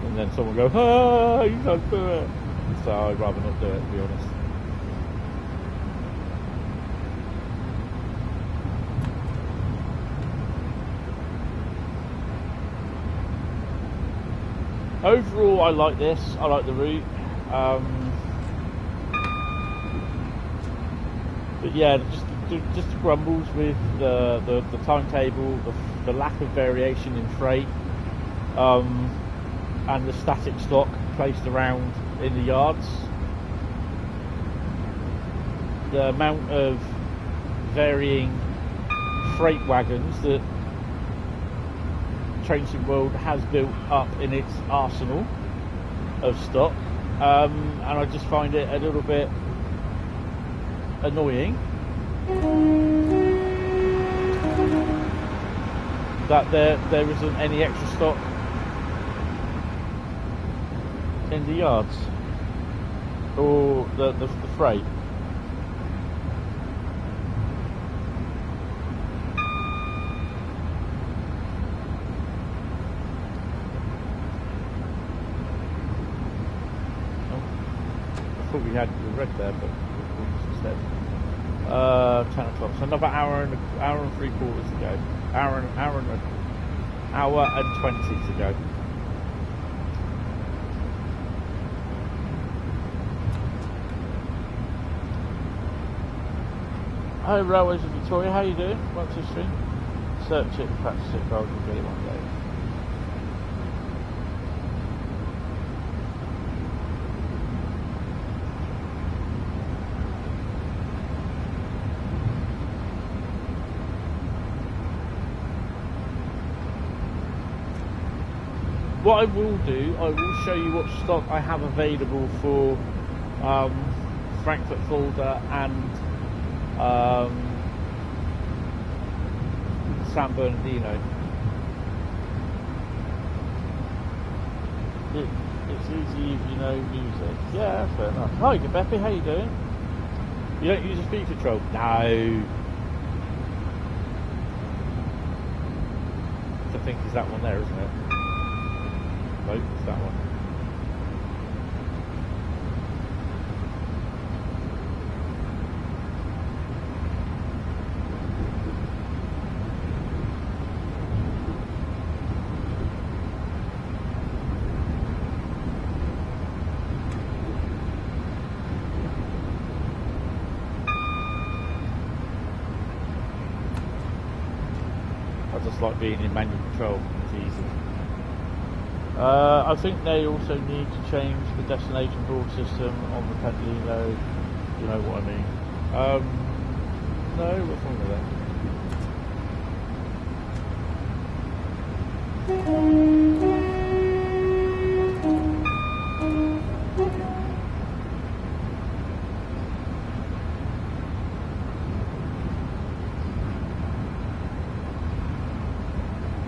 And then someone goes, ah, you can't do it. So I'd rather not do it, to be honest. Overall, I like this. I like the route. But yeah, just grumbles with the timetable, the lack of variation in freight, and the static stock placed around in the yards. The amount of varying freight wagons that Trainsim World has built up in its arsenal of stock, and I just find it a little bit annoying that there isn't any extra stock in the yards or the freight. I thought we had the red there, but instead 10 o'clock. So another hour and 3/4 to go. Hour and 20 to go. Hi, Railways of Victoria, how you doing? Welcome to the stream. Search it, practice it, but we'll get it one day. What I will do, I will show you what stock I have available for Frankfurt Fulda and San Bernardino. It's easy if you know music. Yeah, fair enough. Hi, Beppy, how you doing? You don't use a speed control? No. I think it's that one there, isn't it? Nope, it's that one. I just like being in manual control. It's easy. I think they also need to change the destination board system on the Pendolino. You know what I mean? No, what's wrong with that?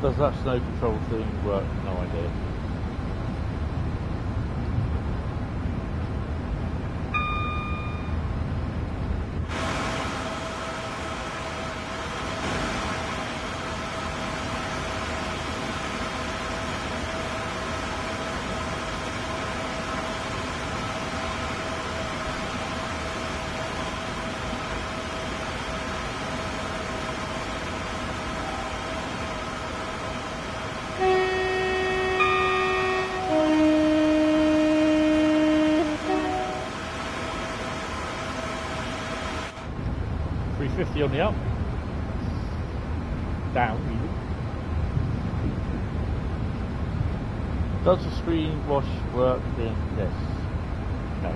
Does that snow control thing work? No idea. On the up, down even. Does the screen wash work in this? No.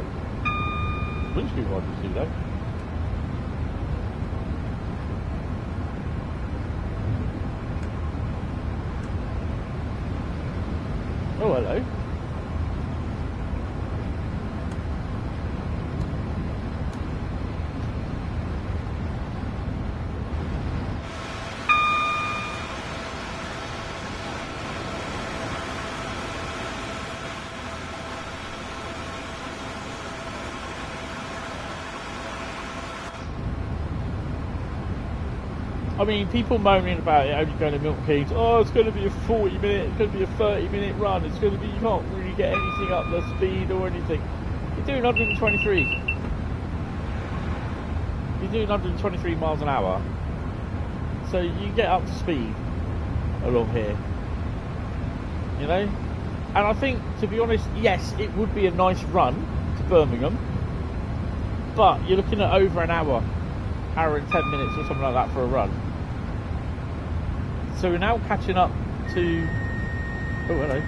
Windscreen wipers do though. Oh, hello. I mean, people moaning about it only going to Milton Keynes. Oh, it's going to be a 40-minute, it's going to be a 30-minute run. It's going to be, you can't really get anything up the speed or anything. You're doing 123. You're doing 123 miles an hour. So you get up to speed along here. You know? And I think, to be honest, yes, it would be a nice run to Birmingham. But you're looking at over an hour and 10 minutes or something like that for a run. So we're now catching up to... Oh, hello.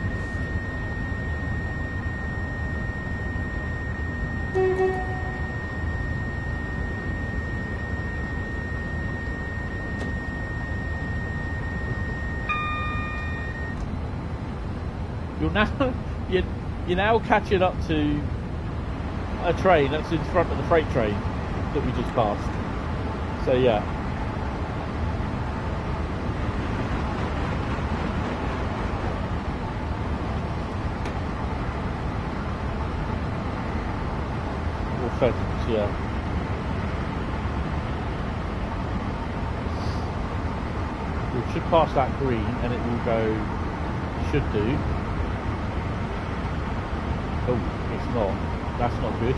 You're now catching up to a train that's in front of the freight train that we just passed. So yeah. Or pheasants, yeah. We should pass that green and it will go, should do. Oh, it's not. That's not good.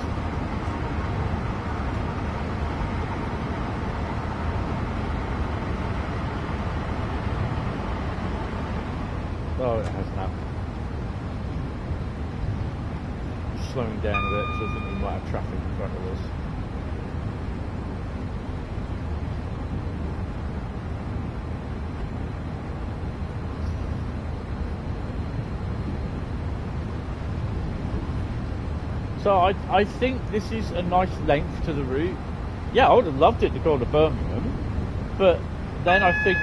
Oh, it has now. Slowing down a bit, so I think we might have traffic in front of us. So I think this is a nice length to the route. Yeah, I would have loved it to go to Birmingham, but then I think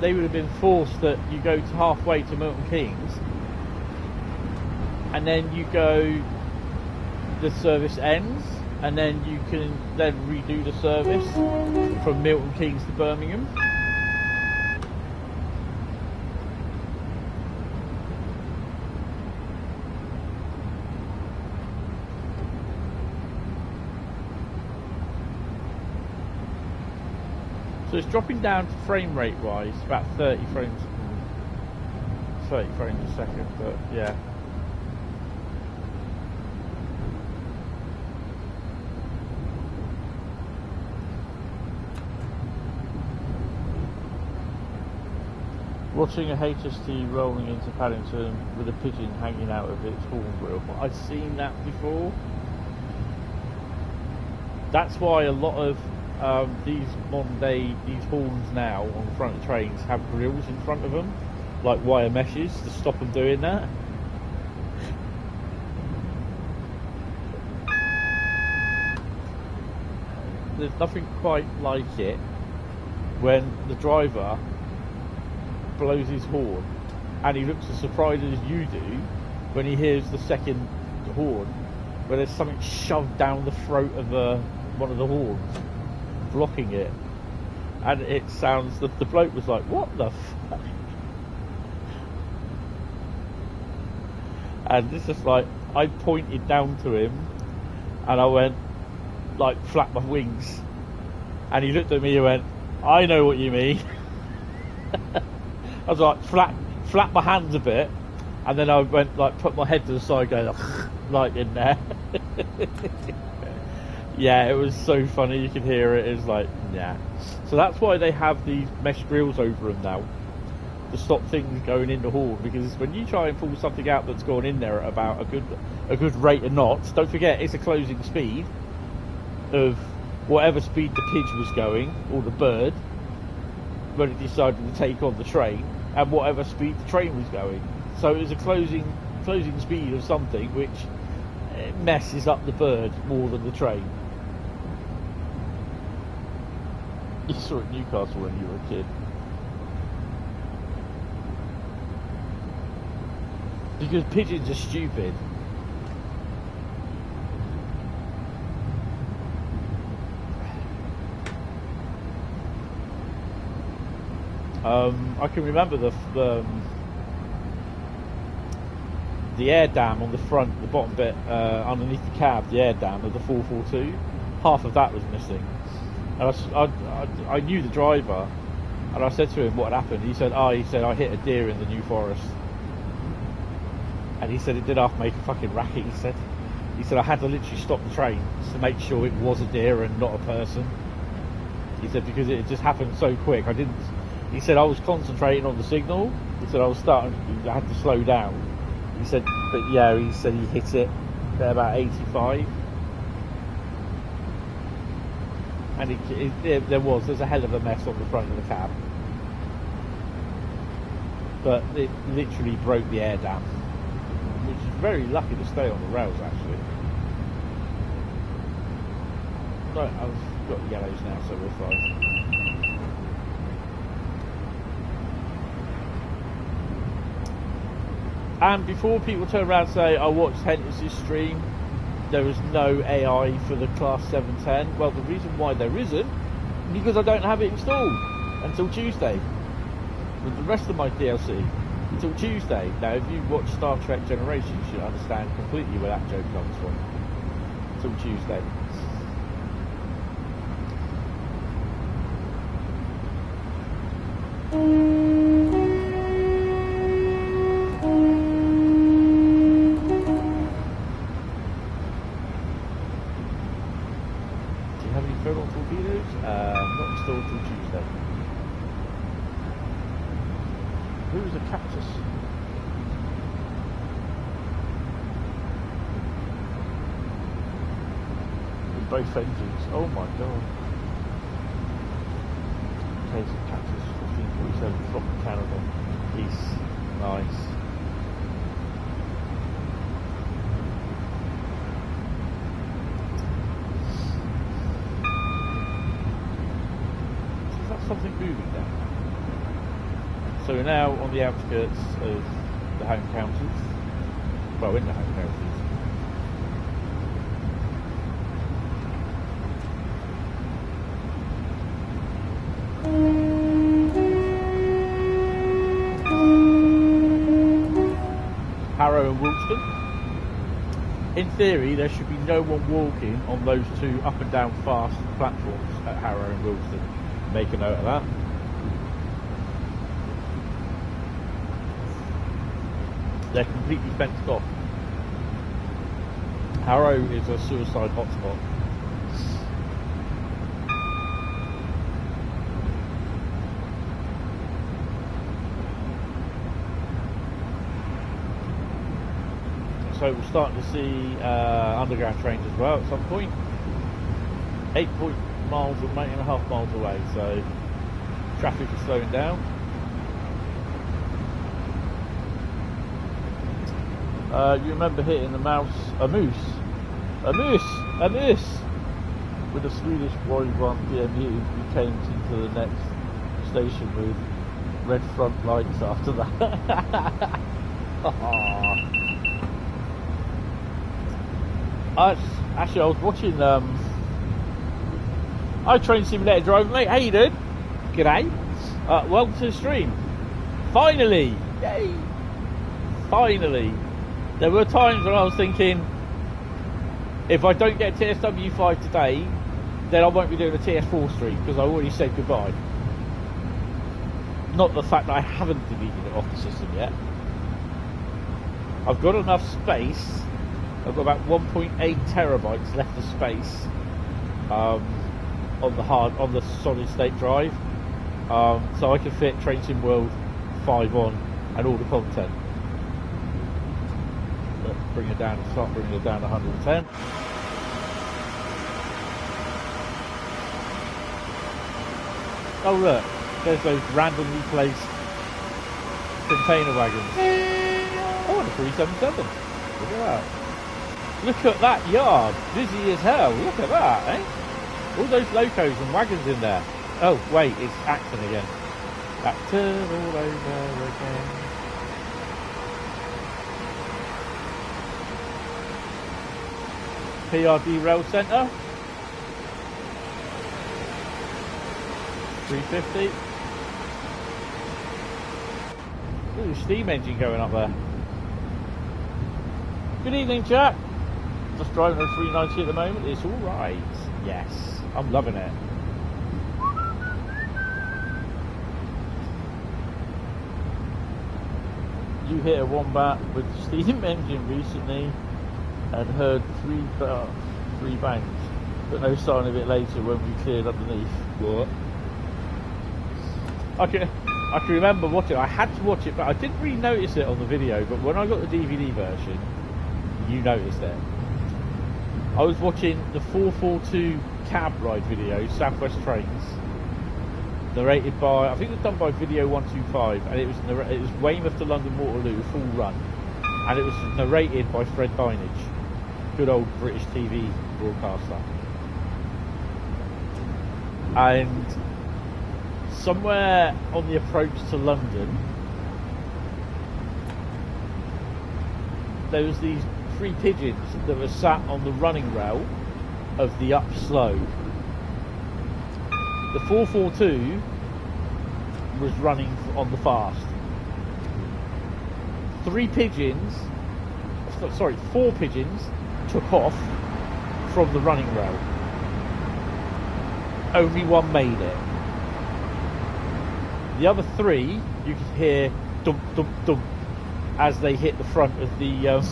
they would have been forced that you go to halfway to Milton Keynes, and then you go, the service ends, and then you can then redo the service from Milton Keynes to Birmingham. So it's dropping down to frame rate wise about 30 frames a second, but yeah. Watching a HST rolling into Paddington with a pigeon hanging out of its horn grill. I've seen that before. That's why a lot of these modern day, these horns now on the front of trains have grills in front of them, like wire meshes to stop them doing that. There's nothing quite like it when the driver blows his horn and he looks as surprised as you do when he hears the second horn, where there's something shoved down the throat of one of the horns, blocking it, and it sounds, the bloke was like, what the fuck? And it's just like, I pointed down to him and I went, like, flap my wings, and he looked at me and went, I know what you mean. I was like, flap my hands a bit, and then I went, like, put my head to the side going like in there. Yeah, it was so funny, you could hear it. It was like, yeah. So that's why they have these mesh grills over them now, to stop things going in the horn, because when you try and pull something out that's gone in there at about a good rate of knots, don't forget it's a closing speed of whatever speed the pigeon was going, or the bird, when it decided to take on the train, and whatever speed the train was going. So it was a closing speed of something which messes up the bird more than the train. You saw it at Newcastle when you were a kid. Because pigeons are stupid. I can remember the air dam on the front, the bottom bit, underneath the cab, the air dam of the 442, half of that was missing. And I knew the driver, And I said to him what had happened. He said, I hit a deer in the New Forest. And he said it did half make a fucking racket, he said. He said I had to literally stop the train to make sure it was a deer and not a person. He said because it just happened so quick. He said I was concentrating on the signal. He said I had to slow down. He said, but yeah, he said he hit it at about 85. And there's a hell of a mess on the front of the cab. But it literally broke the air dam, which is very lucky to stay on the rails, actually. No, I've got yellows now, so we're fine. And before people turn around and say, I watched Hentis' stream, there was no AI for the Class 710. Well, the reason why there isn't, because I don't have it installed until Tuesday. With the rest of my DLC, until Tuesday. Now, if you watch Star Trek Generations, you should understand completely where that joke comes from. Until Tuesday. Both engines. Oh my god. Okay, so Cactus 1547 from Canada. Peace. Nice. Is that something moving now? So we're now on the outskirts of the home counties. Well, in the home counties. Harrow and Wilston. In theory, there should be no one walking on those two up and down fast platforms at Harrow and Wilston. Make a note of that. They're completely fenced off. Harrow is a suicide hotspot. So we're starting to see underground trains as well at some point. 8.5 miles away, so traffic is slowing down. You remember hitting a moose with a Swedish Y1 DMU. We came to the next station with red front lights after that. Actually, I was watching Train Simulator Driver, mate. How you doing? G'day. Welcome to the stream. Finally! Yay! Finally! There were times when I was thinking, if I don't get TSW5 today, then I won't be doing a TS4 stream, because I already said goodbye. Not the fact that I haven't deleted it off the system yet. I've got enough space. I've got about 1.8 terabytes left of space on the solid state drive, so I can fit Train Sim World 5 on and all the content. Let's start bringing it down to 110. Oh look, there's those randomly placed container wagons. Oh, and a 377. Look at that. Look at that yard, busy as hell. Look at that, eh? All those locos and wagons in there. Oh, wait, it's Acton again. Acton all over again. PRD Rail Centre. 350. Ooh, steam engine going up there. Good evening, Jack. Just driving a 390 at the moment. It's alright. Yes, I'm loving it. You hit a wombat with steam engine recently and heard three bangs, but no sign of it later when we cleared underneath. What? I can remember watching it. I had to watch it, but I didn't really notice it on the video. But when I got the DVD version, you noticed it. I was watching the 442 cab ride video, Southwest Trains, narrated by, I think it was done by Video 125, and it was Weymouth to London Waterloo, full run, and it was narrated by Fred Bynage, good old British TV broadcaster. And somewhere on the approach to London, there was these 3 pigeons that were sat on the running rail of the up slow. The 442 was running on the fast. 4 pigeons took off from the running rail. Only one made it. The other 3, you could hear dump, dump, dump as they hit the front of the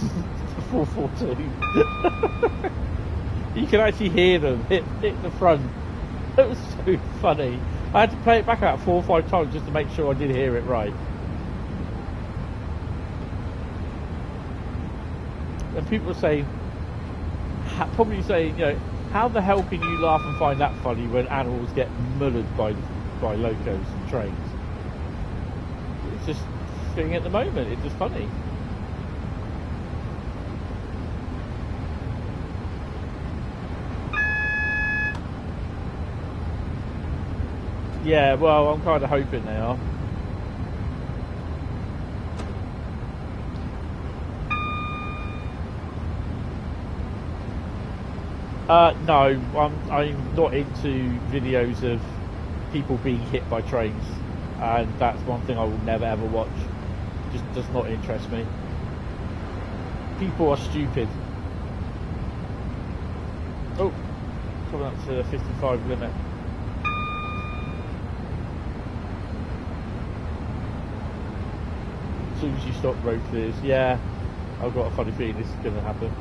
442. You can actually hear them hit the front. It was so funny. I had to play it back out 4 or 5 times just to make sure I did hear it right. And people were saying, probably saying, you know, how the hell can you laugh and find that funny when animals get mullered by locos and trains? It's just a thing at the moment. It's just funny. Yeah, well, I'm kind of hoping they are. No, I'm not into videos of people being hit by trains, and that's one thing I will never ever watch. Just does not interest me. People are stupid. Oh, coming up to the 55 limit. As soon as you stop road clears, yeah, I've got a funny feeling this is going to happen.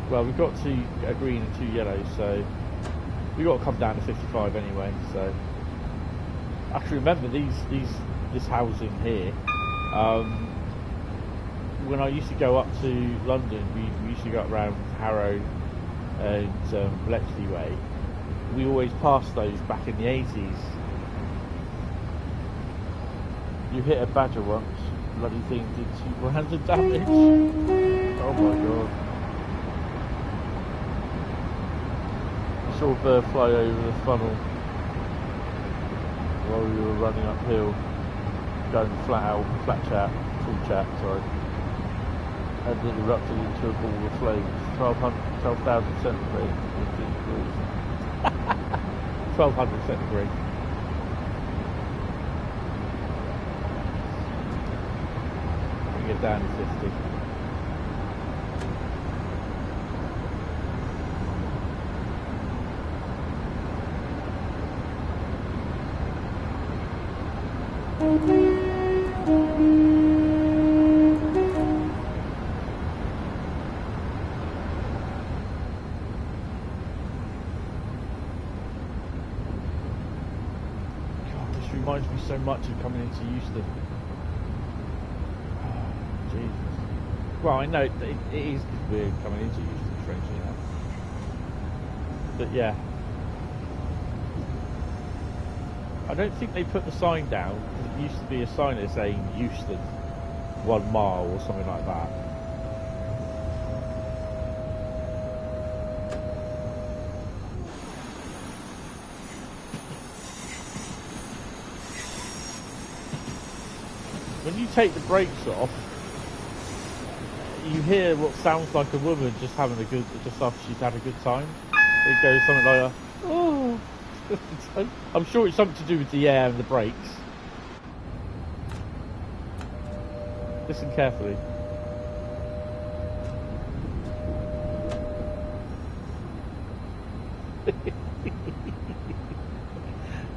Well, we've got a green and 2 yellows, so we've got to come down to 55 anyway. So I can remember this housing here. When I used to go up to London, we used to go up around Harrow and Bletchley Way. We always passed those back in the 80s. You hit a badger once. Bloody thing did 2 grand of damage. Oh my god. I saw a bird fly over the funnel while we were running uphill, going flat chat, sorry. And it erupted into a ball of flames. 12,000 centigrade, 15 degrees. 1200 centigrade. Get down to 50. God, this reminds me so much of coming into Euston. Well, I know it is weird coming into Euston, strangely enough. But yeah. I don't think they put the sign down. It used to be a sign there saying Euston, 1 mile or something like that. When you take the brakes off, you hear what sounds like a woman just after she's had a good time. It goes something like that. Oh. I'm sure it's something to do with the air and the brakes. Listen carefully.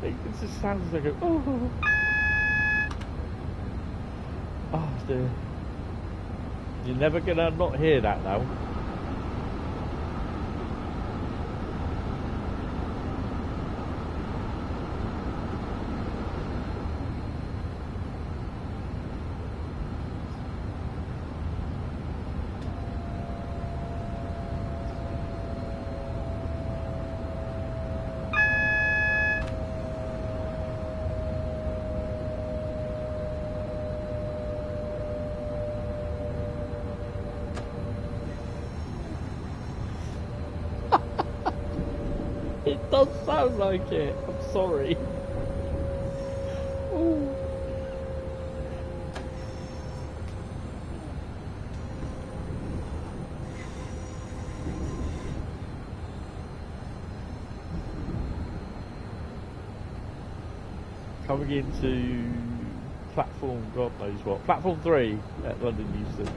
It just sounds like a oh dear. You're never gonna not hear that now. It does sound like it. I'm sorry. Ooh. Coming into platform, God knows what. Platform 3 at London Euston.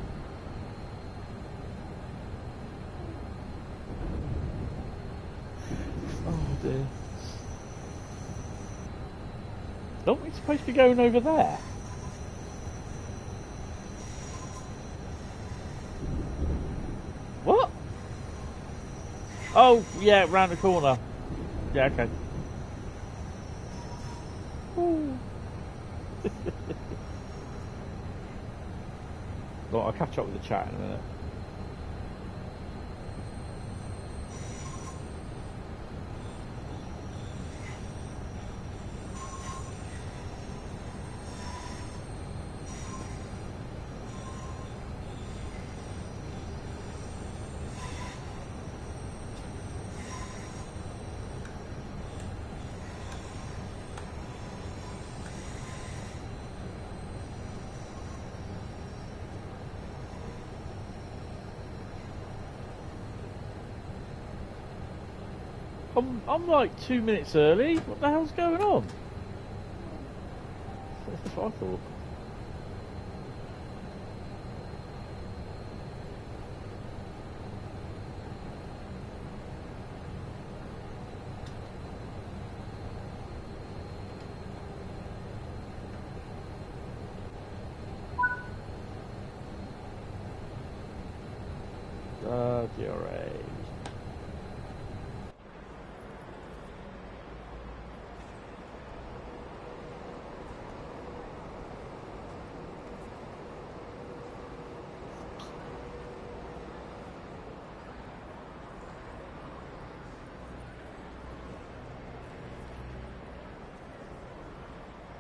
Oh dear. Aren't we supposed to be going over there? What? Oh, yeah, round the corner. Yeah, okay. Ooh. Well, I'll catch up with the chat in a minute. I'm like 2 minutes early. What the hell's going on? That's what I thought. DRA.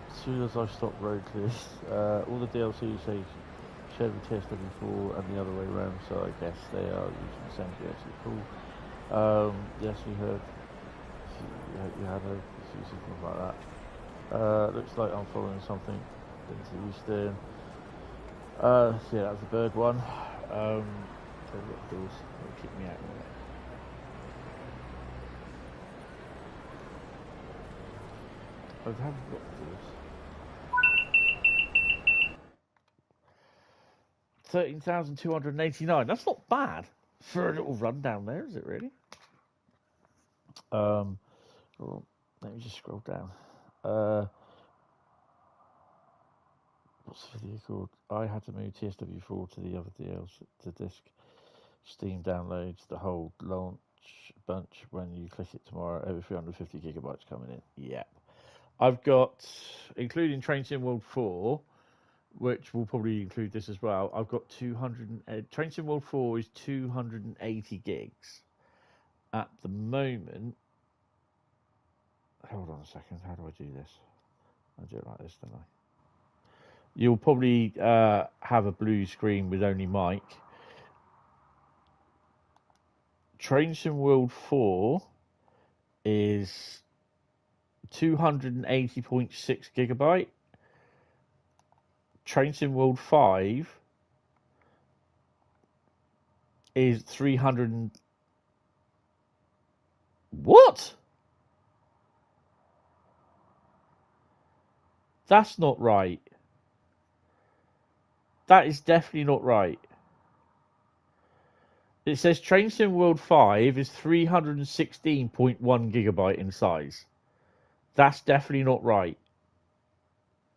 As soon as I stop road clears, all the DLC say shared with TSW4 and the other way around, so I guess they are using the same DLC. Cool. Yes, we heard. You had a few things like that. Looks like I'm following something into Euston. Yeah, that was the bird one. So what doors? It'll kick me out in a minute. I haven't got doors. 13,289. That's not bad for a little run down there, is it really? Well, let me just scroll down. What's the video called? I had to move TSW4 to the other DLs to disk. Steam downloads the whole launch bunch when you click it tomorrow. Over 350 gigabytes coming in. Yep. I've got, including Train Sim World 4, which will probably include this as well. I've got 200. Train Sim World 4 is 280 gigs at the moment. Hold on a second. How do I do this? I do it like this, don't I? You'll probably have a blue screen with only mic. Train Sim World 4 is 280.6 gigabyte. Train Sim World 5 is 300. What? That's not right. That is definitely not right. It says Train Sim World 5 is 316.1 gigabyte in size. That's definitely not right.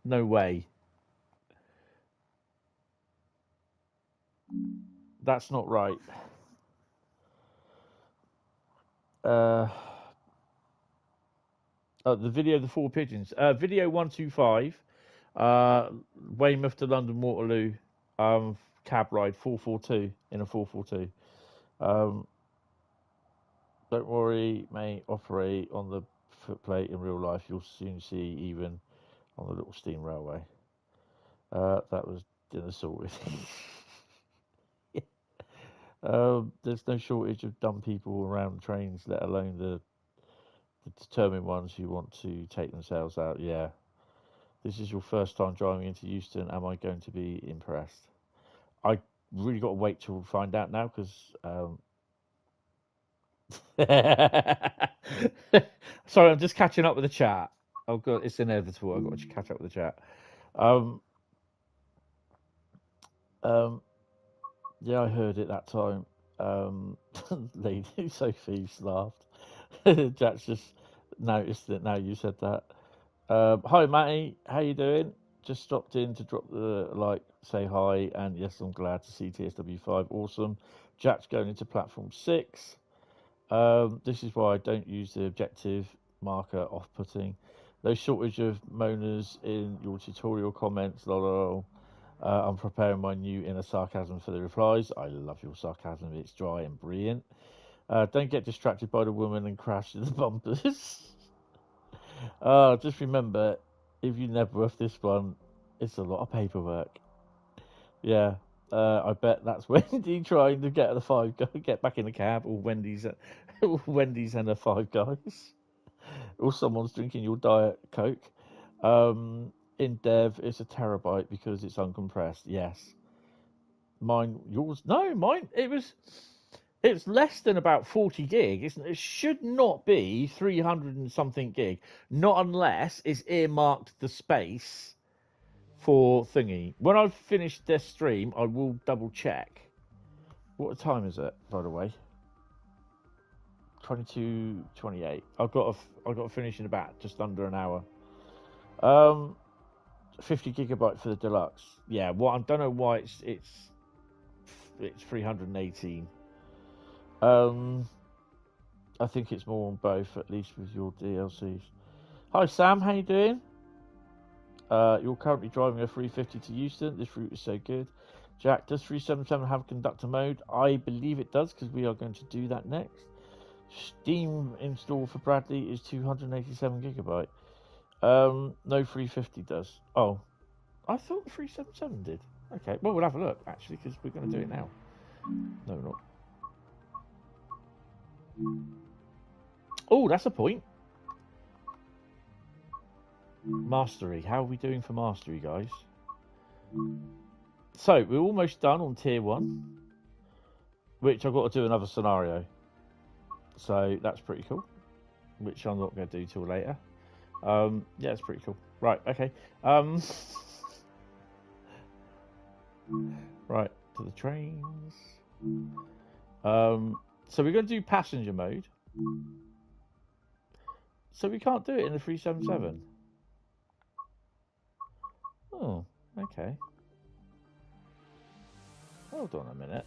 No way. That's not right. The video of the four pigeons. Video 125. Weymouth to London Waterloo. Cab ride 442 in a 442. Don't worry, mate. Operate on the footplate in real life. You'll soon see even on the little steam railway. That was dinner sorted. There's no shortage of dumb people around trains, let alone the determined ones who want to take themselves out. Yeah. This is your first time driving into Euston. Am I going to be impressed? I really got to wait till we find out now because. Sorry, I'm just catching up with the chat. Oh god, it's inevitable. I've got to catch up with the chat. Yeah, I heard it that time. Lady Sophie's laughed. Jack's just noticed it now you said that. Hi Matty, how you doing? Just stopped in to drop the like, say hi, and yes, I'm glad to see TSW5. Awesome. Jack's going into platform 6. This is why I don't use the objective marker off-putting. No shortage of moaners in your tutorial comments. Lol. I'm preparing my new inner sarcasm for the replies. I love your sarcasm. It's dry and brilliant. Don't get distracted by the woman and crash into the bumpers. Just remember, if you Nebworth this one, it's a lot of paperwork. Yeah, I bet that's Wendy trying to get the get back in the cab, or Wendy's and her five guys, or someone's drinking your diet Coke. In dev, it's a terabyte because it's uncompressed. Yes, yours. No, mine. It's less than about 40 gig. It should not be 300 and something gig, not unless it's earmarked the space for thingy. When I've finished this stream, I will double check. What time is it, by the way? 22:28. I've got to finish in about just under an hour. 50 gigabyte for the deluxe. Yeah, well, I don't know why it's 318. I think it's more on both, at least with your DLCs. Hi Sam, how you doing? You're currently driving a 350 to Euston. This route is so good. Jack, does 377 have conductor mode? I believe it does, because we are going to do that next. Steam install for Bradley is 287 gigabyte. No 350 does. Oh, I thought 377 did. Okay, well, we'll have a look, actually, because we're going to do it now. No, we're not. Oh, that's a point. Mastery. How are we doing for mastery, guys? So, we're almost done on tier 1, which I've got to do another scenario. So, that's pretty cool, which I'm not going to do till later. Yeah, it's pretty cool. Right, okay. Right, to the trains. So we're going to do passenger mode. So we can't do it in the 377. Oh, okay. Hold on a minute.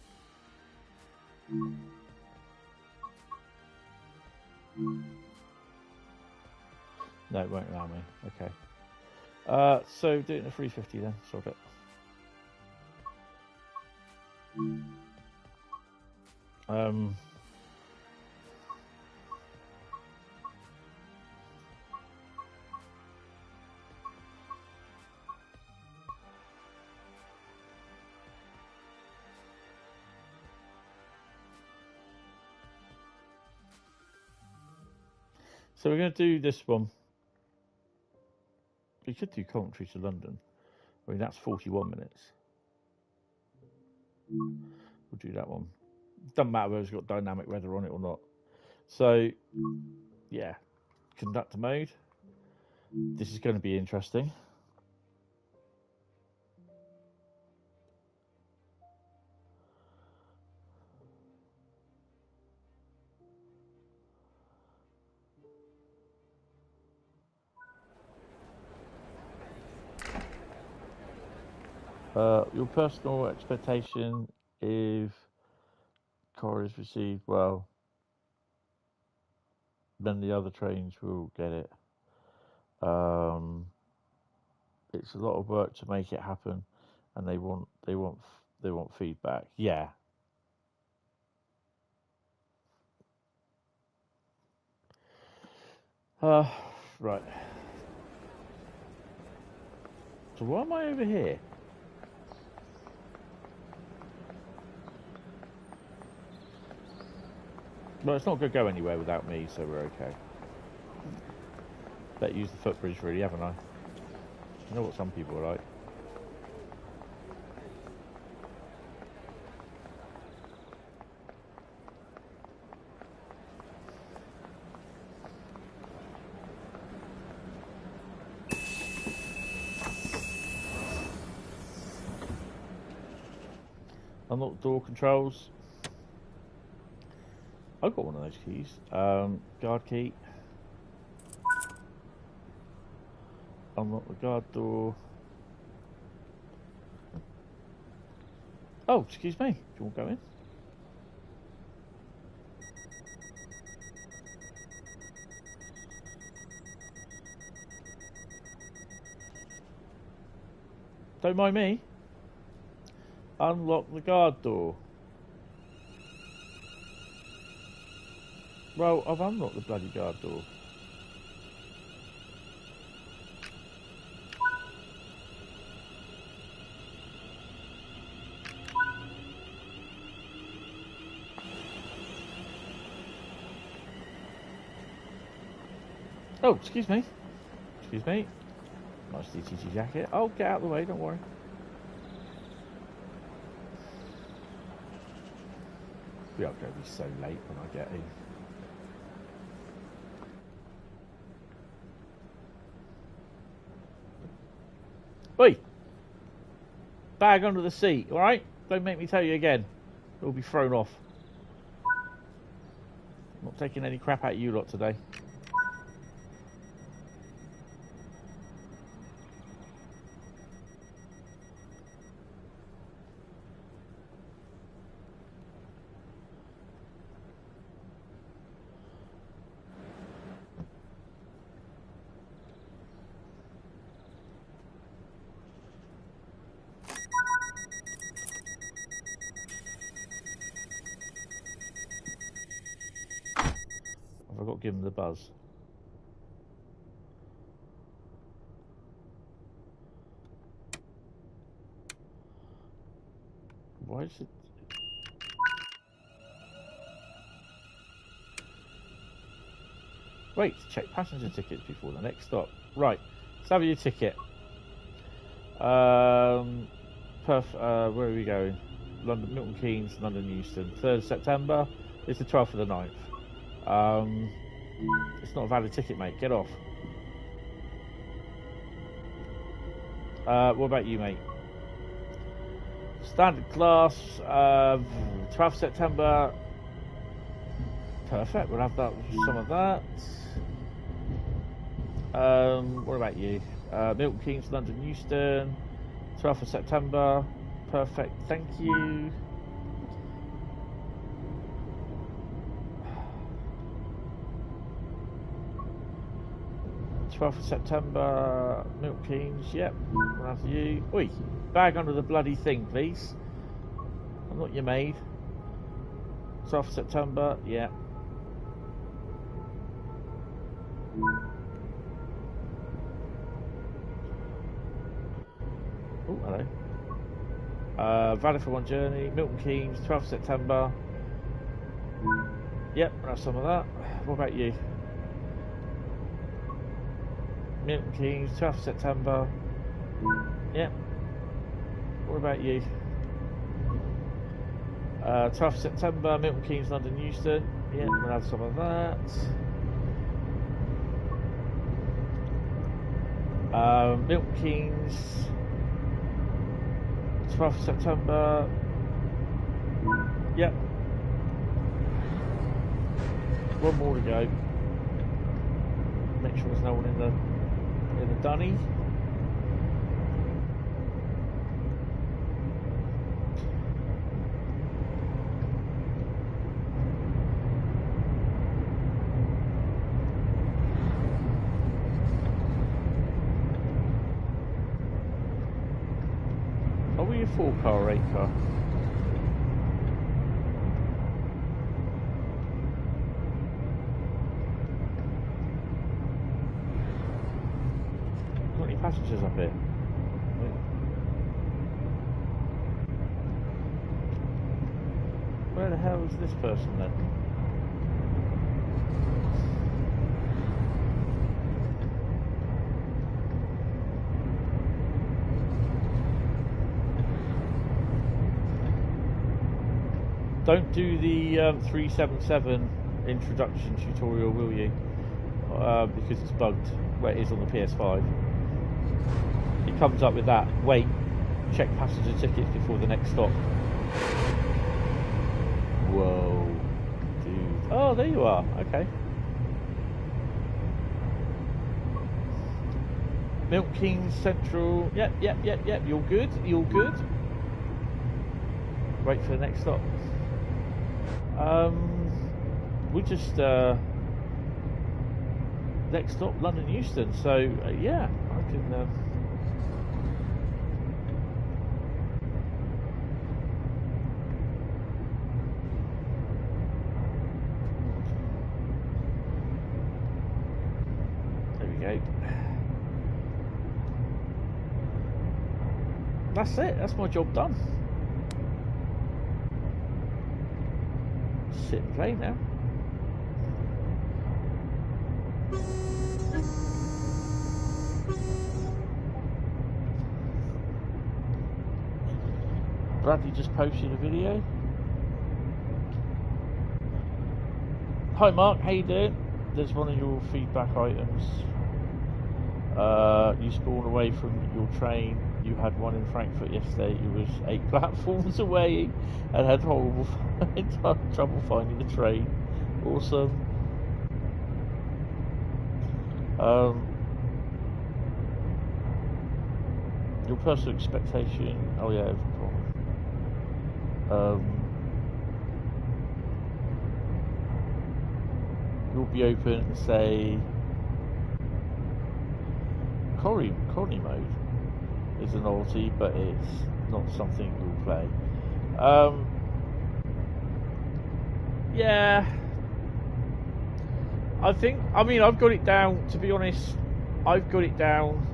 No, it won't allow me. Okay. So do it in the 350 then. Sort it. So we're going to do this one. We could do Coventry to London. I mean, that's 41 minutes. We'll do that one. Doesn't matter whether it's got dynamic weather on it or not. So, yeah. Conductor mode. This is going to be interesting. Your personal expectation is Corridors received, well, then the other trains will get it. It's a lot of work to make it happen, and they want feedback. Yeah. Right. So why am I over here? Well, it's not going to go anywhere without me, so we're okay. Better use the footbridge, really, haven't I? You know what some people are like. Unlock door controls. I've got one of those keys. Guard key. Unlock the guard door. Oh, excuse me. Do you want to go in? Don't mind me. Unlock the guard door. Well, I've unlocked the bloody guard door. Oh, excuse me. Excuse me. Nice DTG jacket. Oh, get out of the way, don't worry. We are going to be so late when I get in. Oi! Bag under the seat, alright? Don't make me tell you again. It'll be thrown off. I'm not taking any crap out of you lot today. Give him the buzz. Why is it? Wait, check passenger tickets before the next stop. Right, let's have your ticket. Where are we going? London, Milton Keynes, London Euston. 3rd September. It's the 12th of the 9th. It's not a valid ticket, mate. Get off. What about you, mate? Standard class, 12th September. Perfect. We'll have that. Some of that. What about you? Milton Keynes, London Euston. 12th of September. Perfect. Thank you. 12th of September, Milton Keynes, yep, we'll have you. Oi, bag under the bloody thing, please. I'm not your maid. 12th of September, yeah. Oh, hello. Valid for one journey, Milton Keynes, 12th of September. Yep, we'll have some of that. What about you? Milton Keynes, 12th of September. Yep. What about you? 12th of September, Milton Keynes, London Euston. Yep, we'll have some of that. Milton Keynes, 12th of September. Yep. One more to go. Make sure there's no one in the dunny. 4-car or 8-car? Got any passengers up here? Where the hell is this person then? Don't do the 377 introduction tutorial, will you? Because it's bugged where it is on the PS5. It comes up with that. Wait, check passenger tickets before the next stop. Whoa, dude. Oh, there you are. Okay. Milton Keynes Central. Yep. You're good. You're good. Wait for the next stop. We just next stop London Euston. So yeah, I can. There we go. That's it. That's my job done. Sit and play now. Bradley just posted a video. Hi Mark, how you doing? There's one of your feedback items. You spawned away from your train. You had one in Frankfurt yesterday. It was 8 platforms away and had horrible trouble finding the train. Awesome. Your personal expectation. Oh yeah. You'll be open and say colony mode is a novelty, but it's not something you'll play. Yeah, I mean I've got it down, to be honest. I've got it down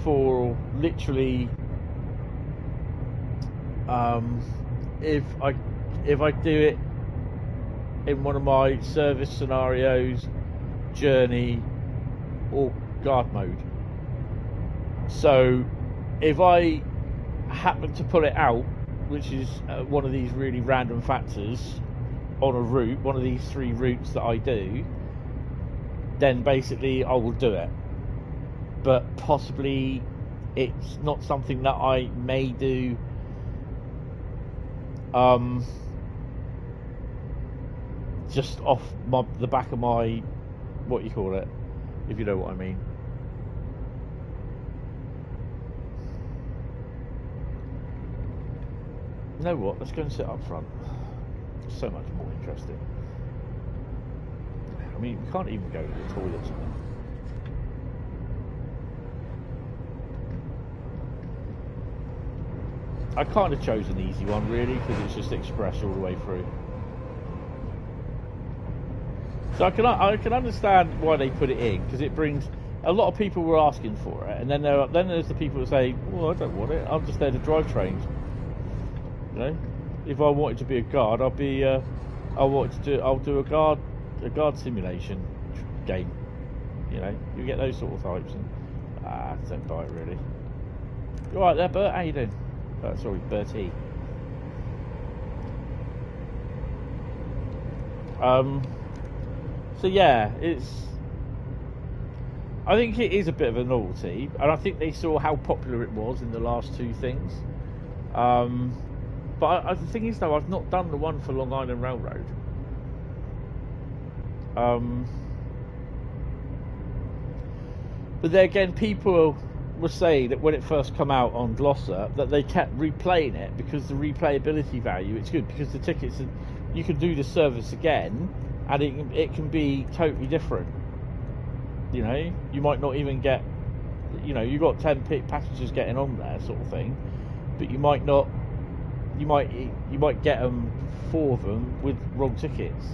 for literally if I do it in one of my service scenarios, journey or guard mode. So if I happen to pull it out, which is one of these really random factors on a route, one of these 3 routes that I do, then basically I will do it. But possibly it's not something that I may do just off the back of my, what you call it, if you know what I mean. You know what, let's go and sit up front. It's so much more interesting. I mean, we can't even go to the toilets now. I kind of chose an easy one really, because it's just express all the way through. So I can understand why they put it in, because it brings a lot of people were asking for it, and then there's the people that say, "Well, I don't want it. I'm just there to drive trains." You know, if I wanted to be a guard, I'll do a guard simulation game. You know, you get those sort of types, and don't buy it really. You all right there, Bert? How you doing? Sorry, Bertie. So yeah, I think it is a bit of a novelty, and I think they saw how popular it was in the last 2 things. But the thing is though, I've not done the one for Long Island Railroad. But then again, people were saying that when it first come out on Glossa, that they kept replaying it because the replayability value, it's good because the tickets, you can do the service again and it can be totally different. You know, you might not even get, you know, you got 10 passengers getting on there, sort of thing, but you might not. You might get them, 4 of them with wrong tickets,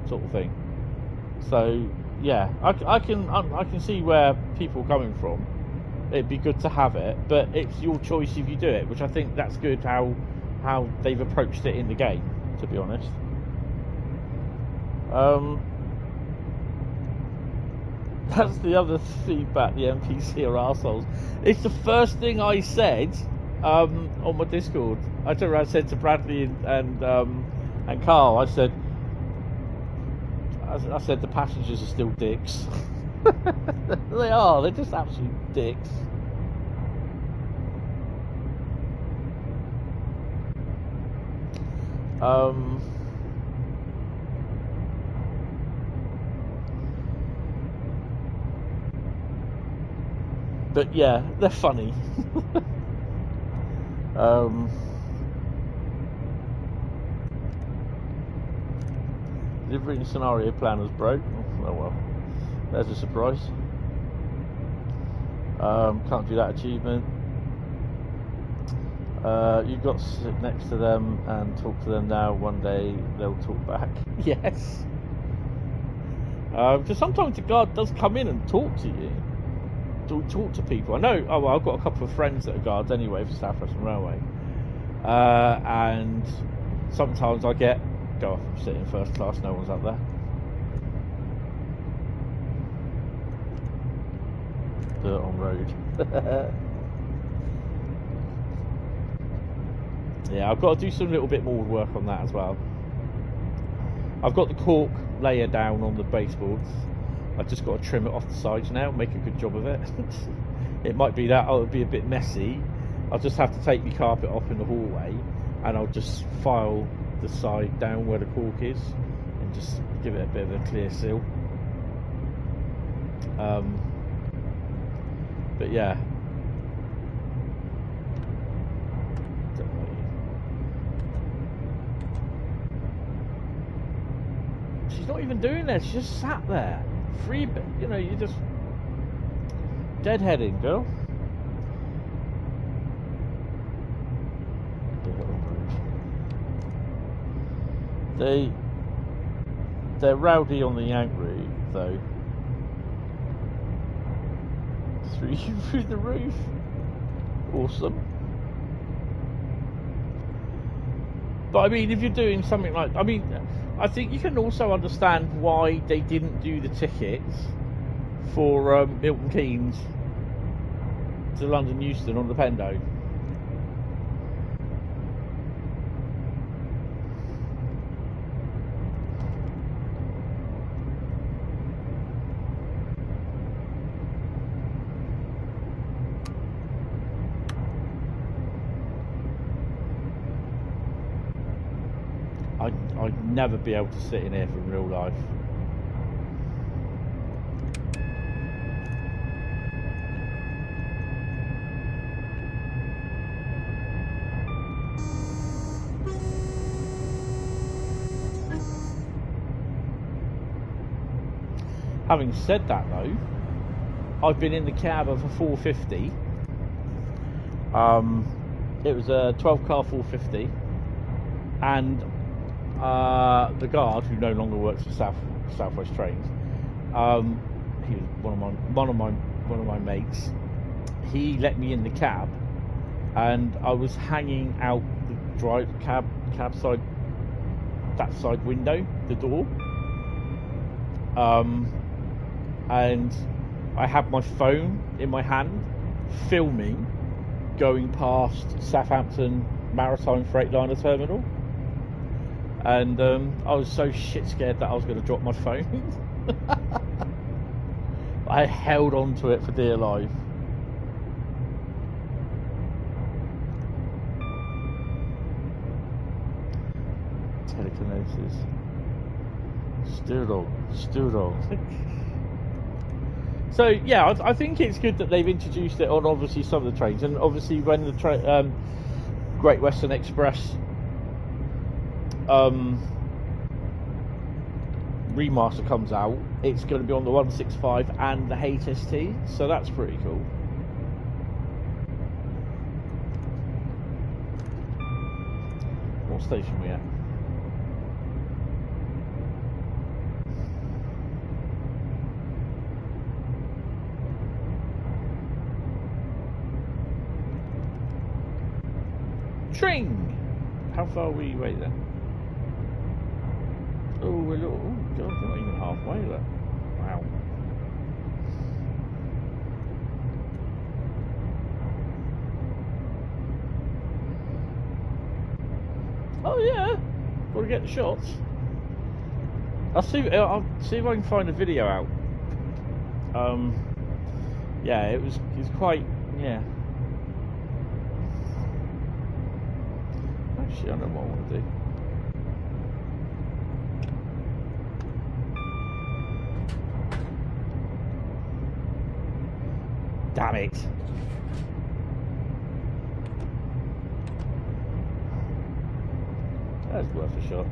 sort of thing. So yeah, I can see where people are coming from. It'd be good to have it, but it's your choice if you do it, which I think that's good how they've approached it in the game, to be honest. That's the other feedback. The NPC are arseholes. It's the first thing I said on my Discord. I turned around and said to Bradley and Carl, I said the passengers are still dicks. They are. They're just absolute dicks. But yeah, they're funny. Delivering scenario planners broke. Oh well, there's a surprise. Can't do that achievement. You've got to sit next to them and talk to them now. One day they'll talk back. Yes. Because sometimes the guard does come in and talk to you. Talk to people. I know. Oh well, I've got a couple of friends that are guards anyway for Southeastern Railway, and sometimes I get go off and sit in first class. No one's up there. Dirt on road. Yeah, I've got to do some little bit more work on that as well. I've got the cork layer down on the baseboards. I've just got to trim it off the sides now, make a good job of it. It might be that it'll be a bit messy. I'll just have to take the carpet off in the hallway, and I'll just file the side down where the cork is, and just give it a bit of a clear seal. But yeah. She's not even doing that. She just sat there. Free, you know, you're just deadheading, girl. They're rowdy on the Yank route, though. Through the roof. Awesome. But I mean, if you're doing something like, I mean, I think you can also understand why they didn't do the tickets for Milton Keynes to London Euston on the Pendo. I'd never be able to sit in here from real life. Having said that though, I've been in the cab of a 450. It was a 12-car 450, and the guard, who no longer works for Southwest Trains, he was one of my mates. He let me in the cab, and I was hanging out the cab side, that side window, the door, and I had my phone in my hand, filming, going past Southampton Maritime Freightliner Terminal. And I was so shit scared that I was going to drop my phone. I held on to it for dear life. Telekinesis. Stood on. So yeah, I think it's good that they've introduced it on obviously some of the trains, and obviously when the Great Western Express remaster comes out, it's going to be on the 165 and the HST, so that's pretty cool. What station are we at? Tring! How far are we away then? Oh, we're a little. Oh, God, we're not even halfway there. Wow. Oh, yeah. Got to get the shots. I'll see if I can find a video out. Yeah, it was quite. Yeah. Actually, I know what I want to do. Damn it! That's worth a shot.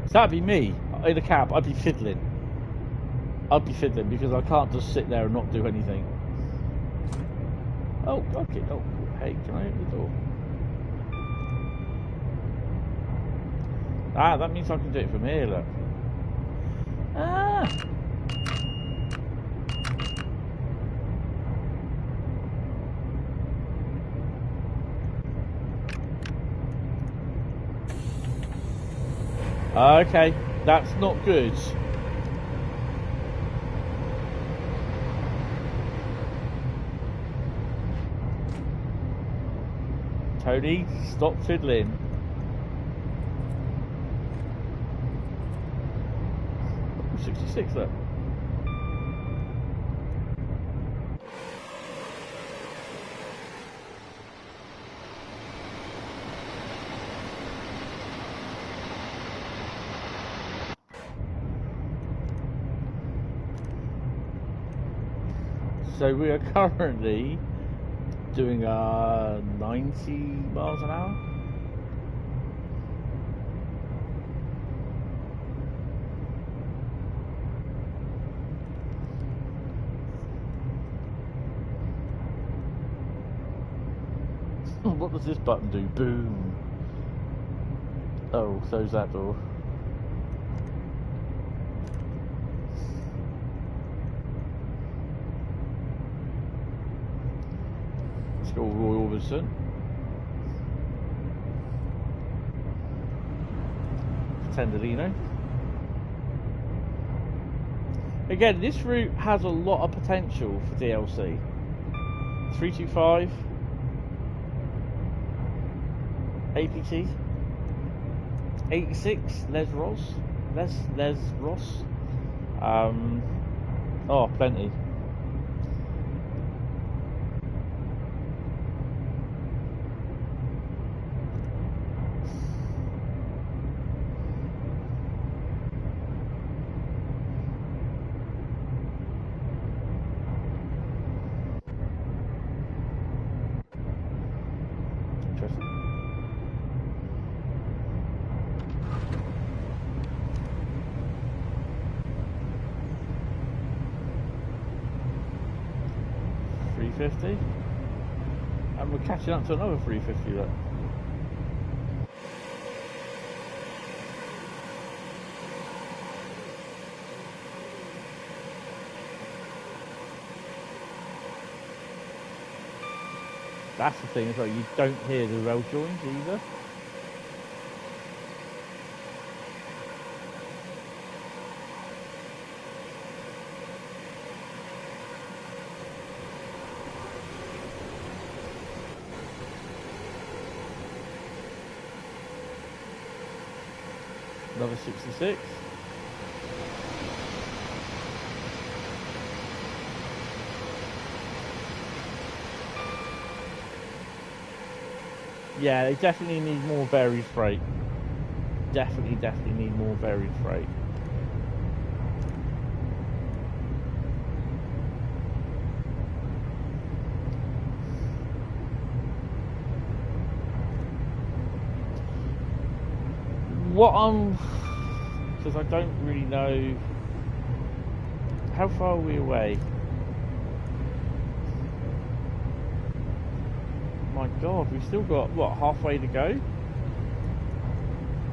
So that'd be me in a cab. I'd be fiddling. Because I can't just sit there and not do anything. Oh, okay. Oh, hey, can I open the door? Ah, that means I can do it from here, look. Ah! Okay, that's not good. Tony, stop fiddling. Oh, 66 there. So we are currently doing 90 miles an hour. What does this button do? Boom. Oh, so's that door. Let's go Roy Orbison. Tenderino. Again, this route has a lot of potential for DLC. 325. APT 86 Les Ross. Oh, plenty. Interesting. $350, and we're catching up to another $350 there. That's the thing, is like you don't hear the rail joins either. Another 66. Yeah, they definitely need more varied freight. Definitely need more varied freight. What because I don't really know how far are we away? My God, we've still got, what, halfway to go?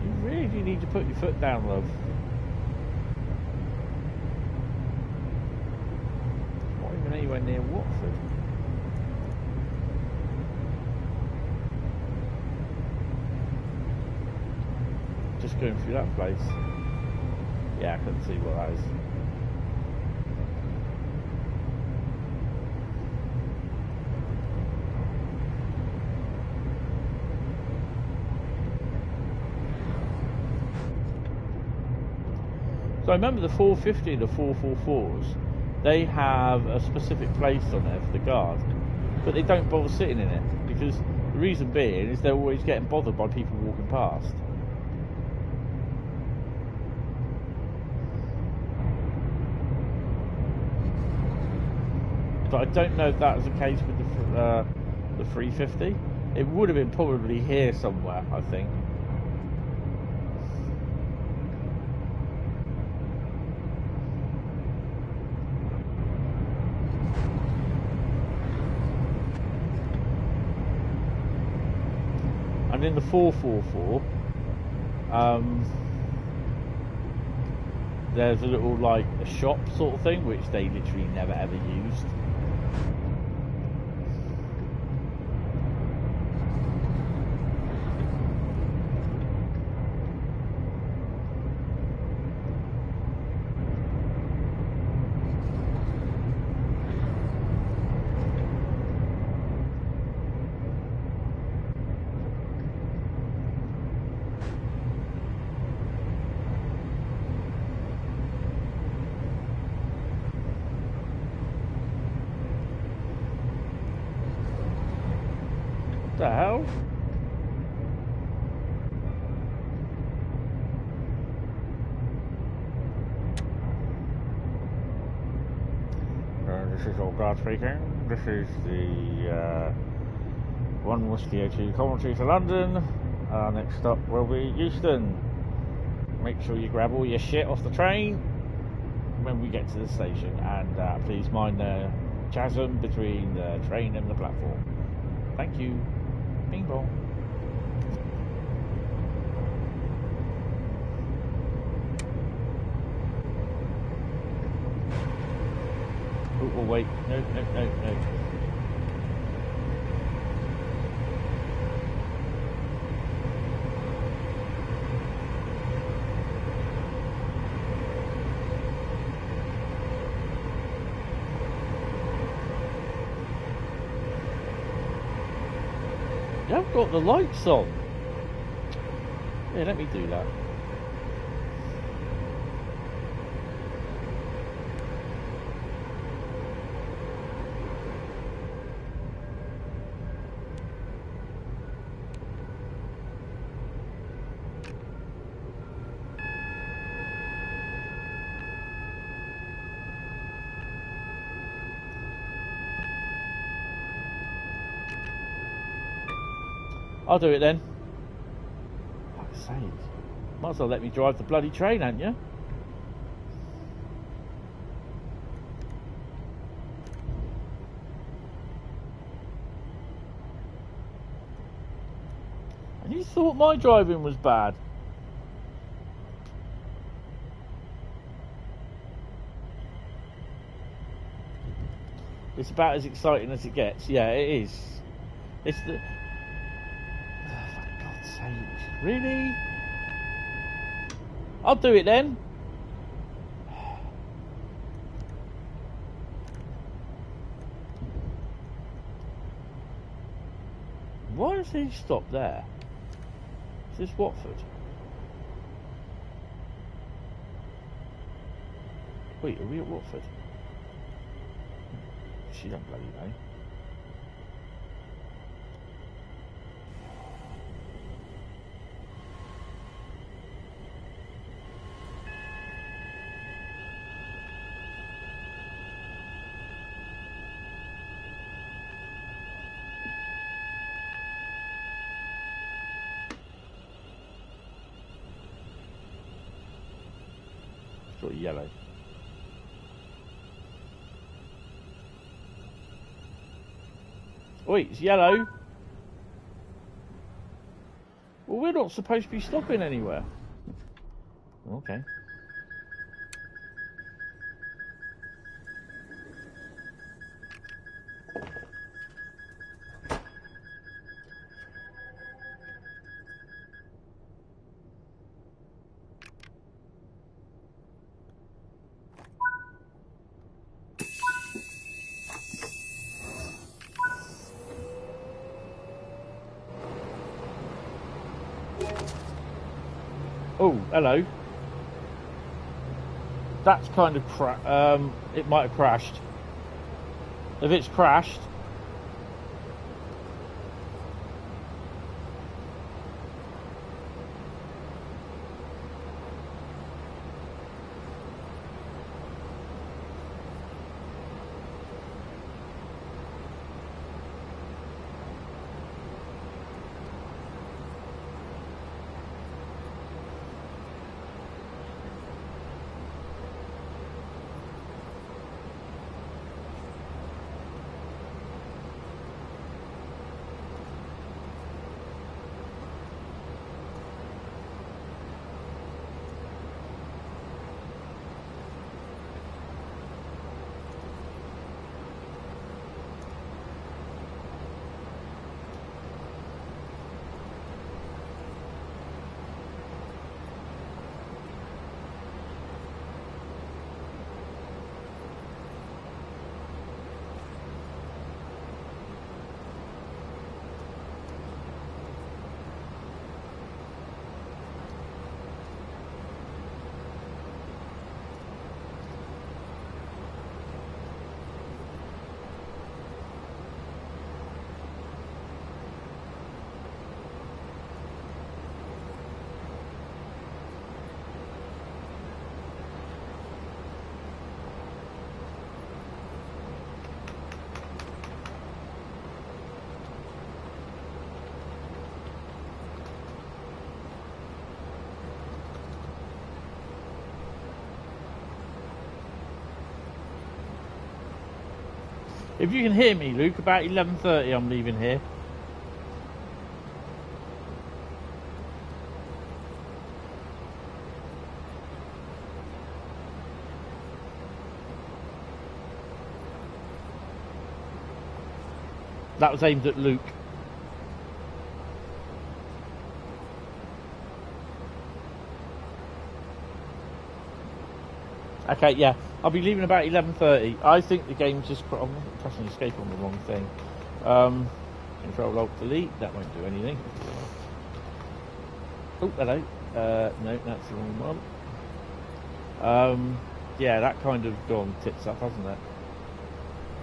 You really do need to put your foot down, love. Not even anywhere near Watford. Just going through that place. Yeah, I couldn't see what that is. So I remember the 450 and the 444s, they have a specific place on there for the guard, but they don't bother sitting in it, because the reason being is they're always getting bothered by people walking past. But I don't know if that was the case with the 350. It would have been probably here somewhere, I think. And in the 444, there's a little like a shop sort of thing, which they literally never ever used. The hell? This is Oldenburg speaking. This is the 1 Whiskey 02 Coventry to London. Next stop will be Euston. Make sure you grab all your shit off the train when we get to the station, and please mind the chasm between the train and the platform. Thank you. Bing bong. Oh, wait. No. You haven't got the lights on. Yeah, let me do that. I'll do it then. Fuck's sake. Might as well let me drive the bloody train, hadn't you? And you thought my driving was bad? It's about as exciting as it gets. Yeah, it is. It's the... Really? I'll do it then. Why does he stop there? Is this Watford? Wait, are we at Watford? She don't bloody know. Yellow. Oh, it's yellow. Well, we're not supposed to be stopping anywhere. Okay. Oh, hello. That's kind of it might have crashed. If it's crashed, if you can hear me, Luke, about 11:30 I'm leaving here. That was aimed at Luke. Okay, yeah, I'll be leaving about 11:30. I think the game's just... I'm pressing escape on the wrong thing. Control-Alt-Delete, that won't do anything. Oh, hello. No, that's the wrong one. Yeah, that kind of gone tits up, hasn't it?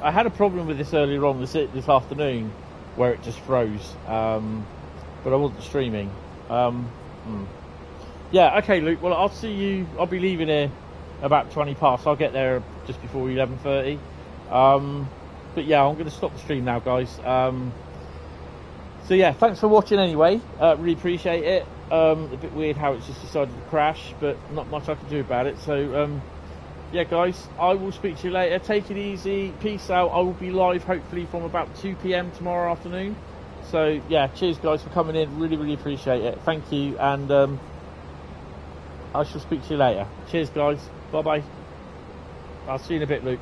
I had a problem with this earlier on this afternoon, where it just froze. But I wasn't streaming. Yeah, okay, Luke, well, I'll see you... I'll be leaving here about 20 past. I'll get there just before 11:30. But yeah, I'm going to stop the stream now, guys. So yeah, thanks for watching anyway. Really appreciate it. A bit weird how it's just decided to crash, but not much I can do about it. So yeah, guys, I will speak to you later. Take it easy. Peace out. I will be live hopefully from about 2 p.m. tomorrow afternoon. So yeah, cheers guys for coming in. Really, really appreciate it. Thank you, and I shall speak to you later. Cheers, guys. Bye-bye. I'll see you in a bit, Luke.